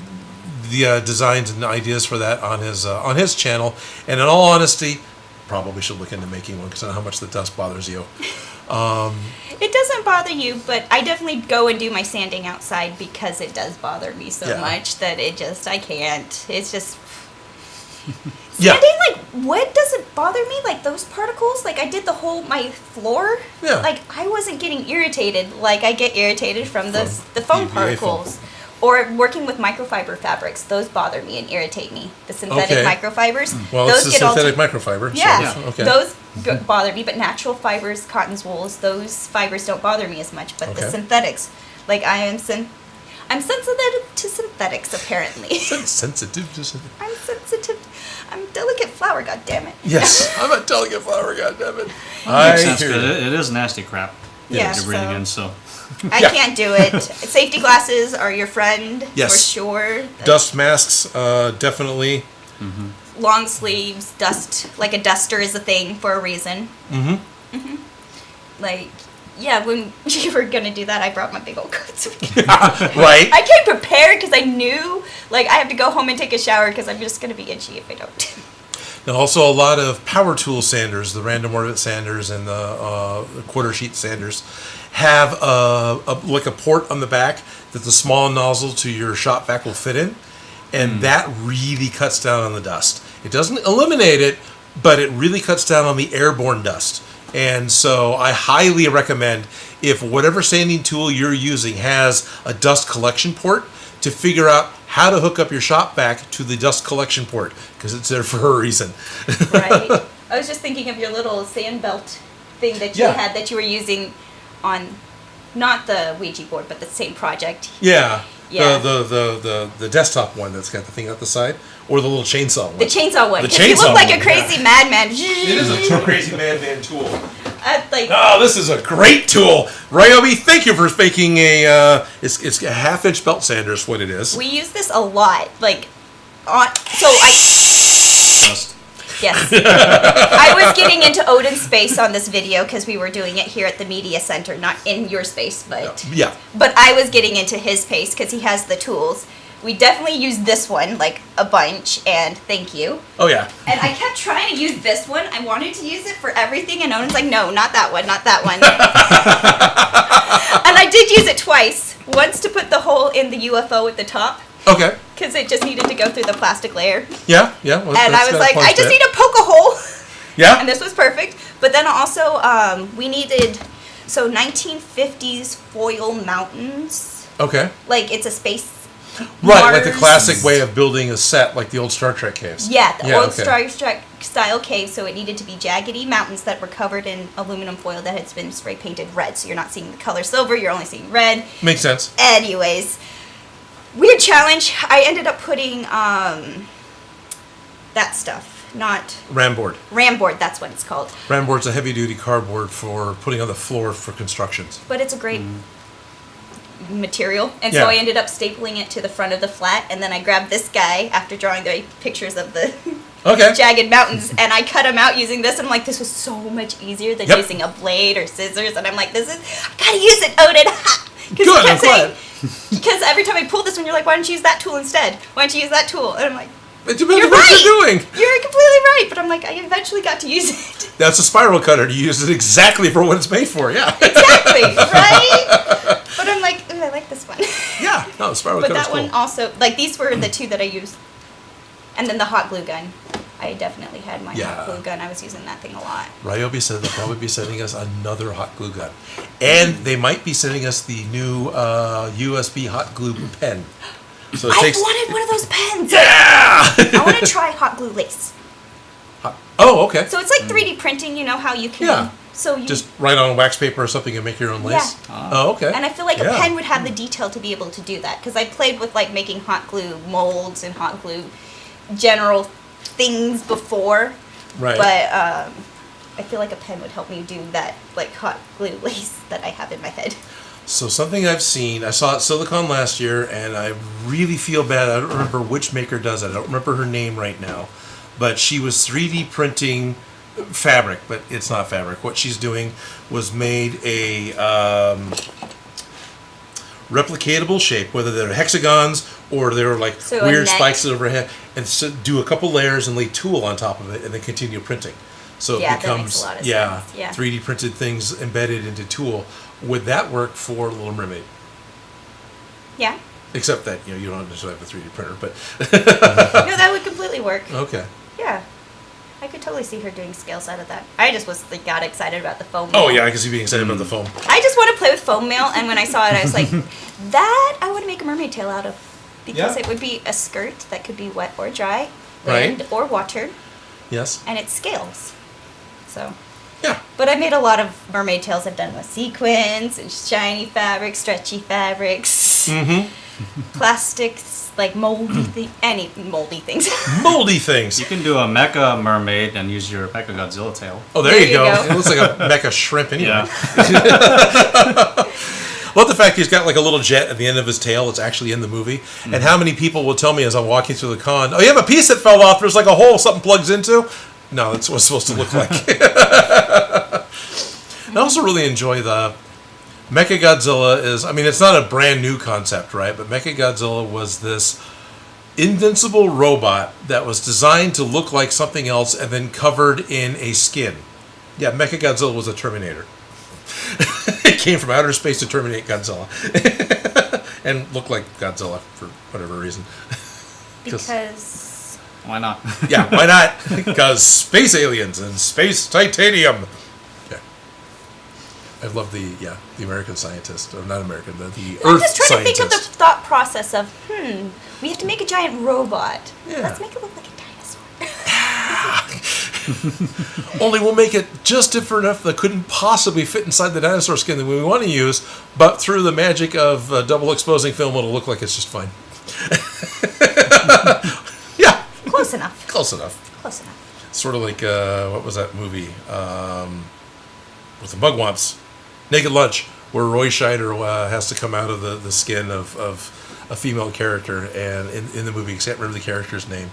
B: designs and ideas for that on his channel. And in all honesty, probably should look into making one because I know how much the dust bothers you.
A: It doesn't bother you, but I definitely go and do my sanding outside because it does bother me so
B: Yeah.
A: much that I can't. It's just...
B: Yeah.
A: Sanding, like, what does it bother me? Like, those particles? Like, I did my floor.
B: Yeah.
A: Like, I wasn't getting irritated like I get irritated from the foam
B: EVA
A: particles. Or working with microfiber fabrics. Those bother me and irritate me. The synthetic
B: Okay.
A: microfibers.
B: Well,
A: those
B: it's a
A: all
B: synthetic microfiber.
A: Yeah,
B: So, okay.
A: those bother me, but natural fibers, cottons, wools, those fibers don't bother me as much. But the
B: Okay.
A: synthetics, like I'm sensitive to synthetics apparently.
B: Sensitive to synthetic.
A: I'm sensitive. I'm a delicate flower. God damn it.
B: Yes, I'm a delicate flower, goddammit.
C: Makes sense,
B: hear
C: 'cause
B: you.
C: it is nasty crap.
A: Yeah,
C: You're breathing
A: so-
C: in, so.
A: I
B: Yeah.
A: can't do it. Safety glasses are your friend
B: Yes.
A: for sure.
B: Dust masks, definitely.
A: Long sleeves, dust. Like a duster is a thing for a reason. Mm-hmm. Like yeah, when you were gonna do that, I brought my big old coat. So
B: Right.
A: I came prepared because I knew, like, I have to go home and take a shower because I'm just gonna be itchy if I don't.
B: Now, also a lot of power tool sanders, the random orbit sanders and the quarter sheet sanders, have like a port on the back that the small nozzle to your shop vac will fit in, and that really cuts down on the dust. It doesn't eliminate it, but it really cuts down on the airborne dust. And so I highly recommend, if whatever sanding tool you're using has a dust collection port, to figure out how to hook up your shop vac to the dust collection port, because it's there for a reason.
A: Right. I was just thinking of your little sand belt thing that you had that you were using on, not the Ouija board, but the same project.
B: Yeah.
A: Yeah.
B: The desktop one that's got the thing out the side, or the little chainsaw one.
A: The chainsaw one.
B: The
A: Because you
B: chainsaw
A: look like
B: one,
A: a crazy madman.
B: It is a crazy madman tool.
A: Like,
B: Oh, this is a great tool. Ryobi, thank you for making it's a half-inch belt sander is what it is.
A: we use this a lot. Like, yes. I was getting into Odin's space on this video because we were doing it here at the media center, not in your space, but
B: Yeah.
A: But I was getting into his space because he has the tools. We definitely use this one like a bunch, and thank you.
B: Oh, yeah.
A: And I kept trying to use this one. I wanted to use it for everything, and Odin's like, no, not that one, not that one. And I did use it twice. Once to put the hole in the UFO at the top,
B: Okay.
A: because it just needed to go through the plastic layer.
B: Yeah, yeah. Well,
A: And I
B: that's
A: was
B: got
A: like,
B: a
A: I
B: punch
A: just
B: there.
A: need to poke a hole.
B: Yeah.
A: And this was perfect. But then also, we needed, 1950s foil mountains.
B: Okay.
A: Like, it's a space.
B: Right, like the
A: Mars.
B: classic way of building a set, like the old Star Trek caves.
A: Yeah, the old
B: okay.
A: Star Trek style cave, so it needed to be jaggedy mountains that were covered in aluminum foil that had been spray painted red, so you're not seeing the color silver, you're only seeing red.
B: Makes sense.
A: Anyways, weird challenge. I ended up putting that stuff, not
B: Ramboard.
A: Ramboard, that's what it's called.
B: Ramboard's a heavy-duty cardboard for putting on the floor for constructions.
A: But it's a great material, and so I ended up stapling it to the front of the flat, and then I grabbed this guy after drawing the pictures of the
B: Okay.
A: jagged mountains, and I cut them out using this, and I'm like, this was so much easier than using a blade or scissors, and I'm like, I gotta use it, Odin.
B: Good, I'm glad.
A: Because every time I pull this one, you're like, why don't you use that tool instead? Why don't you use that tool? And I'm like,
B: It depends
A: you're
B: on what
A: right.
B: you're doing.
A: You're completely right, but I'm like, I eventually got to use it.
B: That's a spiral cutter. You use it exactly for what it's made for, yeah.
A: Exactly, right? But I'm like, ooh, I like this one.
B: Yeah, no, the spiral
A: But
B: cutter's
A: that
B: cool.
A: one also, like, these were the two that I used. And then the hot glue gun. I definitely had my hot glue gun. I was using that thing a lot.
B: Ryobi said they'll probably be sending us another hot glue gun. And they might be sending us the new USB hot glue pen. So it
A: I
B: takes...
A: wanted one of those pens.
B: Yeah!
A: I want to try hot glue lace.
B: Oh, okay.
A: So it's like 3D printing, you know how you can...
B: Yeah.
A: So you...
B: Just write on wax paper or something and make your own lace?
A: Yeah.
B: Oh, okay.
A: And I feel like a
B: Yeah.
A: pen would have the detail to be able to do that. Because I played with, like, making hot glue molds and hot glue general things before.
B: Right.
A: But I feel like a pen would help me do that, like, hot glue lace that I have in my head.
B: So something I've seen, I saw at Silicon last year, and I really feel bad. I don't remember which maker does it. I don't remember her name right now. But she was 3D printing fabric, but it's not fabric. What she's doing was made a replicatable shape, whether they're hexagons or they're like
A: So a
B: weird
A: neck.
B: spikes overhead, and so do a couple layers and lay tulle on top of it, and then continue printing. So
A: Yeah,
B: it
A: that makes
B: becomes
A: a lot of sense. Yeah.
B: 3D printed things embedded into tulle. Would that work for Little Mermaid?
A: Yeah.
B: Except that you don't necessarily have a 3D printer, but
A: No, that would completely work.
B: okay.
A: Yeah. I could totally see her doing scales out of that. I just was like, got excited about the foam
B: Oh
A: mail.
B: yeah, I can see being excited about the foam.
A: I just want to play with foam mail, and when I saw it, I was like, that I want to make a mermaid tail out of. Because
B: Yeah.
A: it would be a skirt that could be wet or dry,
B: Right.
A: wind or water,
B: Yes.
A: and it scales. So.
B: Yeah.
A: But I made a lot of mermaid tails. I've done with sequins and shiny fabrics, stretchy fabrics, plastics, like moldy any moldy things.
B: Moldy things.
C: You can do a mecha mermaid and use your mecha Godzilla tail.
B: Oh, there you go. It looks like a mecha shrimp anyway.
C: Yeah.
B: Well, the fact he's got like a little jet at the end of his tail. It's actually in the movie. And how many people will tell me as I'm walking through the con, oh, you have a piece that fell off. There's like a hole something plugs into. No, that's what it's supposed to look like. I also really enjoy the Mechagodzilla is, I mean, it's not a brand new concept, right? But Mechagodzilla was this invincible robot that was designed to look like something else and then covered in a skin. Yeah, Mechagodzilla was a Terminator. It came from outer space to terminate Godzilla. And looked like Godzilla for whatever reason.
A: Because...
C: Why not?
B: Yeah, why not? Because space aliens and space titanium. Yeah. I love the American scientist, or not American, the
A: I'm
B: Earth
A: just trying
B: scientist.
A: to think of the thought process of, we have to make a giant robot.
B: Yeah.
A: Let's make it look like a dinosaur.
B: Only we'll make it just different enough that couldn't possibly fit inside the dinosaur skin that we want to use, but through the magic of double exposing film, it'll look like it's just fine. Yeah.
A: Close enough.
B: Close enough.
A: Close enough.
B: Sort of like, what was that movie? With the Mugwumps. Naked Lunch, where Roy Scheider has to come out of the skin of a female character, and in the movie, I can't remember the character's name,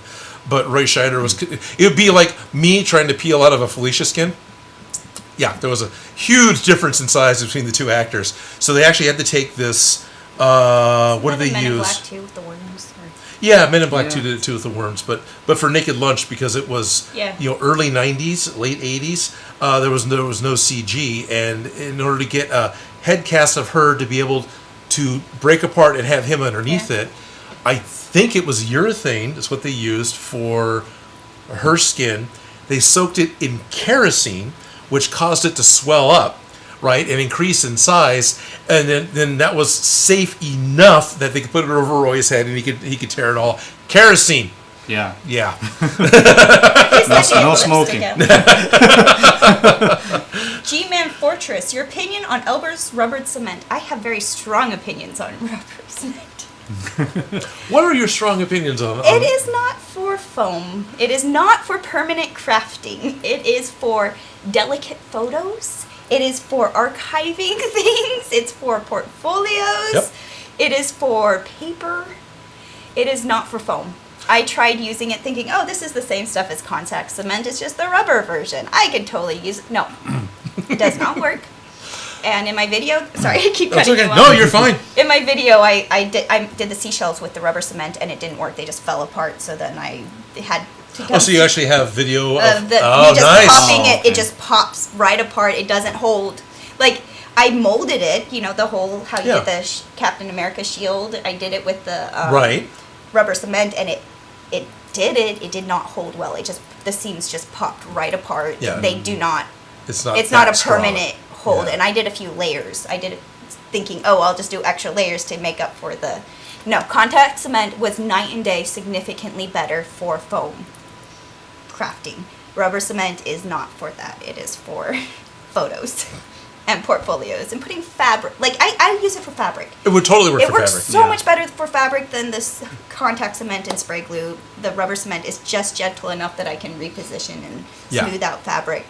B: but Roy Scheider was, it would be like me trying to peel out of a Felicia skin. Yeah, there was a huge difference in size between the two actors, so they actually had to take this, what did they
A: Men in
B: use?
A: Black 2 with the worms.
B: Yeah, Men in Black 2 did it too with the worms, but for Naked Lunch, because it was early 90s, late 80s, there was no CG, and in order to get a head cast of her to be able to break apart and have him underneath it, I think it was urethane. That's what they used for her skin. They soaked it in kerosene, which caused it to swell up, right, and increase in size, and then that was safe enough that they could put it over Roy's head and he could tear it all. Kerosene.
C: Yeah.
B: Yeah.
C: No smoking.
A: G-Man Fortress, your opinion on Elber's rubbered cement? I have very strong opinions on rubber cement.
B: What are your strong opinions on?
A: It is not for foam. It is not for permanent crafting. It is for delicate photos. It is for archiving things. It's for portfolios.
B: Yep.
A: It is for paper. It is not for foam. I tried using it thinking, oh, this is the same stuff as contact cement. It's just the rubber version. I could totally use it. No, it does not work. And in my video, sorry, I keep cutting you off.
B: No, you're fine.
A: In my video, I did the seashells with the rubber cement, and it didn't work. They just fell apart. So then I had to come.
B: Oh, so you actually have video of
A: me just popping it. It just pops right apart. It doesn't hold. Like, I molded it. You know, the whole how you get the Captain America shield. I did it with the rubber cement, and it did not hold well. The seams just popped right apart.
B: Yeah.
A: They do not.
B: It's not
A: a
B: strong.
A: permanent hold.
B: Yeah.
A: And I did a few layers. I did it thinking, oh, I'll just do extra layers to make up for the. No, contact cement was night and day, significantly better for foam crafting. Rubber cement is not for that. It is for photos and portfolios and putting fabric. Like, I use it for fabric.
B: It would totally work
A: It
B: for
A: works
B: fabric.
A: so much better for fabric than this contact cement and spray glue. The rubber cement is just gentle enough that I can reposition and smooth out fabric.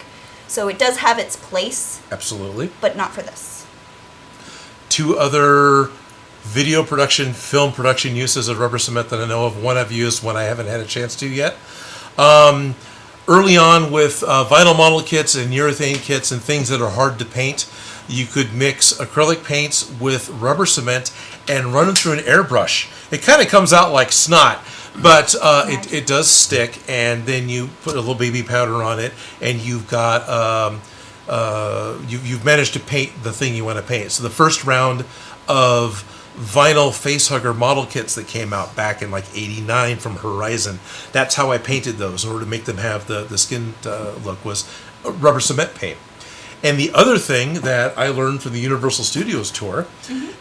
A: So it does have its place.
B: Absolutely.
A: But not for this.
B: Two other video production, film production uses of rubber cement that I know of. One I've used, one I haven't had a chance to yet. Early on with vinyl model kits and urethane kits and things that are hard to paint, you could mix acrylic paints with rubber cement and run them through an airbrush. It kind of comes out like snot, but it does stick, and then you put a little baby powder on it, and you've got you've managed to paint the thing you want to paint. So the first round of vinyl facehugger model kits that came out back in like '89 from Horizon, that's how I painted those in order to make them have the skin look, was rubber cement paint. And the other thing that I learned from the Universal Studios tour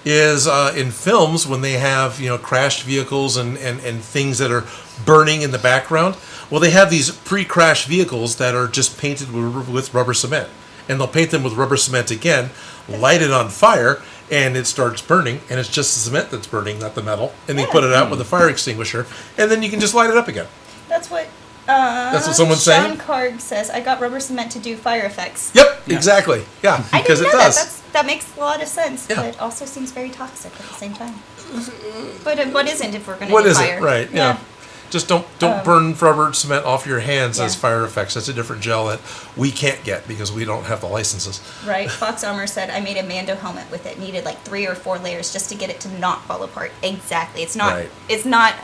B: is in films, when they have, you know, crashed vehicles and things that are burning in the background, well, they have these pre-crash vehicles that are just painted with rubber cement. And they'll paint them with rubber cement again, light it on fire, and it starts burning, and it's just the cement that's burning, not the metal. And they put it out with a fire extinguisher, and then you can just light it up again.
A: That's what
B: someone's saying?
A: Sean Carg says, I got rubber cement to do fire effects.
B: Yep, exactly. Yeah,
A: I
B: because
A: didn't
B: it
A: know
B: does.
A: That makes a lot of sense,
B: Yeah.
A: but also seems very toxic at the same time. But what isn't if we're going to
B: What
A: do
B: is
A: fire?
B: it? Right, yeah. Just don't burn rubber cement off your hands as
A: Yeah.
B: fire effects. That's a different gel that we can't get because we don't have the licenses.
A: Right. Fox Armor said I made a Mando helmet with it. Needed like 3 or 4 layers just to get it to not fall apart. Exactly. It's not.
B: Right.
A: It's not.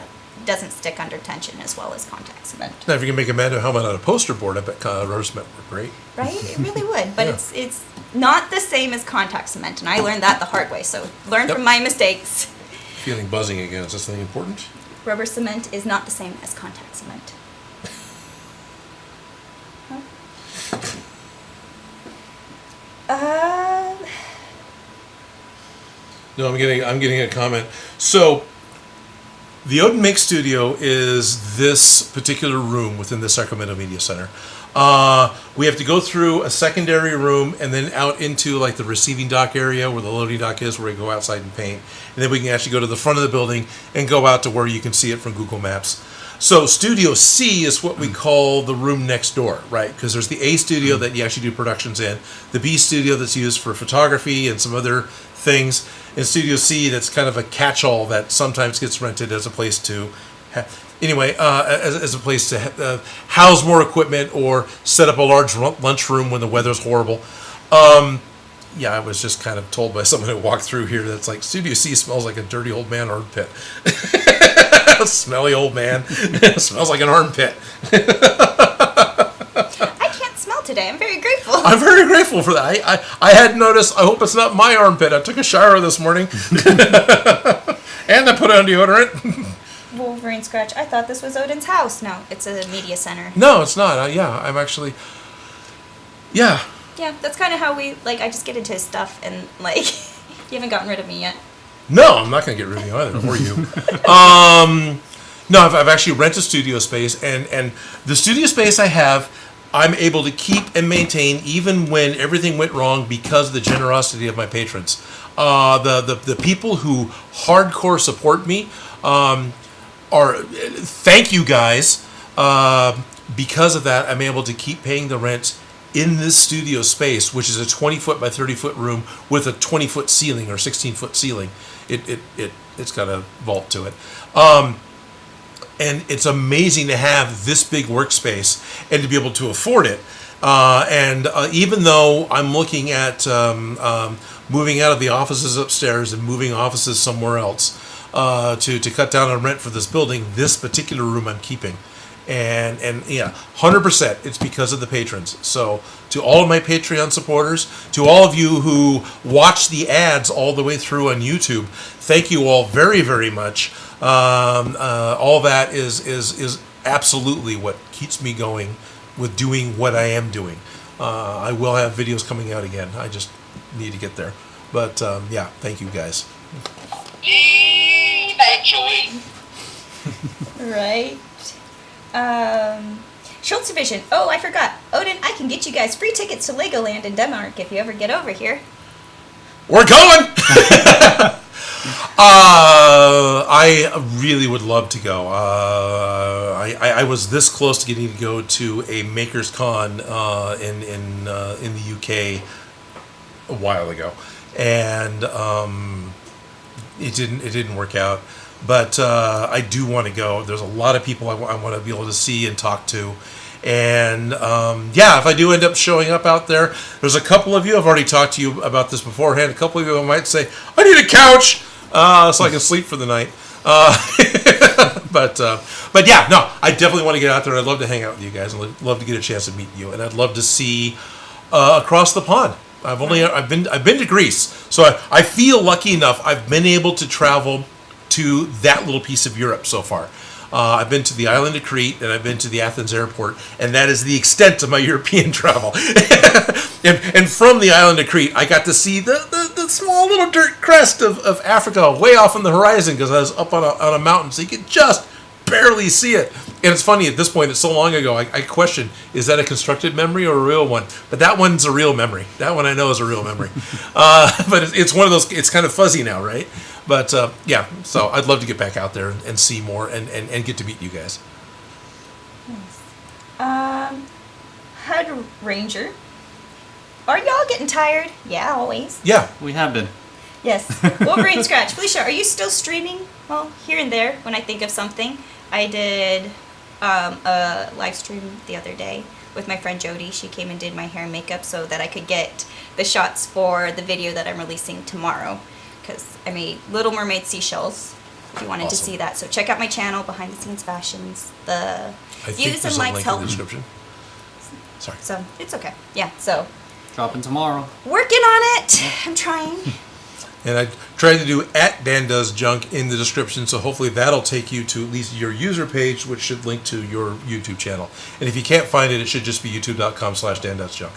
A: Doesn't stick under tension as well as contact cement.
B: Now, if you can make a Mando helmet out of poster board, I bet rubber cement would work great.
A: Right. It really would. But
B: Yeah.
A: it's not the same as contact cement, and I learned that the hard way. So learn
B: Yep.
A: from my mistakes.
B: Feeling buzzing again. Is this something important?
A: Rubber cement is not the same as contact cement. Huh?
B: No, I'm getting a comment. So, the Odin Makes studio is this particular room within the Sacramento Media Center. We have to go through a secondary room and then out into like the receiving dock area where the loading dock is, where we go outside and paint. And then we can actually go to the front of the building and go out to where you can see it from Google Maps. So Studio C is what we call the room next door, right? Because there's the A studio that you actually do productions in, the B studio that's used for photography and some other things, and Studio C that's kind of a catch-all that sometimes gets rented as a place to as a place to house more equipment or set up a large lunchroom when the weather's horrible. Yeah, I was just kind of told by someone who walked through here that's like, Studio C smells like a dirty old man armpit. Smelly old man. Smells like an armpit.
A: I can't smell today. I'm very grateful.
B: I'm very grateful for that. I hadn't noticed. I hope it's not my armpit. I took a shower this morning. And I put on deodorant.
A: Wolverine Scratch. I thought this was Odin's house. No, it's a media center.
B: No, it's not. I'm actually... Yeah.
A: Yeah, that's kind of how we, like, I just get into his stuff and, like, you haven't gotten rid of me yet.
B: No, I'm not going to get rid of you either, or you. No, I've actually rented studio space, and the studio space I have, I'm able to keep and maintain even when everything went wrong because of the generosity of my patrons. The people who hardcore support me thank you guys. Because of that, I'm able to keep paying the rent in this studio space, which is a 20-foot by 30-foot room with a 20-foot ceiling or 16-foot ceiling. It's got a vault to it. And it's amazing to have this big workspace and to be able to afford it. Even though I'm looking at moving out of the offices upstairs and moving offices somewhere else to cut down on rent for this building, this particular room I'm keeping. And yeah, 100% it's because of the patrons. So to all of my Patreon supporters, to all of you who watch the ads all the way through on YouTube, thank you all very, very much. All that is absolutely what keeps me going with doing what I am doing. I will have videos coming out again. I just need to get there. But yeah, thank you guys.
E: Eventually.
A: Right. Schultz Division. Oh, I forgot. Odin, I can get you guys free tickets to Legoland in Denmark if you ever get over here.
B: We're going! I really would love to go. I was this close to getting to go to a Makers Con in the UK a while ago, and it didn't work out. But I do want to go. There's a lot of people I want to be able to see and talk to. And yeah, if I do end up showing up out there, there's a couple of you, I've already talked to you about this beforehand, a couple of you might say, I need a couch so I can sleep for the night. But yeah, no, I definitely want to get out there. I'd love to hang out with you guys and love to get a chance to meet you. And I'd love to see across the pond. I've been to Greece. So I feel lucky enough I've been able to travel to that little piece of Europe so far. I've been to the island of Crete and I've been to the Athens airport, and that is the extent of my European travel. and from the island of Crete, I got to see the small little dirt crest of Africa way off on the horizon because I was up on a mountain, so you could just barely see it. And it's funny, at this point, it's so long ago, I question, is that a constructed memory or a real one? But that one's a real memory. That one I know is a real memory. But it's one of those, it's kind of fuzzy now, right? But yeah, so I'd love to get back out there and see more and get to meet you guys.
A: HUD Ranger. Are y'all getting tired? Yeah, always.
B: Yeah.
C: We have been.
A: Yes. Wolverine Scratch. Felicia, are you still streaming? Well, here and there when I think of something. I did a live stream the other day with my friend Jody. She came and did my hair and makeup so that I could get the shots for the video that I'm releasing tomorrow. Because I made Little Mermaid seashells, if you wanted to see that. So check out my channel, Behind the Scenes Fashions. The views and likes help.
B: In the description. Sorry.
A: So it's okay. Yeah, so.
C: Dropping tomorrow.
A: Working on it. I'm trying.
B: And I tried to do @DanDoesJunk in the description, so hopefully that'll take you to at least your user page, which should link to your YouTube channel. And if you can't find it, it should just be youtube.com/DanDoesJunk.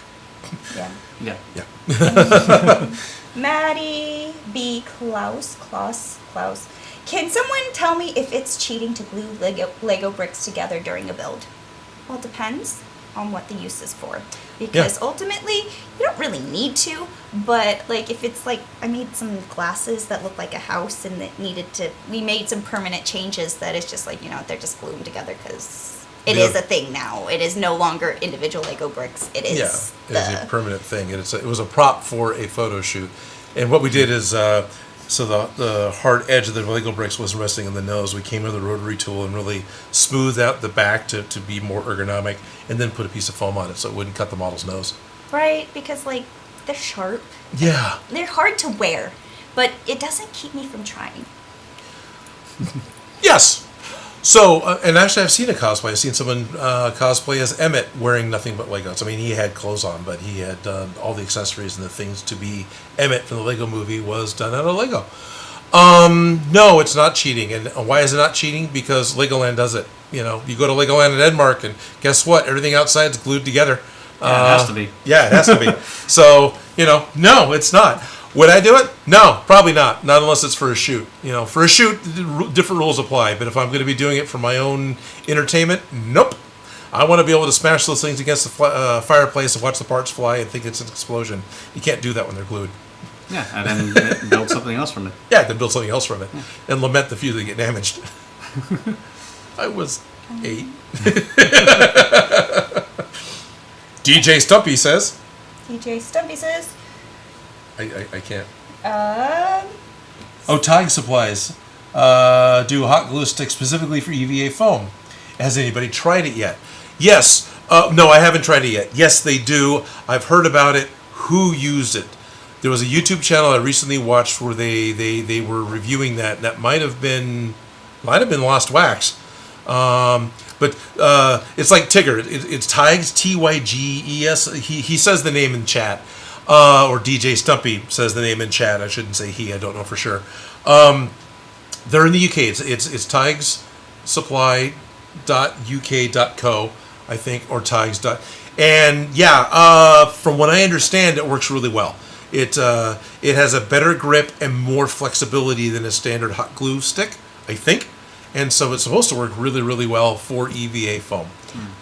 A: Yeah.
C: Yeah.
B: Yeah.
A: Maddie B. Klaus. Can someone tell me if it's cheating to glue Lego bricks together during a build? Well, it depends on what the use is for. Because ultimately, you don't really need to, but like if it's like, I made some glasses that look like a house and that we made some permanent changes that it's just like, they're just glued together because it is a thing now. It is no longer individual Lego bricks. It is
B: it is a permanent thing. And it was a prop for a photo shoot. And what we did is, so the hard edge of the Lego bricks wasn't resting on the nose. We came with a rotary tool and really smoothed out the back to be more ergonomic, and then put a piece of foam on it so it wouldn't cut the model's nose.
A: Right, because like they're sharp.
B: Yeah.
A: They're hard to wear, but it doesn't keep me from trying.
B: Yes. So, and actually I've seen a cosplay. I've seen someone cosplay as Emmett wearing nothing but Legos. I mean, he had clothes on, but he had done all the accessories and the things to be Emmett from the Lego movie was done out of Lego. No, it's not cheating. And why is it not cheating? Because Legoland does it. You go to Legoland in Denmark, and guess what? Everything outside is glued together.
C: Yeah, it has to be.
B: Yeah, it has to be. So, no, it's not. Would I do it? No, probably not. Not unless it's for a shoot. For a shoot, different rules apply. But if I'm going to be doing it for my own entertainment, nope. I want to be able to smash those things against the fireplace and watch the parts fly and think it's an explosion. You can't do that when they're glued.
C: Yeah, and then build something else from it.
B: Yeah, then build something else from it. And lament the few that get damaged. I was 8. DJ Stumpy says.
A: DJ Stumpy says.
B: I can't.
A: Oh,
B: Tag Supplies. Do hot glue stick specifically for EVA foam. Has anybody tried it yet? Yes. No, I haven't tried it yet. Yes, they do. I've heard about it. Who used it? There was a YouTube channel I recently watched where they were reviewing that. That might have been Lost Wax. But it's like Tigger. It's Tyges, Tyges. He says the name in chat. Or DJ Stumpy says the name in chat. I shouldn't say he. I don't know for sure. They're in the UK. It's tigesupply.uk.co, I think, or Tiges. And yeah, from what I understand, it works really well. It has a better grip and more flexibility than a standard hot glue stick, I think. And so it's supposed to work really, really well for EVA foam.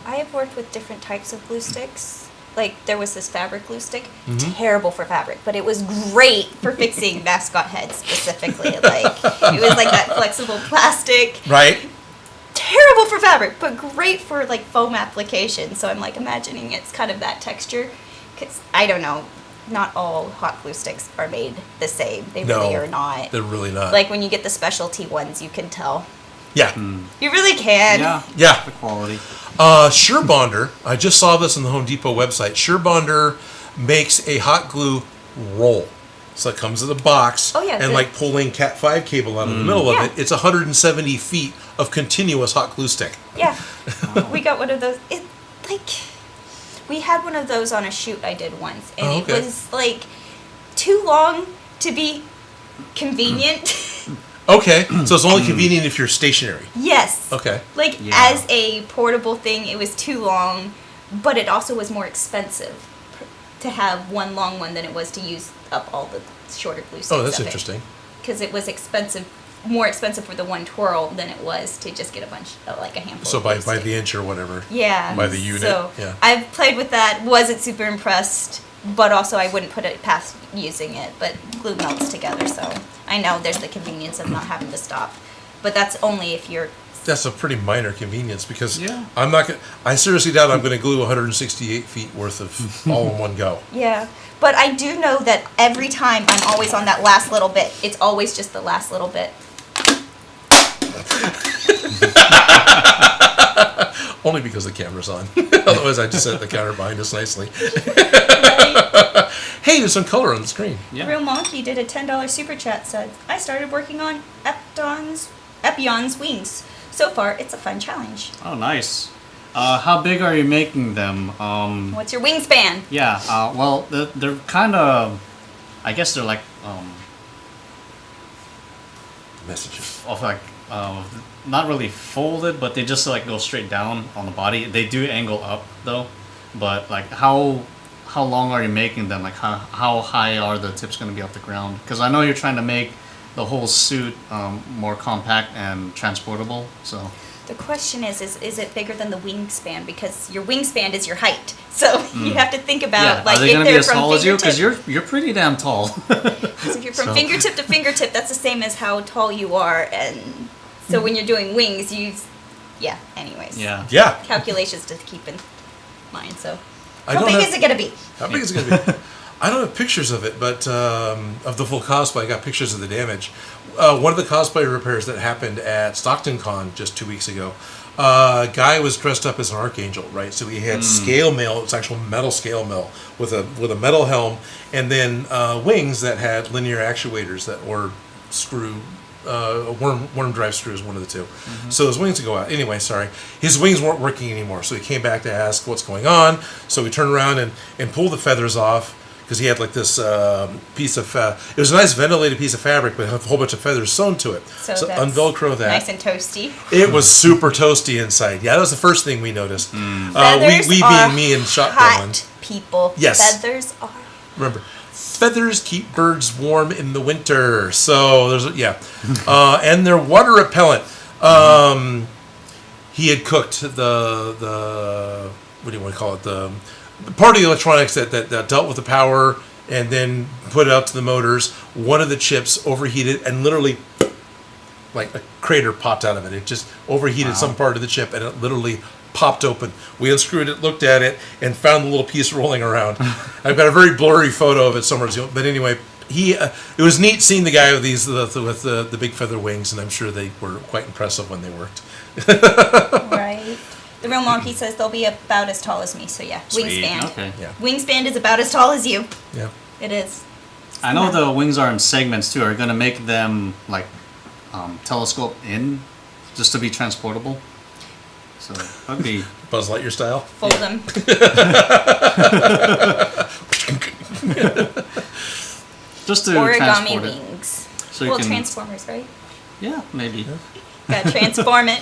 A: I have worked with different types of glue sticks. Like, there was this fabric glue stick, terrible for fabric, but it was great for fixing mascot heads specifically. Like, it was like that flexible plastic.
B: Right.
A: Terrible for fabric, but great for, like, foam application. So I'm, like, imagining it's kind of that texture. Because, I don't know, not all hot glue sticks are made the same. They really are not.
B: They're really not.
A: Like, when you get the specialty ones, you can tell.
B: Yeah.
A: You really can.
B: Yeah.
C: The quality.
B: SureBonder, I just saw this on the Home Depot website. SureBonder makes a hot glue roll. So it comes in a box. And like pulling Cat 5 cable out of the middle of it, it's 170 feet of continuous hot glue stick.
A: Yeah. We got one of those. We had one of those on a shoot I did once. And it was like too long to be convenient.
B: Okay, so it's only convenient if you're stationary.
A: Yes.
B: Okay.
A: Like, as a portable thing, it was too long, but it also was more expensive to have one long one than it was to use up all the shorter glue sticks.
B: Oh, that's interesting.
A: Because it was more expensive for the one twirl than it was to just get a bunch, like a handful.
B: So by the inch or whatever.
A: Yeah.
B: By the unit.
A: So I've played with that. Wasn't super impressed, but also I wouldn't put it past using it. But glue melts together, so I know there's the convenience of not having to stop. But that's only if you're.
B: That's a pretty minor convenience because I'm not gonna. I seriously doubt I'm going to glue 168 feet worth of all in one go.
A: Yeah, but I do know that every time I'm always on that last little bit. It's always just the last little bit.
B: Only because the camera's on. Otherwise, I'd just set the counter behind us nicely.
A: Right.
B: Hey, there's some color on the screen.
C: Yeah.
A: Real Monkey did a $10 super chat. Said, "I started working on Epion's wings. So far, it's a fun challenge.
C: Oh, nice. How big are you making them?
A: What's your wingspan?"
C: Yeah. Well, they're kind of. I guess they're like
B: Messages.
C: of like not really folded, but they just like go straight down on the body. They do angle up though, but like how long are you making them? Like how high are the tips going to be off the ground? Because I know you're trying to make the whole suit more compact and transportable. So
A: The question is it bigger than the wingspan? Because your wingspan is your height. So you have to think about like
C: are they
A: if
C: going to be
A: they're
C: as
A: from
C: tall as you? Because
A: fingertip.
C: you're pretty damn tall.
A: So if you're from fingertip to fingertip, that's the same as how tall you are. And so when you're doing wings, anyways.
C: Yeah.
B: Yeah.
A: Calculations to keep in mind. So
B: I
A: how
B: don't
A: big
B: have-
A: is it going to be?
B: How big is it going to be? I don't have pictures of it, but of the full cosplay, I got pictures of the damage. One of the cosplay repairs that happened at Stockton Con just 2 weeks ago, a guy was dressed up as an archangel, right? So he had scale mail. It was actual metal scale mail with a metal helm, and then wings that had linear actuators that were screw worm drive screws, one of the two. So his wings would go out. Anyway, sorry, his wings weren't working anymore. So he came back to ask what's going on. So we turned around and pulled the feathers off. Because he had like this piece of, it was a nice ventilated piece of fabric, but a whole bunch of feathers sewn to it.
A: So that's
B: unvelcro that.
A: nice and toasty.
B: It was super toasty inside. Yeah, that was the first thing we noticed.
A: Feathers
B: We
A: are
B: being me and Shotgun.
A: hot people.
B: Yes.
A: Feathers are.
B: Remember, feathers keep birds warm in the winter. So there's and they're water repellent. He had cooked the what do you want to call it, the part of the electronics that dealt with the power and then put it out to the motors. One of the chips overheated and literally like a crater popped out of it. It just overheated some part of the chip and it literally popped open. We unscrewed it, looked at it, and found the little piece rolling around. I've got a very blurry photo of it somewhere. But anyway, it was neat seeing the guy with the big feather wings, and I'm sure they were quite impressive when they worked.
A: Right. The Real Monkey says they'll be about as tall as me. So yeah,
C: Sweet.
A: wingspan.
C: Okay.
B: Yeah.
A: Wingspan is about as tall as you.
B: Yeah.
A: It is.
C: I know the wings are in segments too. Are you going to make them like telescope in just to be transportable? So that'd be
B: Buzz Lightyear style.
A: Fold them.
C: just to
A: Origami
C: transport it.
A: wings.
C: So you
A: Well,
C: can-
A: Transformers, right?
C: Yeah, maybe.
A: Gotta transform it.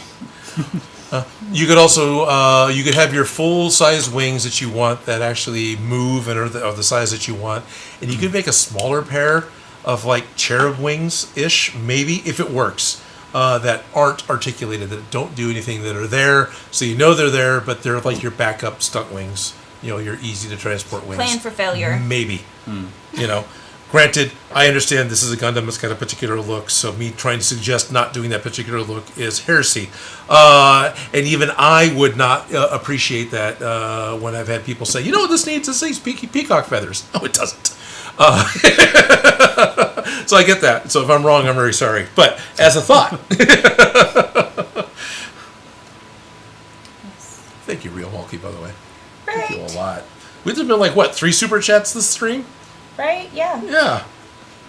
B: You could also you could have your full size wings that you want that actually move and are the size that you want, and you could make a smaller pair of like cherub wings ish, maybe if it works. That aren't articulated, that don't do anything, that are there, so you know they're there, but they're like your backup stunt wings. You know, your easy to transport wings.
A: Plan for failure.
B: Maybe. You know, granted, I understand this is a Gundam that's got a particular look, so me trying to suggest not doing that particular look is heresy. And even I would not appreciate that when I've had people say, you know, this needs peacock feathers. No, it doesn't. So I get that. So if I'm wrong, I'm very sorry. But as a thought. Thank you, Real Hulky, by the way. Thank you a
A: Right.
B: lot. We've been like, what, 3 super chats this stream?
A: Right? Yeah.
B: Yeah.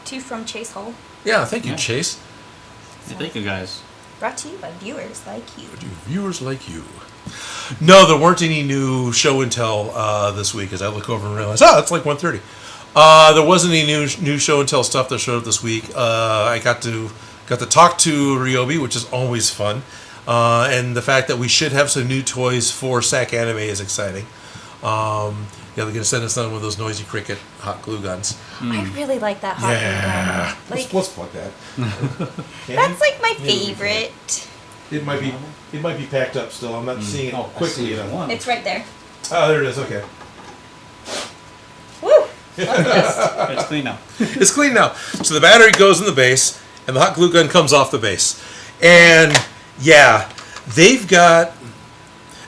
A: 2 from Chase Hall.
B: Yeah, thank you,
C: Yeah.
B: Chase.
C: Yeah, thank you guys.
A: Brought to you by viewers like you.
B: To viewers like you. No, there weren't any new show and tell this week as I look over and realize, it's like 1:30. There wasn't any new show and tell stuff that showed up this week. I got to talk to Ryobi, which is always fun. And the fact that we should have some new toys for SAC Anime is exciting. They're going to send us one of those noisy cricket hot glue guns.
A: I really like that hot
B: Yeah.
A: glue gun. Like,
B: Let's plug that.
A: that's like my
B: Maybe we can.
A: favorite.
B: It might be packed up still. I'm not seeing it quickly enough.
A: It's right there.
B: Oh, there it is. Okay.
A: Woo!
C: It's clean now.
B: It's clean now. So the battery goes in the base, and the hot glue gun comes off the base. And yeah, they've got,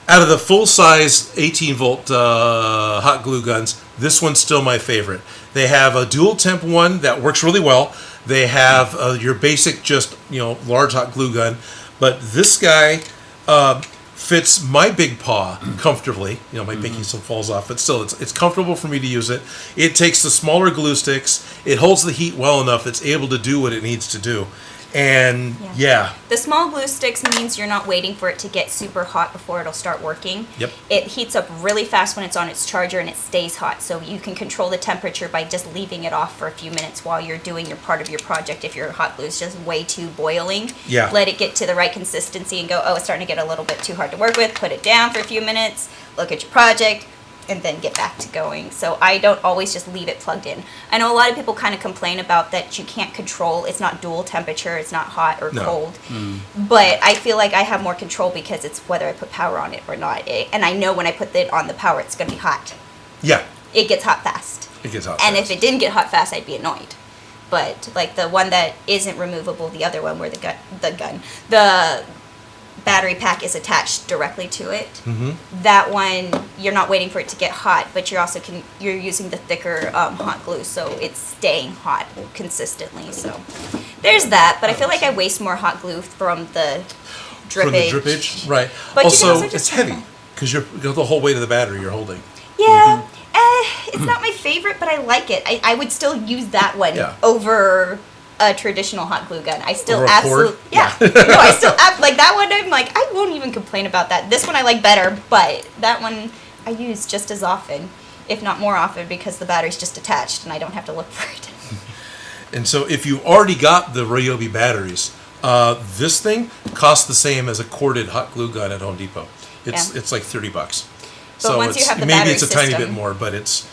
B: out of the full-size 18-volt hot glue guns, this one's still my favorite. They have a dual temp one that works really well. They have your basic, just large hot glue gun. But this guy, fits my big paw comfortably. You know, my pinky still falls off, but still, it's comfortable for me to use it. It takes the smaller glue sticks. It holds the heat well enough. It's able to do what it needs to do. And yeah.
A: The small glue sticks means you're not waiting for it to get super hot before it'll start working.
B: Yep.
A: It heats up really fast when it's on its charger and it stays hot. So you can control the temperature by just leaving it off for a few minutes while you're doing your part of your project. If your hot glue is just way too boiling, let it get to the right consistency and go, oh, it's starting to get a little bit too hard to work with. Put it down for a few minutes, look at your project, and then get back to going. So I don't always just leave it plugged in. I know a lot of people kind of complain about that you can't control, it's not dual temperature, it's not hot or cold. But I feel like I have more control because it's whether I put power on it or not. And I know when I put it on the power, it's going to be hot.
B: Yeah.
A: It gets hot fast.
B: It gets hot
A: And
B: fast.
A: if it didn't get hot fast, I'd be annoyed. But like the one that isn't removable, the other one where the battery pack is attached directly to it. That one, you're not waiting for it to get hot, but you're using the thicker hot glue, so it's staying hot consistently. So there's that. But I feel like I waste more hot glue from the drippage.
B: From the drippage, right.
A: But
B: also,
A: just
B: it's heavy because you're the whole weight of the battery you're holding.
A: Yeah. It's not my favorite, but I like it. I would still use that one over a traditional hot glue gun. I still
B: Over a
A: absolutely
B: cord?
A: no, I still like that one. I'm like, I won't even complain about that. This one I like better, but that one I use just as often, if not more often, because the battery's just attached and I don't have to look for it.
B: And so if you already got the Ryobi batteries, this thing costs the same as a corded hot glue gun at Home Depot. It's like $30. So
A: once you have the
B: maybe
A: battery
B: it's a tiny
A: system-
B: bit more, but it's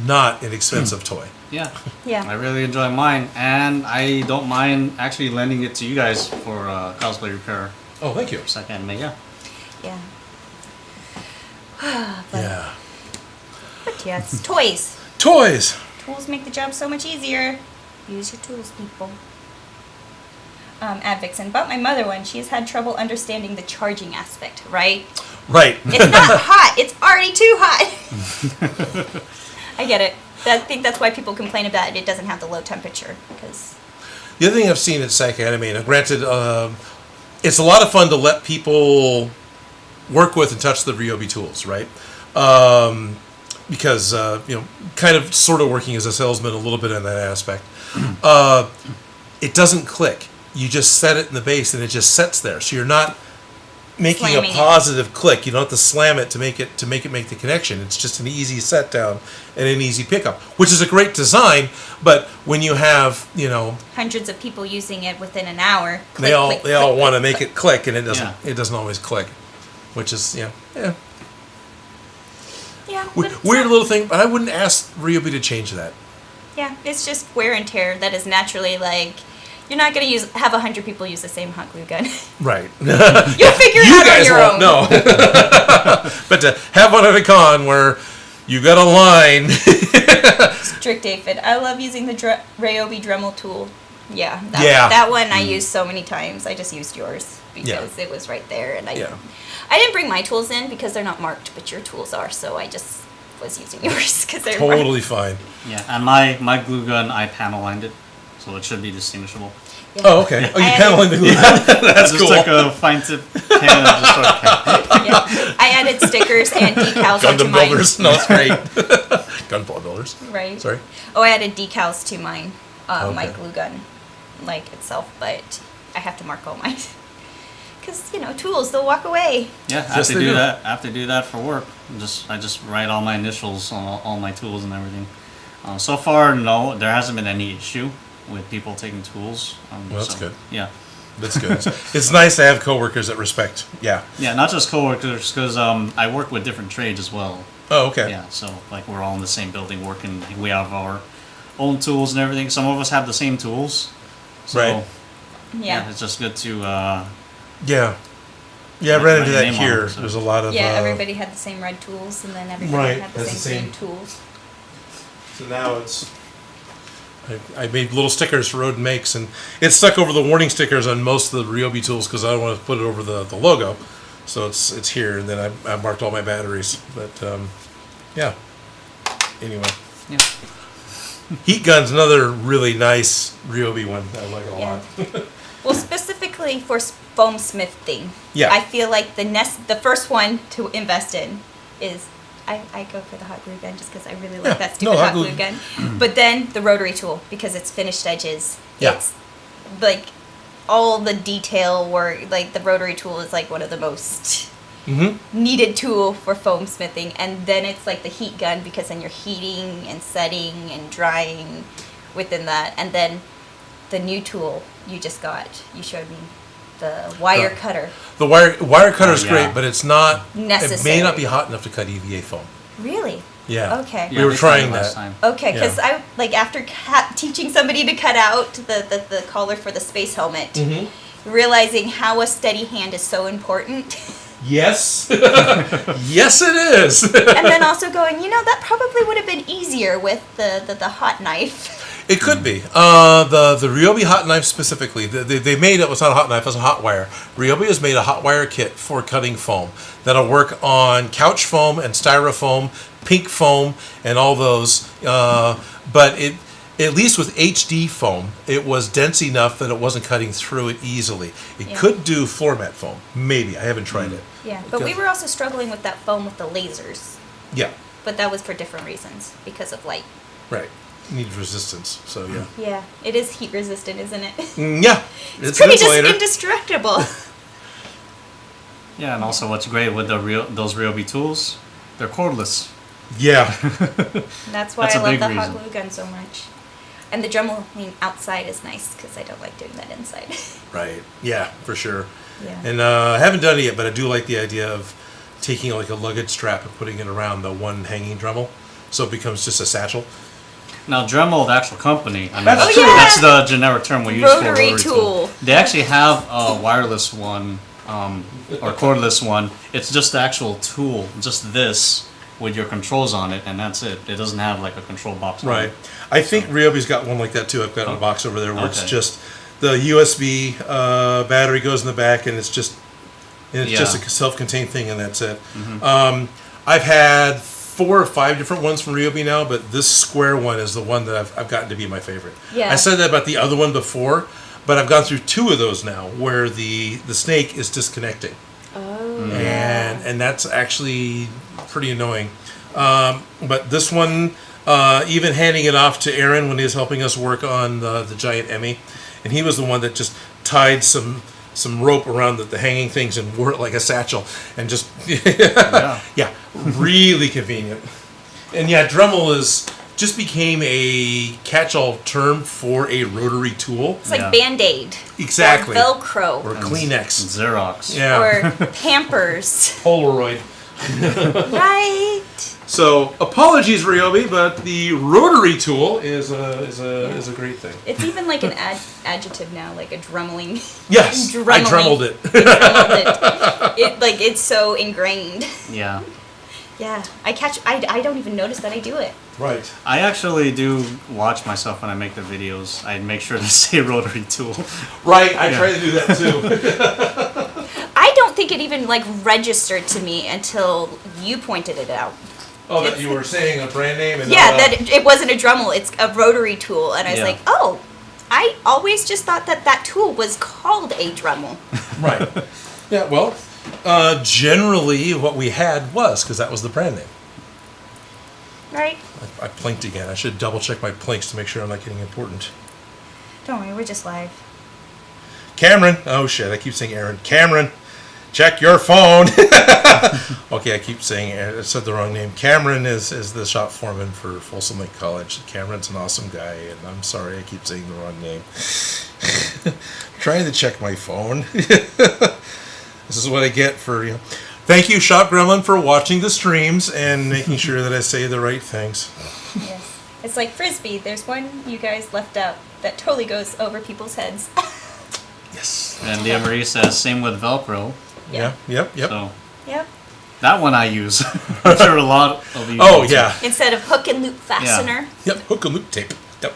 B: not an expensive toy.
C: Yeah.
A: Yeah.
C: I really enjoy mine, and I don't mind actually lending it to you guys for cosplay repair.
B: Oh, thank you.
C: Second, yeah.
A: Yeah.
B: Yeah.
A: But yeah, it's toys.
B: Toys.
A: Tools make the job so much easier. Use your tools, people. Advixen bought my mother one. She has had trouble understanding the charging aspect, right?
B: Right.
A: It's not hot. It's already too hot. I get it. I think that's why people complain about it. It doesn't have the low temperature. Because
B: The other thing I've seen at SAC Anime, now granted, it's a lot of fun to let people work with and touch the Ryobi tools, right? Because, kind of sort of working as a salesman a little bit in that aspect. It doesn't click. You just set it in the base and it just sets there. So you're not making
A: Slamming
B: a
A: it.
B: positive click. You don't have to slam it to make it make the connection. It's just an easy set down and an easy pickup, which is a great design. But when you have,
A: hundreds of people using it within an hour,
B: they all want to make it click, and it doesn't.
C: Yeah.
B: It doesn't always click, which is
A: Yeah.
B: Weird little thing. But I wouldn't ask Ryobi to change that.
A: Yeah, it's just wear and tear that is naturally like. You're not going to have 100 people use the same hot glue gun.
B: Right.
A: You'll figure it out on your own.
B: No. But to have one at a con where you got a line.
A: Strict aphid. I love using the Ryobi Dremel tool. Yeah.
B: Yeah.
A: That one I used so many times. I just used yours because it was right there. And I didn't bring my tools in because they're not marked, but your tools are. So I just was using yours because they're
B: Totally
A: marked.
B: fine.
C: Yeah, and my glue gun, I panel lined it, so it should be distinguishable.
A: Yeah.
B: Oh, okay. Oh, you
A: I
B: paneling the glue. That's
C: Just
B: cool.
C: took a fine tip can and just started
A: Yeah. I added stickers and decals onto
B: Gundam
A: mine.
B: builders. No, it's great. Gunpowder builders.
A: Right.
B: Sorry.
A: Oh, I added decals to mine, my
B: Okay.
A: glue gun, itself, but I have to mark all mine. Because, tools, they'll walk away.
C: Yeah, I have
B: Yes,
C: to
B: they
C: do
B: do.
C: that. I have to do that for work. I just write all my initials on all my tools and everything. So far, no, there hasn't been any issue with people taking tools.
B: Well, that's good.
C: Yeah.
B: That's good. It's nice to have coworkers that respect. Yeah.
C: Yeah, not just coworkers, because I work with different trades as well.
B: Oh, okay.
C: Yeah, so we're all in the same building working. We have our own tools and everything. Some of us have the same tools. So,
B: Right.
A: Yeah.
C: it's just good to.
B: Yeah. Yeah, I
C: Like,
B: ran
C: write
B: into
C: your
B: that
C: name on
B: here.
C: it, so-
B: There's a lot of.
A: Yeah, everybody had the same red tools, and then everybody
B: Right,
A: had the
B: that's the
A: same
B: same.
A: tools.
B: So now it's. I made little stickers for Odin Makes, and it's stuck over the warning stickers on most of the Ryobi tools because I don't want to put it over the logo. So it's here, and then I marked all my batteries. But yeah. Anyway,
C: Yeah.
B: heat gun's another really nice Ryobi one. I like it a
A: Yeah.
B: lot.
A: Well, specifically specifically for foam smithing,
B: Yeah.
A: I feel like the first one to invest in is I go for the hot glue gun just because I really like that stupid hot glue gun. But then the rotary tool because it's finished edges.
B: Yeah.
A: It's like all the detail work. Like the rotary tool is like one of the most needed tool for foam smithing, and then it's like the heat gun because then you're heating and setting and drying within that, and then the new tool you showed me, the wire cutter.
B: The wire cutter is
C: yeah.
B: great, but it's not
A: Necessary.
B: It may not be hot enough to cut EVA foam.
A: Really?
B: Yeah.
A: Okay.
B: We were
C: they
B: trying
C: tried it last
B: that.
C: time.
A: Okay, because
B: Yeah.
A: I like after teaching somebody to cut out the collar for the space helmet, realizing how a steady hand is so important,
B: Yes. Yes, it is.
A: and then also going, that probably would have been easier with the hot knife.
B: It could be. The Ryobi hot knife specifically, they made it was not a hot knife, it was a hot wire. Ryobi has made a hot wire kit for cutting foam that'll work on couch foam and styrofoam, pink foam, and all those. But at least with HD foam, it was dense enough that it wasn't cutting through it easily. It could do floor mat foam, maybe. I haven't tried it.
A: Yeah, but we were also struggling with that foam with the lasers,
B: Yeah,
A: but that was for different reasons because of light.
B: right. Needs resistance, so yeah.
A: Yeah, it is heat resistant, isn't it?
B: Yeah,
A: It's
B: an
A: pretty just
B: insulator.
A: indestructible.
C: Yeah, and also what's great with those Ryobi tools, they're cordless.
B: Yeah.
A: That's why
C: That's
A: I
C: a
A: love
C: big
A: the hot
C: reason.
A: glue gun so much. And the Dremel outside is nice because I don't like doing that inside.
B: Right. Yeah, for sure.
A: Yeah.
B: And I haven't done it yet, but I do like the idea of taking like a luggage strap and putting it around the one hanging Dremel, so it becomes just a satchel.
C: Now, Dremel, the actual company, I mean,
B: That's
A: true.
C: that's the generic term we use for a
A: Rotary
C: rotary
A: tool.
C: They actually have a wireless one, or cordless one. It's just the actual tool, just this, with your controls on it, and that's it. It doesn't have like a control box on
B: Right.
C: it.
B: I think Ryobi's got one like that too. I've got a box over there where it's
C: Okay.
B: just the USB battery goes in the back, and it's just just a self-contained thing, and that's it. I've had 4 or 5 different ones from Ryobi now, but this square one is the one that I've gotten to be my favorite.
A: Yeah.
B: I said that about the other one before, but I've gone through 2 of those now where the snake is disconnecting.
A: Oh.
B: And that's actually pretty annoying. But this one, even handing it off to Aaron when he was helping us work on the giant Emmy, and he was the one that just tied some rope around the hanging things and wore it like a satchel, and just yeah, really convenient. And yeah, Dremel just became a catch-all term for a rotary tool.
A: It's like
C: Yeah.
A: Band-Aid.
B: Exactly.
A: Or Velcro.
B: Or Kleenex.
C: Xerox.
B: Yeah.
A: Or Pampers.
B: Polaroid.
A: Right.
B: So apologies, Ryobi, but the rotary tool is a great thing.
A: It's even like an adjective now, like a dremeling.
B: Yes, I dremeled it.
A: It's so ingrained.
C: Yeah.
A: Yeah, I don't even notice that I do it.
B: Right.
C: I actually do watch myself when I make the videos. I make sure to say rotary tool.
B: Right, I try to do that too.
A: I don't think it even like registered to me until you pointed it out.
B: Oh, that you were saying a brand name and
A: Yeah,
B: not
A: that it wasn't a Dremel, it's a rotary tool, and I was
C: Yeah.
A: like, oh, I always just thought that tool was called a Dremel.
B: right. Yeah, well, generally what we had was, because that was the brand name.
A: Right?
B: I plinked again. I should double check my plinks to make sure I'm not getting important.
A: Don't worry, we're just live.
B: Cameron. Oh shit, I keep saying Aaron. Cameron, check your phone. Okay, I keep saying I said the wrong name. Cameron is the shop foreman for Folsom Lake College. Cameron's an awesome guy, and I'm sorry I keep saying the wrong name. Trying to check my phone. This is what I get for Thank you, Shop Gremlin, for watching the streams and making sure that I say the right things.
A: Yes. It's like Frisbee, there's one you guys left out that totally goes over people's heads.
B: Yes.
C: And Leah Marie says, same with Velcro.
B: Yeah. Yep.
C: So
A: Yep.
C: that one I use. I'm sure a lot of you
B: Oh
C: do too.
B: yeah.
A: Instead of hook and loop fastener.
B: Yep. Hook and loop tape. Yep.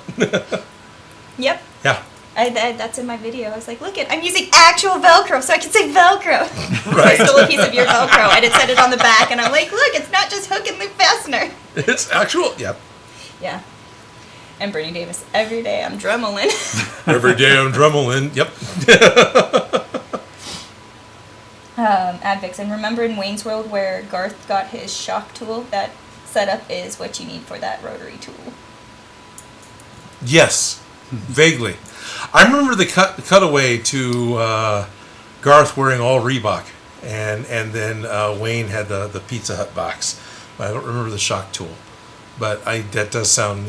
A: Yep.
B: Yeah.
A: That's in my video. I was like, look I'm using actual Velcro so I can say Velcro.
B: Right.
A: I stole a piece of your Velcro. I did set it on the back and I'm like, look, it's not just hook and loop fastener.
B: It's actual. Yep.
A: Yeah. And Bernie Davis, every day I'm dremeling.
B: Every day I'm dremeling. Yep.
A: Advix, and remember in Wayne's World where Garth got his shock tool? That setup is what you need for that rotary tool.
B: Yes, vaguely. I remember the cutaway to Garth wearing all Reebok, and then Wayne had the Pizza Hut box. I don't remember the shock tool, but that does sound,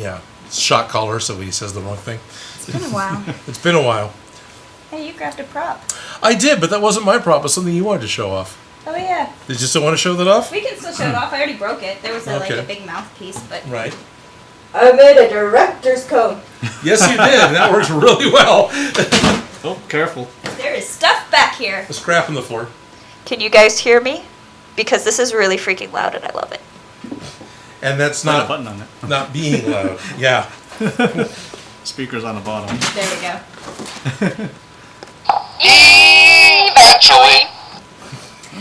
B: shock collar, so he says the wrong thing.
A: It's been a while.
B: It's been a while.
A: Hey, you grabbed a prop.
B: I did, but that wasn't my prop. It was something you wanted to show off.
A: Oh, yeah.
B: Did you still want to show that off?
A: We can still show it off. I already broke it. There was like a big mouthpiece, but...
B: Right.
A: I made a director's cone.
B: Yes, you did. That works really well.
C: Oh, careful.
A: There is stuff back here.
B: There's crap on the floor.
A: Can you guys hear me? Because this is really freaking loud and I love it.
B: And that's
C: Got a
B: not
C: button on it.
B: not being loud. Yeah.
C: Speakers on the bottom.
A: There we go.
E: Eventually.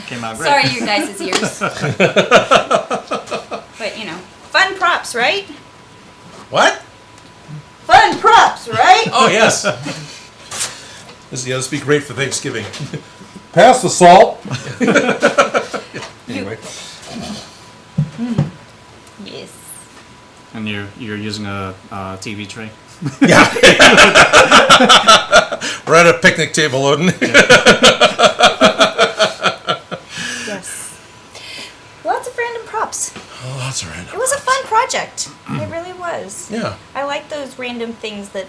C: Came out great.
A: Sorry, you guys' ears. But, fun props, right?
B: What?
A: Fun props, right?
B: Oh, yes. This is speak great for Thanksgiving. Pass the salt. Anyway.
A: Yes.
C: And you're using a TV tray.
B: Yeah. We're at a picnic table, Odin.
A: Yes. Lots of random props.
B: Oh, lots of random.
A: It was a fun project. It really was.
B: Yeah.
A: I like those random things that,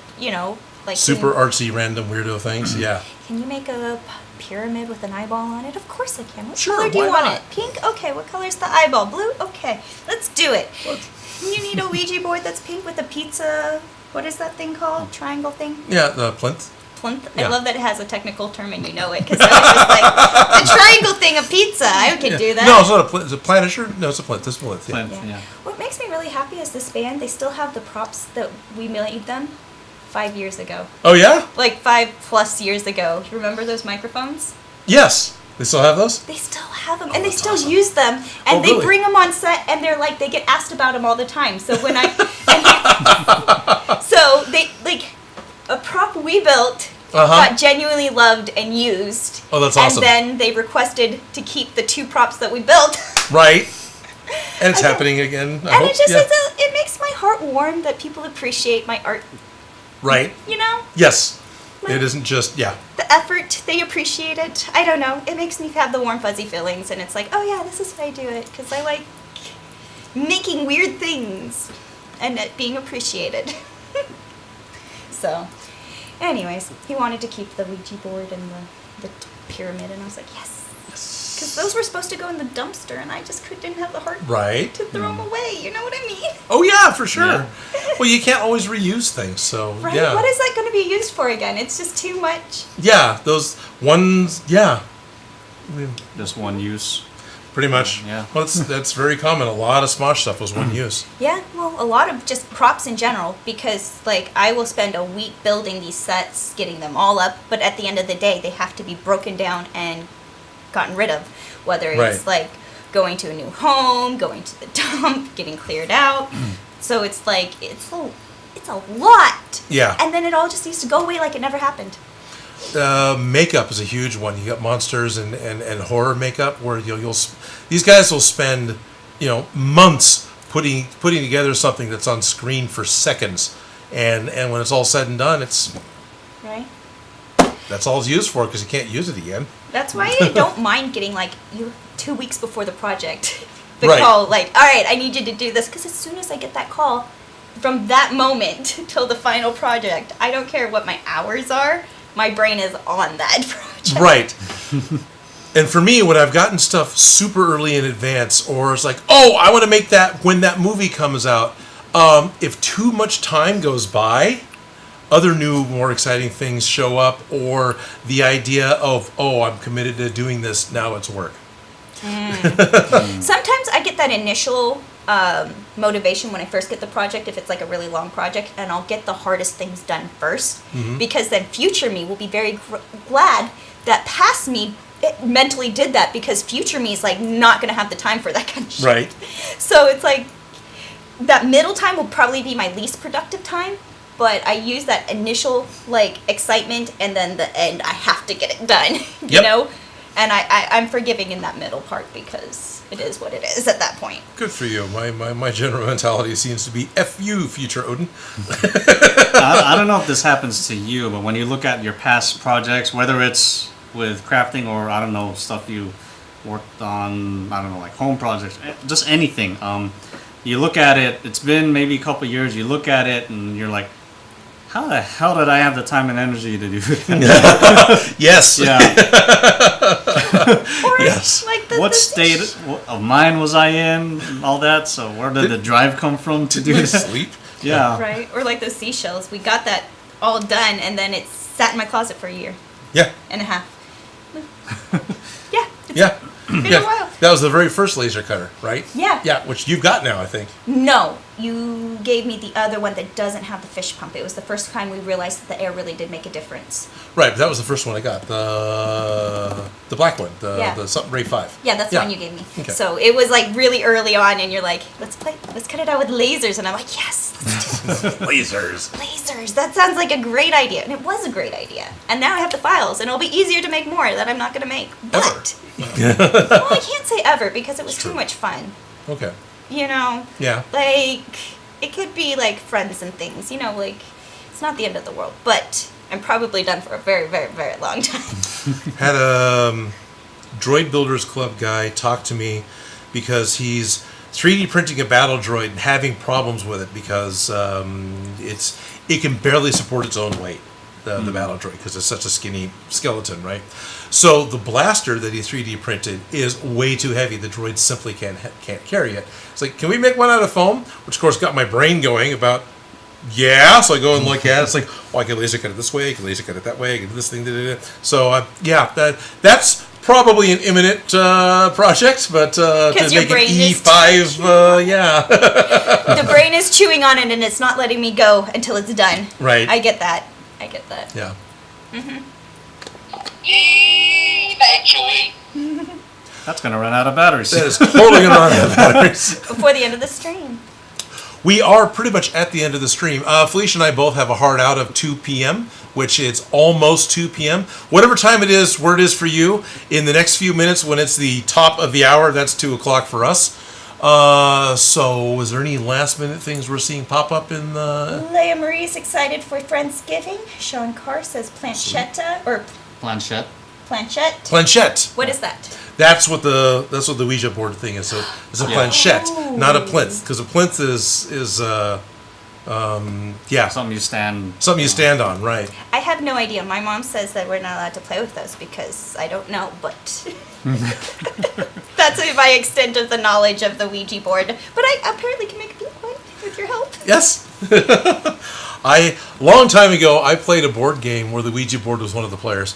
A: like...
B: Super artsy, random, weirdo things. Yeah.
A: Can you make a pyramid with an eyeball on it? Of course I can. What
B: Sure,
A: color do you
B: why
A: want
B: not?
A: it? Pink? Okay, what color's the eyeball? Blue? Okay, let's do it. You need a Ouija board that's pink with a pizza... What is that thing called? Triangle thing?
B: Yeah, the plinth.
A: Plinth?
B: Yeah.
A: I love that it has a technical term and you know it, because I was just like, the triangle thing of pizza. I could do that.
B: No, it's not a plinth. Is it planisher? No, it's a plinth. It's a plinth. Yeah.
C: Plinth, yeah.
A: What makes me really happy is this band, they still have the props that we made them 5 years ago.
B: Oh, yeah?
A: Like 5+ years ago. Remember those microphones?
B: Yes. They still have those?
A: They still have them, and they
B: that's
A: still
B: awesome.
A: use them, and
B: Oh,
A: they
B: really?
A: bring them on set, and they're like, they get asked about them all the time. So when so they, like, a prop we built got genuinely loved and used.
B: Oh, that's awesome.
A: And then they requested to keep the 2 props that we built.
B: Right. And it's happening again. I
A: And
B: hope.
A: it just,
B: Yeah.
A: it makes my heart warm that people appreciate my art,
B: Right. Yes. It isn't just,
A: the effort, they appreciate it. I don't know. It makes me have the warm, fuzzy feelings, and it's like, oh yeah, this is why I do it, because I like making weird things and it being appreciated. So, anyways, he wanted to keep the Ouija board and the pyramid, and I was like, yes. Because those were supposed to go in the dumpster, and I just didn't have the heart
B: Right.
A: to throw them away. You know what I mean?
B: Oh, yeah, for sure.
C: Yeah.
B: Well, you can't always reuse things, so,
A: Right?
B: yeah.
A: What is that going to be used for again? It's just too much.
B: Yeah, those ones, yeah.
C: Just one use.
B: Pretty much.
C: Yeah.
B: Well, that's very common. A lot of Smosh stuff was one use.
A: Yeah, well, a lot of just props in general, because, like, I will spend a week building these sets, getting them all up, but at the end of the day, they have to be broken down and gotten rid of, whether it's,
B: Right.
A: like, going to a new home, going to the dump, getting cleared out. So it's, like, it's a lot.
B: Yeah.
A: And then it all just needs to go away like it never happened.
B: Makeup is a huge one. You got monsters and horror makeup where these guys will spend, months putting together something that's on screen for seconds, and when it's all said and done,
A: Right?
B: that's all it's used for because you can't use it again.
A: That's why I don't mind getting, like, 2 weeks before the project, the
B: Right.
A: call, like, all right, I need you to do this, because as soon as I get that call, from that moment till the final project, I don't care what my hours are, my brain is on that project.
B: Right. And for me, when I've gotten stuff super early in advance, or it's like, oh, I want to make that when that movie comes out, if too much time goes by, other new, more exciting things show up, or the idea of, oh, I'm committed to doing this, now it's work.
A: Sometimes I get that initial motivation when I first get the project, if it's like a really long project, and I'll get the hardest things done first, because then future me will be very glad that past me mentally did that, because future me is like not going to have the time for that kind of shit.
B: Right.
A: So it's like that middle time will probably be my least productive time, but I use that initial like excitement, and then the end I have to get it done. You
B: Yep.
A: know, and I'm forgiving in that middle part because it is what it is at that point.
B: Good for you. My general mentality seems to be F you, future Odin.
C: I don't know if this happens to you, but when you look at your past projects, whether it's with crafting or I don't know stuff you worked on, I don't know, like home projects, just anything. You look at it. It's been maybe a couple years. You look at it and you're like, how the hell did I have the time and energy to do that?
B: Yes.
C: Yeah.
A: Or
B: Yes.
A: like the
C: What
A: the
C: state of mind was I in and all that? So where did the drive come from to do
B: Did
C: that?
B: sleep?
C: Yeah.
A: right? Or like those seashells. We got that all done, and then it sat in my closet for a year
B: Yeah.
A: and a half. Yeah. It's
B: Yeah.
A: been
B: Yeah.
A: a while.
B: That was the very first laser cutter, right?
A: Yeah.
B: Yeah, which you've got now, I think.
A: No, you gave me the other one that doesn't have the fish pump. It was the first time we realized that the air really did make a difference.
B: Right, but that was the first one I got. The black one,
A: Yeah.
B: the something Ray 5.
A: Yeah, that's the one you gave me.
B: Okay.
A: So it was like really early on, and you're like, let's cut it out with lasers, and I'm like, yes, let's do
B: Lasers.
A: lasers. That sounds like a great idea, and it was a great idea. And now I have the files, and it'll be easier to make more that I'm not gonna make. But well, I can't say ever because it was too
B: true.
A: much fun.
B: Okay.
A: You know.
B: Yeah.
A: Like, it could be like friends and things, you know, like, it's not the end of the world, but I'm probably done for a very, very, very long time.
B: Had a Droid Builders Club guy talk to me because he's 3D printing a battle droid and having problems with it because it can barely support its own weight, the battle droid, because it's such a skinny skeleton, right? So the blaster that he 3D printed is way too heavy. The droid simply can't carry it. It's like, can we make one out of foam? Which of course got my brain going about, yeah. So I go and look at it. It's like, oh, I can laser cut it this way. I can laser cut it that way. I can do this thing. So yeah, that's probably an imminent project, but to
A: your
B: make an
A: brain is
B: E5, yeah.
A: The brain is chewing on it and it's not letting me go until it's done.
B: Right.
A: I get that.
B: Yeah.
E: Eventually.
C: That's gonna run out of batteries.
B: That is totally going to run out of batteries.
A: Before the end of the stream.
B: We are pretty much at the end of the stream. Felicia and I both have a hard out of 2 p.m., which is almost 2 p.m. Whatever time it is, where it is for you, in the next few minutes when it's the top of the hour, that's 2 o'clock for us. So is there any last minute things we're seeing pop up in the...
A: Leia Marie's excited for Friendsgiving. Sean Carr says planchetta or
C: Planchette.
A: planchette.
B: Planchette.
A: What is that?
B: That's what the Ouija board thing is. So it's a
C: Yeah.
B: planchette, not a plinth, because a plinth is yeah,
C: Something you stand.
B: something you stand on, right?
A: I have no idea. My mom says that we're not allowed to play with those because I don't know, but that's my extent of the knowledge of the Ouija board. But I apparently can make a big one with your help.
B: Yes. Long time ago, I played a board game where the Ouija board was one of the players.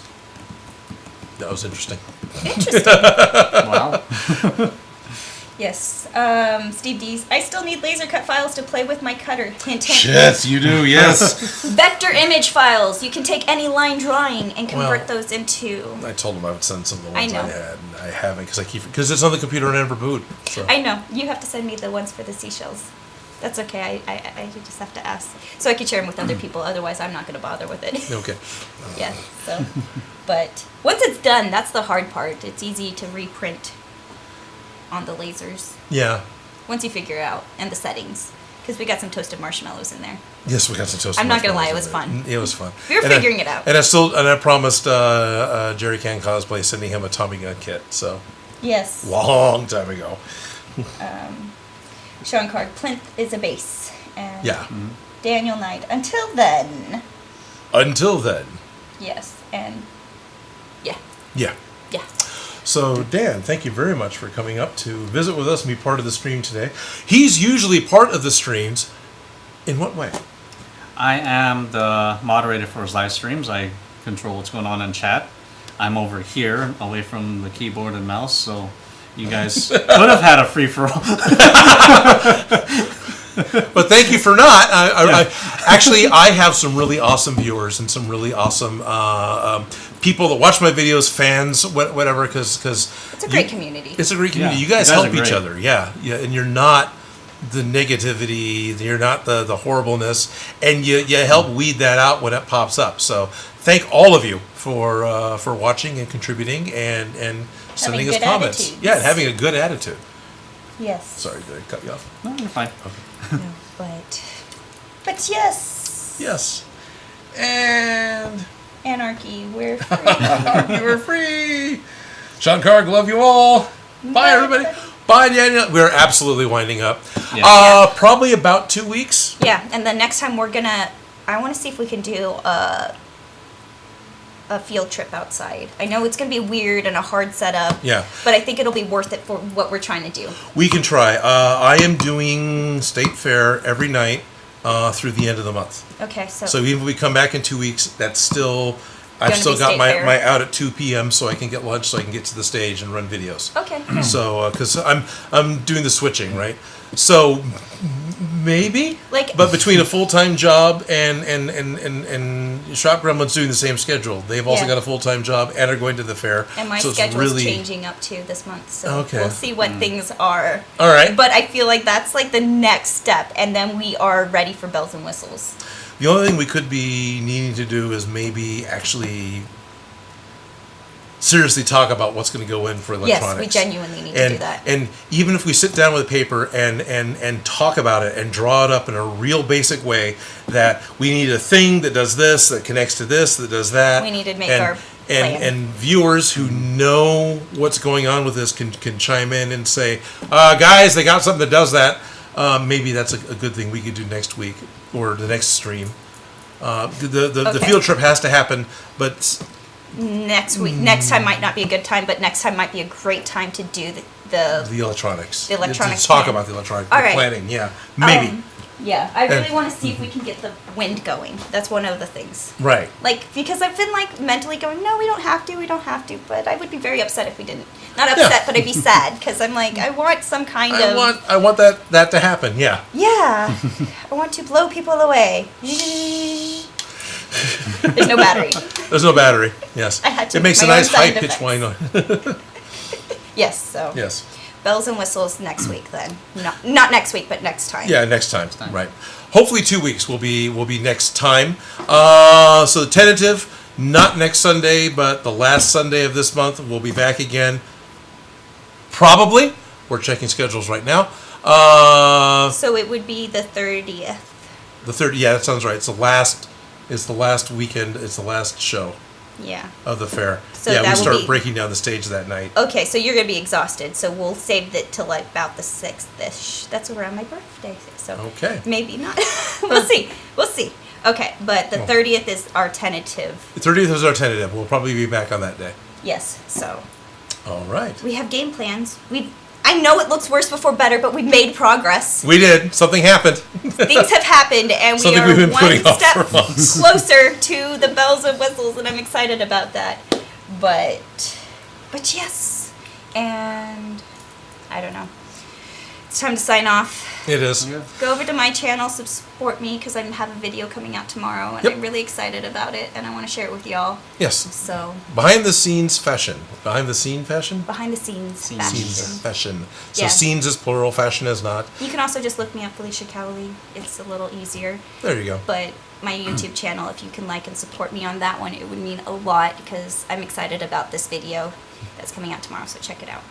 B: That was interesting.
A: Interesting.
C: Wow.
A: Yes. Steve D's. I still need laser cut files to play with my cutter. Hint, hint.
B: Yes, you do. Yes.
A: Vector image files. You can take any line drawing and convert
B: Well,
A: those into.
B: I told him I would send some of the ones
A: I
B: I,
A: know.
B: had, and I haven't because it's on the computer and I never boot. So.
A: I know. You have to send me the ones for the seashells. That's okay. I just have to ask. So I can share them with other people. Otherwise, I'm not going to bother with it.
B: Okay.
A: Yeah. So, but once it's done, that's the hard part. It's easy to reprint on the lasers
B: Yeah.
A: once you figure it out and the settings. Because we got some toasted marshmallows in there.
B: Yes, we got some toast.
A: I'm not gonna lie, it
B: marshmallows
A: was
B: in there. It was fun.
A: We were
B: And
A: figuring it out.
B: And I promised Jerry Can Cosplay sending him a Tommy gun kit. So
A: Yes.
B: long time ago.
A: Sean Card, plinth is a base. And
B: Yeah.
A: Daniel Knight, until then.
B: Until then.
A: Yes. And yeah.
B: Yeah.
A: Yeah.
B: So, Dan, thank you very much for coming up to visit with us and be part of the stream today. He's usually part of the streams. In what way?
C: I am the moderator for his live streams. I control what's going on in chat. I'm over here, away from the keyboard and mouse, so you guys could have had a free-for-all.
B: But thank you for not. I have some really awesome viewers and some really awesome people that watch my videos, fans, whatever, because
A: It's a great community.
B: It's a great community.
C: Yeah,
B: You guys
C: you guys
B: help
C: are
B: each
C: great.
B: other. Yeah, and you're not the negativity, you're not the horribleness, and you help weed that out when it pops up. So thank all of you for watching and contributing and sending us
A: good
B: comments.
A: attitudes.
B: Yeah, and having a good attitude.
A: Yes.
B: Sorry, did I cut you off?
C: No, you're fine.
A: No, but yes.
B: Yes. And
A: Anarchy, we're free.
B: you were free. Sean Carg, love you all. Bye, everybody. Bye, Daniel. We're absolutely winding up.
C: Yeah.
B: Probably about 2 weeks.
A: Yeah, and the next time I want to see if we can do a field trip outside. I know it's going to be weird and a hard setup.
B: Yeah.
A: But I think it'll be worth it for what we're trying to do.
B: We can try. I am doing State Fair every night through the end of the month.
A: Okay,
B: So even if we come back in 2 weeks, that's still... I've
A: Gonna
B: still
A: be
B: got
A: State
B: my
A: Fair.
B: out at 2 p.m. so I can get lunch, so I can get to the stage and run videos.
A: Okay.
B: So, because I'm doing the switching, right? So maybe,
A: Like-
B: but between a full-time job and Shop Gremlin's doing the same schedule. They've also
A: Yeah.
B: got a full-time job and are going to the fair.
A: And my
B: so it's
A: schedule's
B: really
A: changing up too this month, so
B: Okay.
A: we'll see what things are.
B: all right.
A: But I feel like that's like the next step, and then we are ready for bells and whistles.
B: The only thing we could be needing to do is maybe actually seriously talk about what's going to go in for electronics.
A: Yes, we genuinely need to do that.
B: And even if we sit down with a paper and talk about it and draw it up in a real basic way, that we need a thing that does this, that connects to this, that does that.
A: We need to make
B: and,
A: our plan.
B: And viewers who know what's going on with this can chime in and say, guys, they got something that does that. Maybe that's a good thing we could do next week or the next stream. The
A: Okay.
B: field trip has to happen, but
A: Next week, next time might not be a good time, but next time might be a great time to do
B: the electronics.
A: The electronics
B: To talk
A: plan.
B: about the electronic
A: All right.
B: planning, yeah. Maybe.
A: Yeah, I really
B: And-
A: want to see if we can get the wind going. That's one of the things.
B: Right.
A: Like, because I've been like mentally going, no, we don't have to, but I would be very upset if we didn't. Not upset,
B: Yeah.
A: but I'd be sad because I'm like, I want some kind of.
B: I want that to happen, yeah.
A: Yeah, I want to blow people away. There's no battery.
B: There's no battery, yes.
A: I had to
B: It makes a
A: my own
B: nice high
A: sound
B: pitched whine.
A: Yes, so
B: Yes.
A: bells and whistles next week then. Not next week, but next time.
B: Yeah, next time. Right. Hopefully 2 weeks will be next time. So the tentative, not next Sunday, but the last Sunday of this month, we'll be back again. Probably. We're checking schedules right now.
A: So it would be the 30th.
B: The 30th, yeah, that sounds right. It's the last weekend, it's the last show
A: Yeah.
B: of the fair.
A: So
B: yeah, we
A: that will
B: start
A: be-
B: breaking down the stage that night.
A: Okay, so you're gonna be exhausted. So we'll save it till like about the 6th-ish. That's around my birthday. So
B: Okay.
A: maybe not. We'll see. We'll see. Okay, but the 30th is our tentative.
B: The 30th is our tentative. We'll probably be back on that day.
A: Yes. So
B: All right.
A: we have game plans. I know it looks worse before better, but we made progress.
B: We did. Something happened.
A: Things have happened, and we
B: Something
A: are
B: we've been
A: one
B: putting off
A: step
B: for months.
A: closer to the bells and whistles, and I'm excited about that. But yes, and I don't know. It's time to sign off.
B: It is.
C: Yeah.
A: Go over to my channel, support me, because I have a video coming out tomorrow, and
B: Yep.
A: I'm really excited about it, and I want to share it with y'all.
B: Yes.
A: So
B: Behind the scenes fashion. Behind the scene fashion?
A: behind the scenes,
C: Scenes.
A: fashion.
B: Scenes fashion. So
A: Yeah.
B: scenes is plural, fashion is not.
A: You can also just look me up, Felicia Cowley. It's a little easier.
B: There you go.
A: But my YouTube channel, if you can like and support me on that one, it would mean a lot because I'm excited about this video that's coming out tomorrow, so check it out.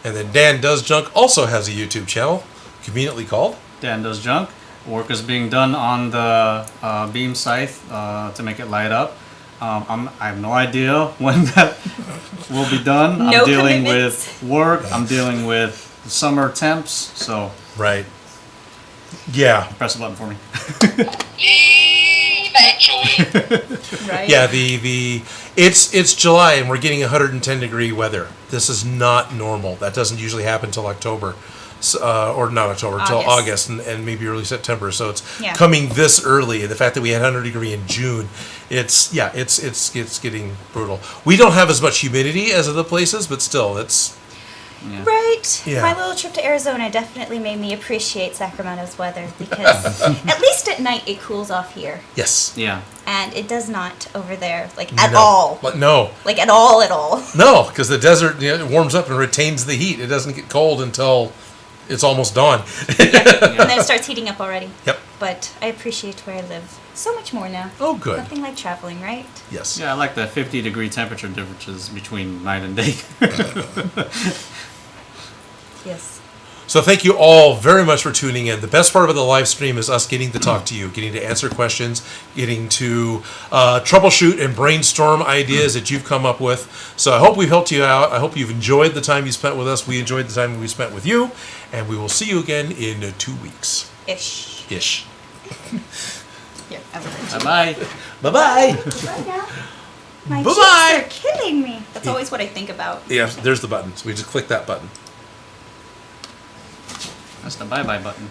B: And then Dan Does Junk also has a YouTube channel, conveniently called.
C: Dan Does Junk. Work is being done on the beam scythe to make it light up. I have no idea when that will be done.
A: No
C: I'm dealing
A: commitments.
C: with work. I'm dealing with summer temps. So
B: Right. Yeah.
C: press a button for me.
E: Eventually.
A: Right?
B: Yeah, it's July and we're getting 110 degree weather. This is not normal. That doesn't usually happen till October. Or not October, till
A: August.
B: August and maybe early September. So it's
A: Yeah.
B: coming this early. The fact that we had 100 degree in June, it's getting brutal. We don't have as much humidity as other places, but still, it's
A: Right.
B: Yeah.
A: My little trip to Arizona definitely made me appreciate Sacramento's weather because at least at night it cools off here.
B: yes,
C: Yeah.
A: And it does not over there, like at
B: No.
A: all.
B: But no,
A: Like at all.
B: no, because the desert warms up and retains the heat. It doesn't get cold until It's almost dawn.
A: And then it starts heating up already.
B: Yep.
A: But I appreciate where I live so much more now.
B: Oh, good.
A: Nothing like traveling, right?
B: Yes.
C: Yeah, I like the 50-degree temperature differences between night and day.
A: Yes.
B: So thank you all very much for tuning in. The best part of the live stream is us getting to talk to you, getting to answer questions, getting to troubleshoot and brainstorm ideas that you've come up with. So I hope we've helped you out. I hope you've enjoyed the time you spent with us. We enjoyed the time we spent with you. And we will see you again in 2 weeks.
A: Ish.
B: Ish.
A: Here, I'm gonna
C: Bye-bye.
B: Bye-bye.
A: Bye now. My
B: Bye-bye.
A: cheeks are killing me. That's always what I think about.
B: Yeah, there's the button. So we just click that button.
C: That's the bye-bye button.